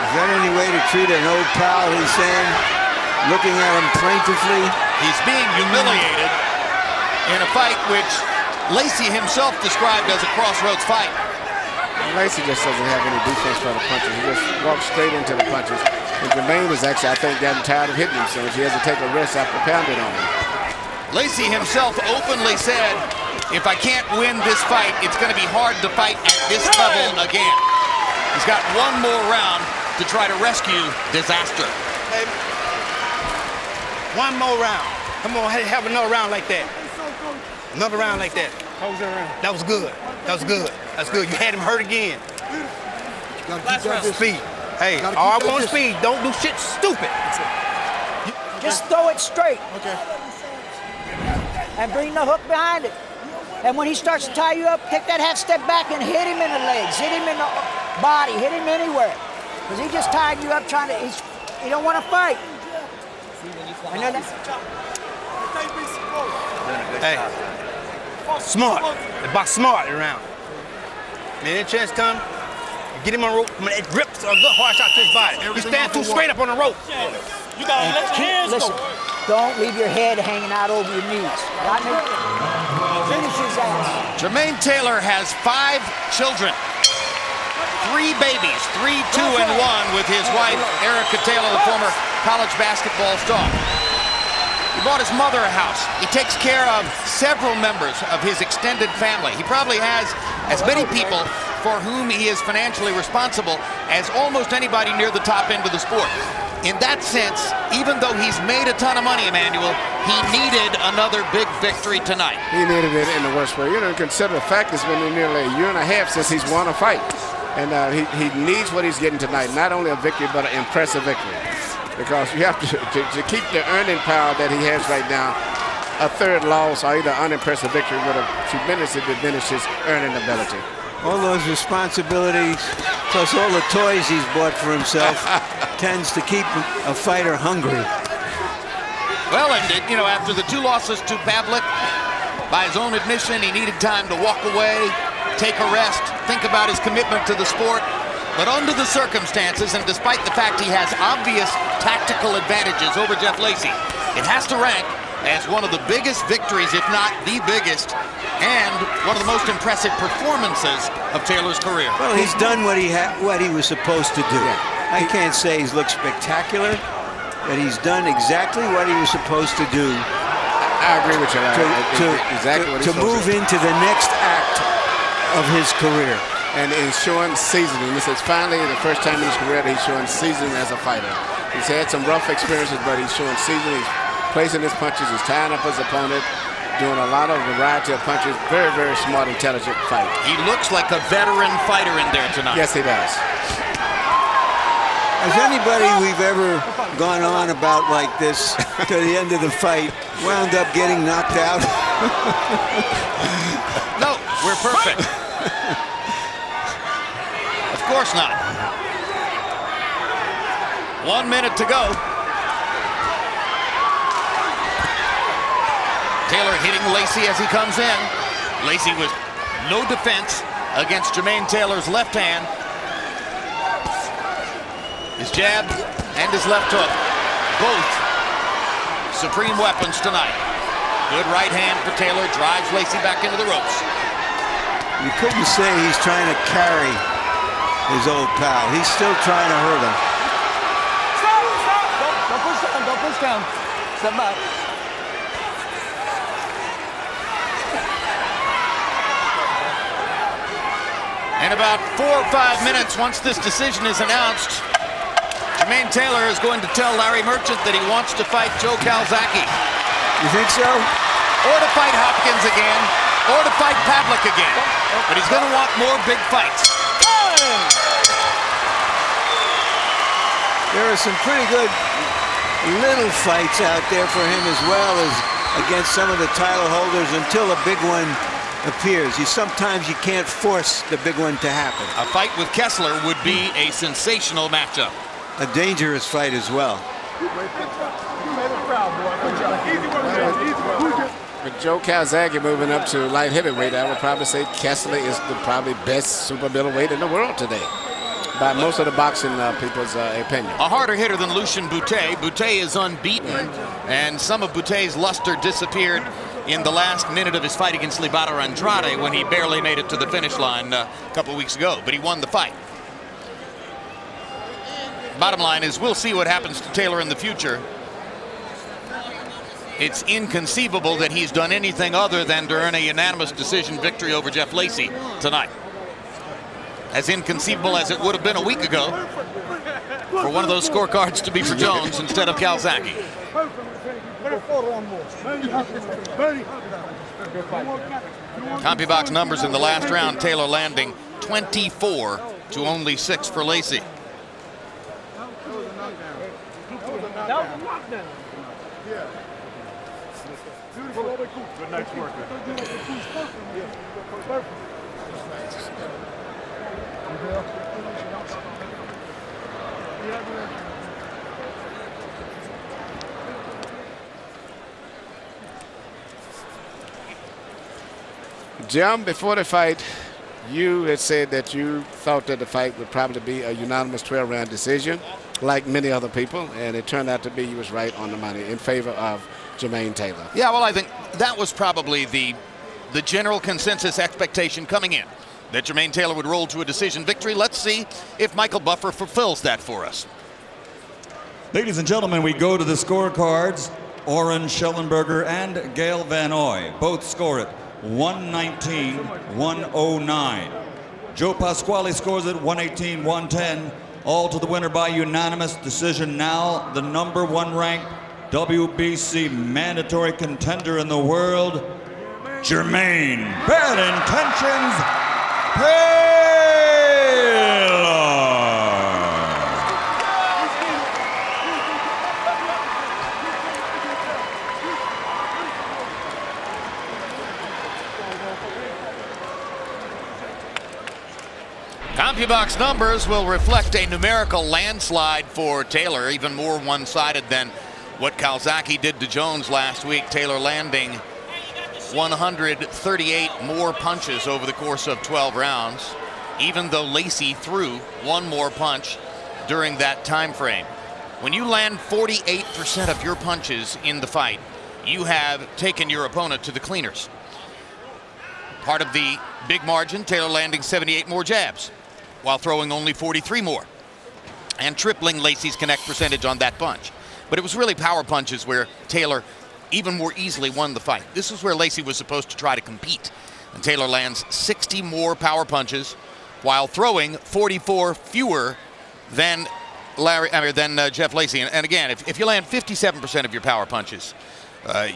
Is that any way to treat an old pal, he's saying, looking at him plaintively? He's being humiliated in a fight which Lacy himself described as a crossroads fight. Lacy just doesn't have any defense for the punches. He just walks straight into the punches. And Jermain is actually, I think, gotten tired of hitting him so much. He has to take a rest after pounding on him. Lacy himself openly said, if I can't win this fight, it's going to be hard to fight at this level again. He's got one more round to try to rescue disaster. Hey, one more round. Come on, have another round like that. Another round like that. How was that round? That was good. That was good. That's good. You had him hurt again. Last round. Speed. Hey, all I want is speed. Don't do shit stupid. Just throw it straight. Okay. And bring the hook behind it. And when he starts to tie you up, take that half step back and hit him in the legs, hit him in the body, hit him anywhere. Because he just tied you up trying to, he don't want to fight. Hey, smart. The box smart around. Man, chance come. Get him on rope. I mean, it rips a good hard shot to his body. You stand too straight up on the rope. You gotta let your hands listen, go. Don't leave your head hanging out over your knees. Got me? Finish his ass. Jermain Taylor has 5 children. 3 babies, 3, 2, and 1 with his wife, Erica Taylor, the former college basketball star. He bought his mother a house. He takes care of several members of his extended family. He probably has as many people for whom he is financially responsible as almost anybody near the top end of the sport. In that sense, even though he's made a ton of money, Emmanuel, he needed another big victory tonight. He needed it in the worst way. You know, consider the fact it's been nearly a year and a half since he's won a fight. And he needs what he's getting tonight, not only a victory, but an impressive victory. Because you have to keep the earning power that he has right now, a third loss or either unimpressive victory would have tremendously diminished his earning ability. All those responsibilities, plus all the toys he's bought for himself, tends to keep a fighter hungry. Well, and you know, after the 2 losses to Pavlik, by his own admission, he needed time to walk away, take a rest, think about his commitment to the sport. But under the circumstances, and despite the fact he has obvious tactical advantages over Jeff Lacy, it has to rank as one of the biggest victories, if not the biggest, and one of the most impressive performances of Taylor's career. Well, he's done what he was supposed to do. I can't say he's looked spectacular, but he's done exactly what he was supposed to do. I agree with you, Larry. To move into the next act of his career. And he's showing seasoning. This is finally the first time in his career that he's showing seasoning as a fighter. He's had some rough experiences, but he's showing seasoning. He's placing his punches. He's tying up his opponent, doing a lot of variety of punches. Very, very smart, intelligent fight. He looks like a veteran fighter in there tonight. Yes, he does. Has anybody we've ever gone on about like this to the end of the fight wound up getting knocked out? No, we're perfect. Of course not. 1 minute to go. Taylor hitting Lacy as he comes in. Lacy with no defense against Jermain Taylor's left hand. His jab and his left hook, both supreme weapons tonight. Good right hand for Taylor, drives Lacy back into the ropes. You couldn't say he's trying to carry his old pal. He's still trying to hurt him. Stop! Don't push down. Don't push down. Step back. In about 4 or 5 minutes, once this decision is announced, Jermain Taylor is going to tell Larry Merchant that he wants to fight Joe Calzaghe. You think so? Or to fight Hopkins again, or to fight Pavlik again. But he's going to want more big fights. There are some pretty good little fights out there for him as well as against some of the title holders until a big one appears. Sometimes you can't force the big one to happen. A fight with Kessler would be a sensational matchup. A dangerous fight as well. With Joe Calzaghe moving up to light heavyweight, I would probably say Kessler is the probably best super middleweight in the world today, by most of the boxing people's opinion. A harder hitter than Lucien Boutte. Boutte is unbeaten, and some of Boutte's luster disappeared in the last minute of his fight against Libero Andrade when he barely made it to the finish line a couple weeks ago, but he won the fight. Bottom line is we'll see what happens to Taylor in the future. It's inconceivable that he's done anything other than to earn a unanimous decision victory over Jeff Lacy tonight. As inconceivable as it would have been a week ago for one of those scorecards to be for Jones instead of Calzaghe. CompuBox numbers in the last round, Taylor landing 24 to only 6 for Lacy. Good night's work. Jim, before the fight, you had said that you thought that the fight would probably be a unanimous 12-round decision, like many other people, and it turned out to be you was right on the money in favor of Jermain Taylor. Yeah, well, I think that was probably the general consensus expectation coming in, that Jermain Taylor would roll to a decision victory. Let's see if Michael Buffer fulfills that for us. Ladies and gentlemen, we go to the scorecards. Oren Schellenberger and Gail Van Oy both score it 119-109. Joe Pasquale scores it 118-110. All to the winner by unanimous decision. Now the number 1 ranked WBC mandatory contender in the world, Jermain Bad Intentions Taylor. CompuBox numbers will reflect a numerical landslide for Taylor, even more one-sided than what Calzaghe did to Jones last week. Taylor landing 138 more punches over the course of 12 rounds, even though Lacy threw 1 more punch during that time frame. When you land 48% of your punches in the fight, you have taken your opponent to the cleaners. Part of the big margin, Taylor landing 78 more jabs while throwing only 43 more and tripling Lacy's connect percentage on that punch. But it was really power punches where Taylor even more easily won the fight. This is where Lacy was supposed to try to compete. And Taylor lands 60 more power punches while throwing 44 fewer than Jeff Lacy. And again, if you land 57% of your power punches,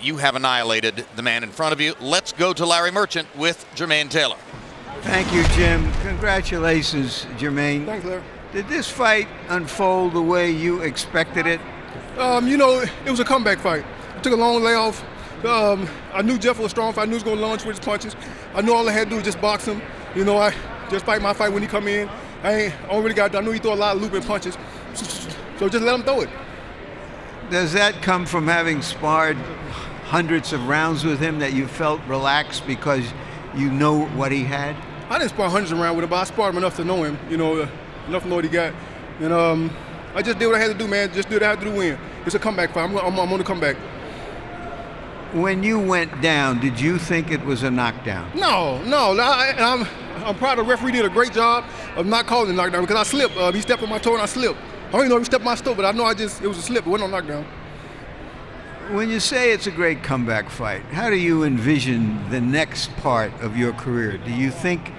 you have annihilated the man in front of you. Let's go to Larry Merchant with Jermain Taylor. Thank you, Jim. Congratulations, Jermain. Thanks, Larry. Did this fight unfold the way you expected it? You know, it was a comeback fight. I took a long layoff. I knew Jeff was strong. I knew he was going to launch with his punches. I knew all I had to do was just box him. You know, I just fight my fight when he come in. I knew he threw a lot of looping punches. So just let him throw it. Does that come from having sparred hundreds of rounds with him, that you felt relaxed because you know what he had? I didn't spar hundreds of rounds with him, but I sparred him enough to know him. You know, enough to know what he got. And I just did what I had to do, man. Just did what I had to do to win. It's a comeback fight. I'm going to come back. When you went down, did you think it was a knockdown? No. I'm proud the referee did a great job of not calling the knockdown because I slipped. He stepped on my toe and I slipped. I don't even know if he stepped on my toe, but I know it was a slip. It wasn't no knockdown. When you say it's a great comeback fight, how do you envision the next part of your career? Do you think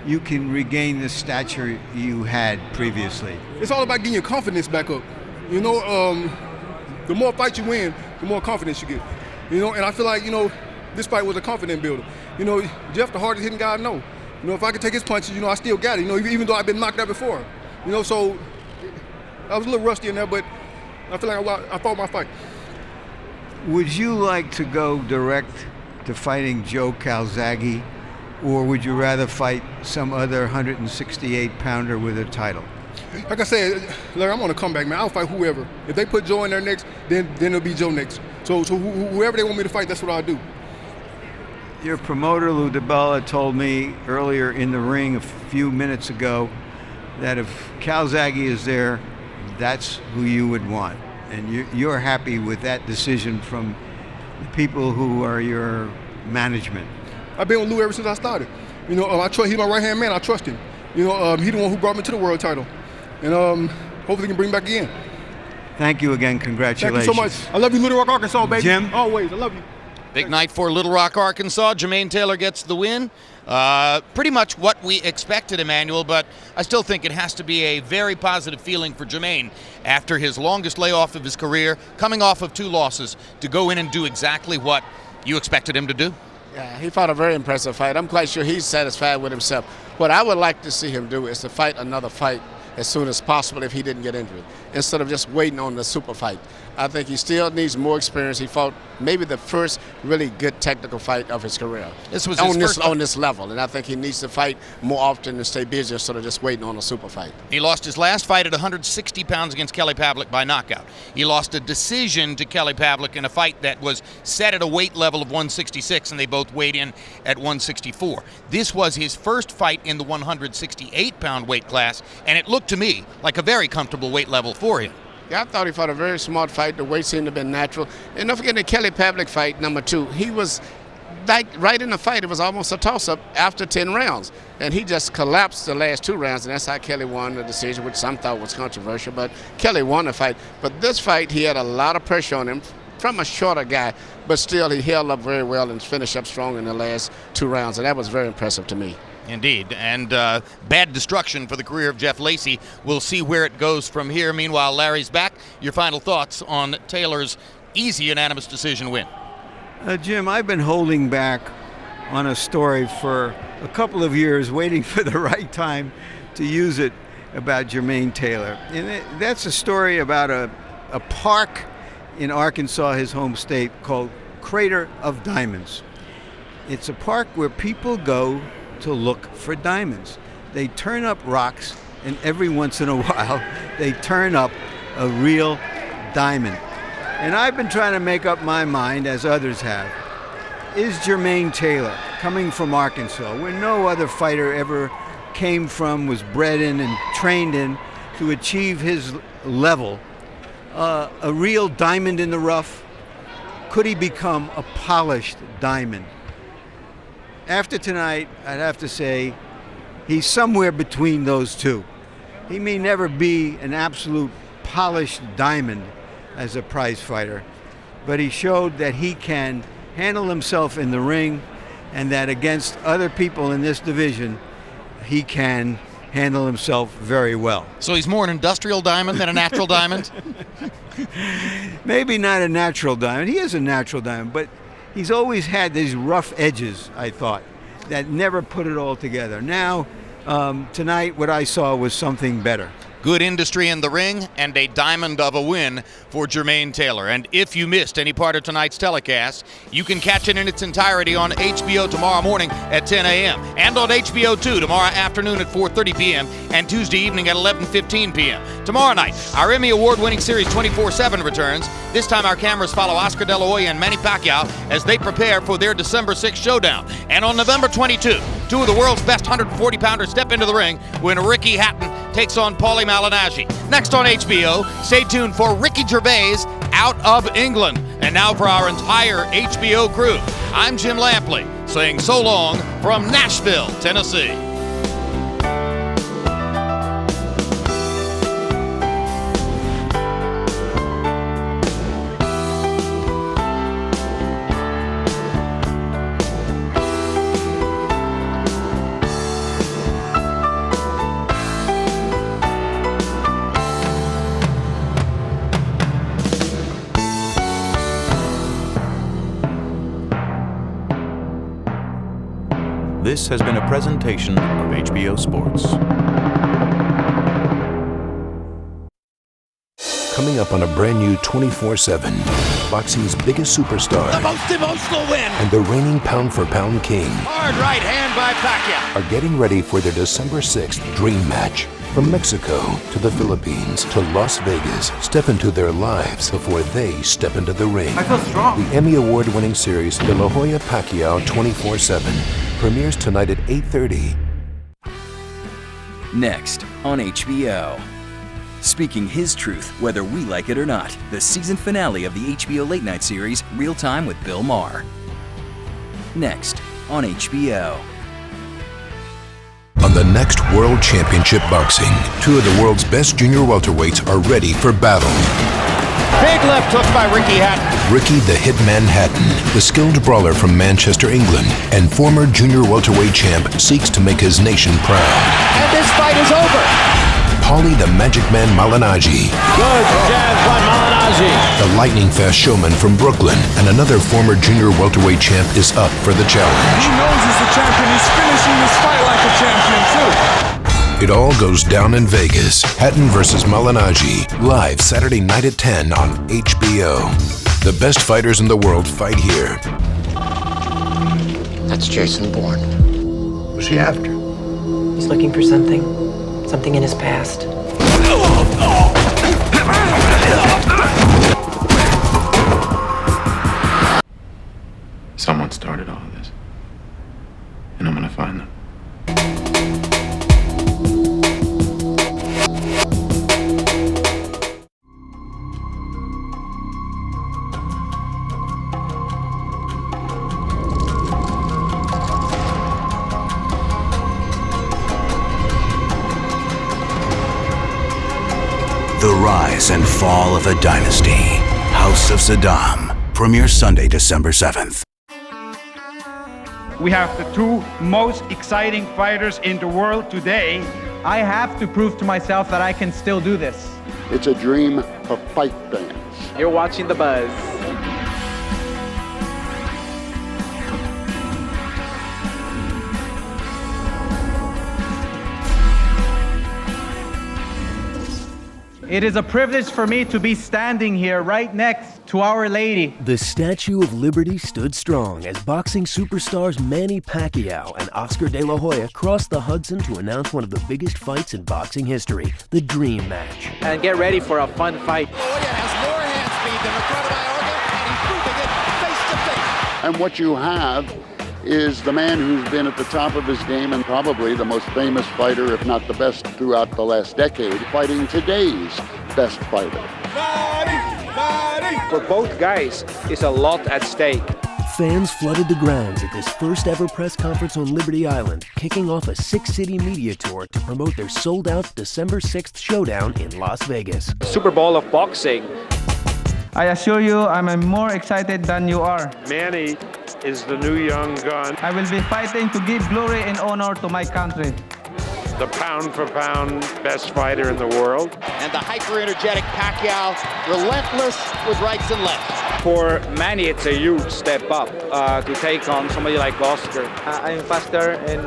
you can regain the stature you had previously? It's all about getting your confidence back up. You know, the more fights you win, the more confidence you get. You know, and I feel like, you know, this fight was a confidence builder. You know, Jeff, the hardest hitting guy I know. You know, if I could take his punches, you know, I still got it. You know, even though I've been knocked out before. You know, so I was a little rusty in there, but I feel like I fought my fight. Would you like to go direct to fighting Joe Calzaghe, or would you rather fight some other 168-pounder with a title? Like I said, Larry, I'm on a comeback, man. I'll fight whoever. If they put Joe in there next, then it'll be Joe next. So whoever they want me to fight, that's what I'll do. Your promoter, Lou DiBella, told me earlier in the ring a few minutes ago that if Calzaghe is there, that's who you would want. And you're happy with that decision from the people who are your management. I've been with Lou ever since I started. You know, he's my right-hand man. I trust him. You know, he's the one who brought me to the world title. And hopefully he can bring me back again. Thank you again. Congratulations. Thank you so much. I love you, Little Rock, Arkansas, baby. Jim? Always. I love you. Big night for Little Rock, Arkansas. Jermain Taylor gets the win. Pretty much what we expected, Emmanuel, but I still think it has to be a very positive feeling for Jermain after his longest layoff of his career, coming off of 2 losses, to go in and do exactly what you expected him to do. Yeah, he fought a very impressive fight. I'm quite sure he's satisfied with himself. What I would like to see him do is to fight another fight as soon as possible if he didn't get injured, instead of just waiting on the super fight. I think he still needs more experience. He fought maybe the first really good technical fight of his career. This was his on this level, and I think he needs to fight more often and stay busy instead of just waiting on a super fight. He lost his last fight at 160 pounds against Kelly Pavlik by knockout. He lost a decision to Kelly Pavlik in a fight that was set at a weight level of 166, and they both weighed in at 164. This was his first fight in the 168-pound weight class, and it looked to me like a very comfortable weight level for him. Yeah, I thought he fought a very smart fight. The weight seemed to have been natural. And don't forget the Kelly Pavlik fight, number 2. He was right in the fight. It was almost a toss-up after 10 rounds. And he just collapsed the last 2 rounds, and that's how Kelly won the decision, which some thought was controversial. But Kelly won the fight. But this fight, he had a lot of pressure on him from a shorter guy. But still, he held up very well and finished up strong in the last 2 rounds. And that was very impressive to me. Indeed, and bad destruction for the career of Jeff Lacy. We'll see where it goes from here. Meanwhile, Larry's back. Your final thoughts on Taylor's easy unanimous decision win? Jim, I've been holding back on a story for a couple of years, waiting for the right time to use it about Jermain Taylor. And that's a story about a park in Arkansas, his home state, called Crater of Diamonds. It's a park where people go to look for diamonds. They turn up rocks, and every once in a while they turn up a real diamond. And I've been trying to make up my mind, as others have. Is Jermain Taylor, coming from Arkansas, where no other fighter ever came from, was bred in and trained in, to achieve his level, a real diamond in the rough? Could he become a polished diamond? After tonight, I'd have to say he's somewhere between those two. He may never be an absolute polished diamond as a prize fighter, but he showed that he can handle himself in the ring, and that against other people in this division, he can handle himself very well. So he's more an industrial diamond than a natural diamond? Maybe not a natural diamond. He is a natural diamond, but he's always had these rough edges, I thought, that never put it all together. Now, tonight, what I saw was something better. Good industry in the ring and a diamond of a win for Jermain Taylor. And if you missed any part of tonight's telecast, you can catch it in its entirety on HBO tomorrow morning at 10 a.m. and on HBO 2 tomorrow afternoon at 4:30 p.m. and Tuesday evening at 11:15 p.m. Tomorrow night, our Emmy Award-winning series 24/7 returns. This time our cameras follow Oscar De La Hoya and Manny Pacquiao as they prepare for their December 6th showdown. And on November 22, 2 of the world's best 140-pounders step into the ring when Ricky Hatton takes on Paulie Malignaggi. Next on HBO, stay tuned for Ricky Gervais out of England. And now for our entire HBO crew, I'm Jim Lampley, saying so long from Nashville, Tennessee. This has been a presentation of HBO Sports. Coming up on a brand new 24/7, boxing's biggest superstar. The most emotional win. And the reigning pound-for-pound king. Hard right hand by Pacquiao. Are getting ready for their December 6th dream match. From Mexico to the Philippines to Las Vegas, step into their lives before they step into the ring. I feel strong. The Emmy Award-winning series De La Hoya Pacquiao 24/7 premieres tonight at 8:30. Next on HBO. Speaking his truth, whether we like it or not. The season finale of the HBO late night series, Real Time with Bill Maher. Next on HBO. On the next World Championship Boxing, two of the world's best junior welterweights are ready for battle. Big left hook by Ricky Hatton. Ricky the Hitman Hatton, the skilled brawler from Manchester, England, and former junior welterweight champ, seeks to make his nation proud. And this fight is over. Paulie the Magic Man Malignaggi. Good jab by Malignaggi. The lightning-fast showman from Brooklyn and another former junior welterweight champ is up for the challenge. He knows he's the champion. He's finishing this fight like a champion, too. It all goes down in Vegas. Hatton versus Malignaggi, live Saturday night at 10 on HBO. The best fighters in the world fight here. That's Jason Bourne. What's he after? He's looking for something in his past. Someone started all of this, and I'm gonna find them. The Rise and Fall of a Dynasty. House of Saddam. Premieres Sunday, December 7th. We have the two most exciting fighters in the world today. I have to prove to myself that I can still do this. It's a dream of fight fans. You're watching The Buzz. It is a privilege for me to be standing here right next to Our Lady. The Statue of Liberty stood strong as boxing superstars Manny Pacquiao and Oscar De La Hoya crossed the Hudson to announce one of the biggest fights in boxing history, the Dream Match. And get ready for a fun fight. Hoya has more hand speed than Ricardo Mayorga, and he's proving it face to face. And what you have is the man who's been at the top of his game and probably the most famous fighter, if not the best throughout the last decade, fighting today's best fighter. For both guys, it's a lot at stake. Fans flooded the grounds at this first ever press conference on Liberty Island, kicking off a 6-city media tour to promote their sold-out December 6th showdown in Las Vegas. Super Bowl of boxing. I assure you, I'm more excited than you are. Manny is the new young gun. I will be fighting to give glory and honor to my country. The pound-for-pound best fighter in the world. And the hyper-energetic Pacquiao, relentless with rights and lefts. For Manny, it's a huge step up to take on somebody like Oscar. I'm faster and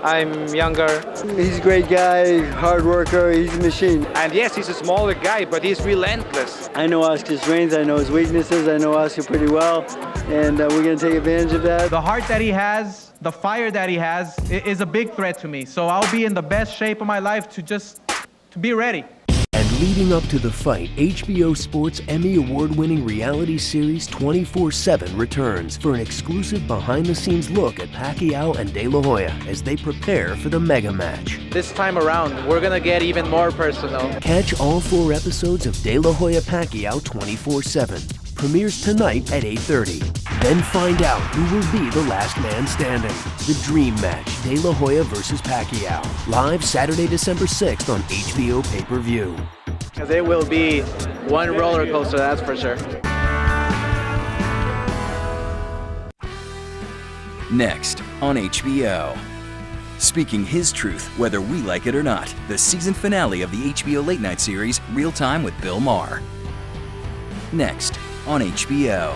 I'm younger. He's a great guy, hard worker, he's a machine. And yes, he's a smaller guy, but he's relentless. I know Oscar's strengths, I know his weaknesses, I know Oscar pretty well, and we're going to take advantage of that. The heart that he has, the fire that he has, is a big threat to me. So I'll be in the best shape of my life to be ready. And Leading up to the fight, HBO Sports Emmy Award-winning reality series 24/7 returns for an exclusive behind-the-scenes look at Pacquiao and De La Hoya as they prepare for the mega match. This time around, we're gonna get even more personal. Catch all 4 episodes of De La Hoya Pacquiao 24/7. Premieres tonight at 8:30. Then find out who will be the last man standing. The Dream Match, De La Hoya versus Pacquiao. Live Saturday, December 6th on HBO pay-per-view. Because it will be one roller coaster, that's for sure. Next on HBO. Speaking his truth, whether we like it or not, the season finale of the HBO late night series Real Time with Bill Maher. Next on HBO.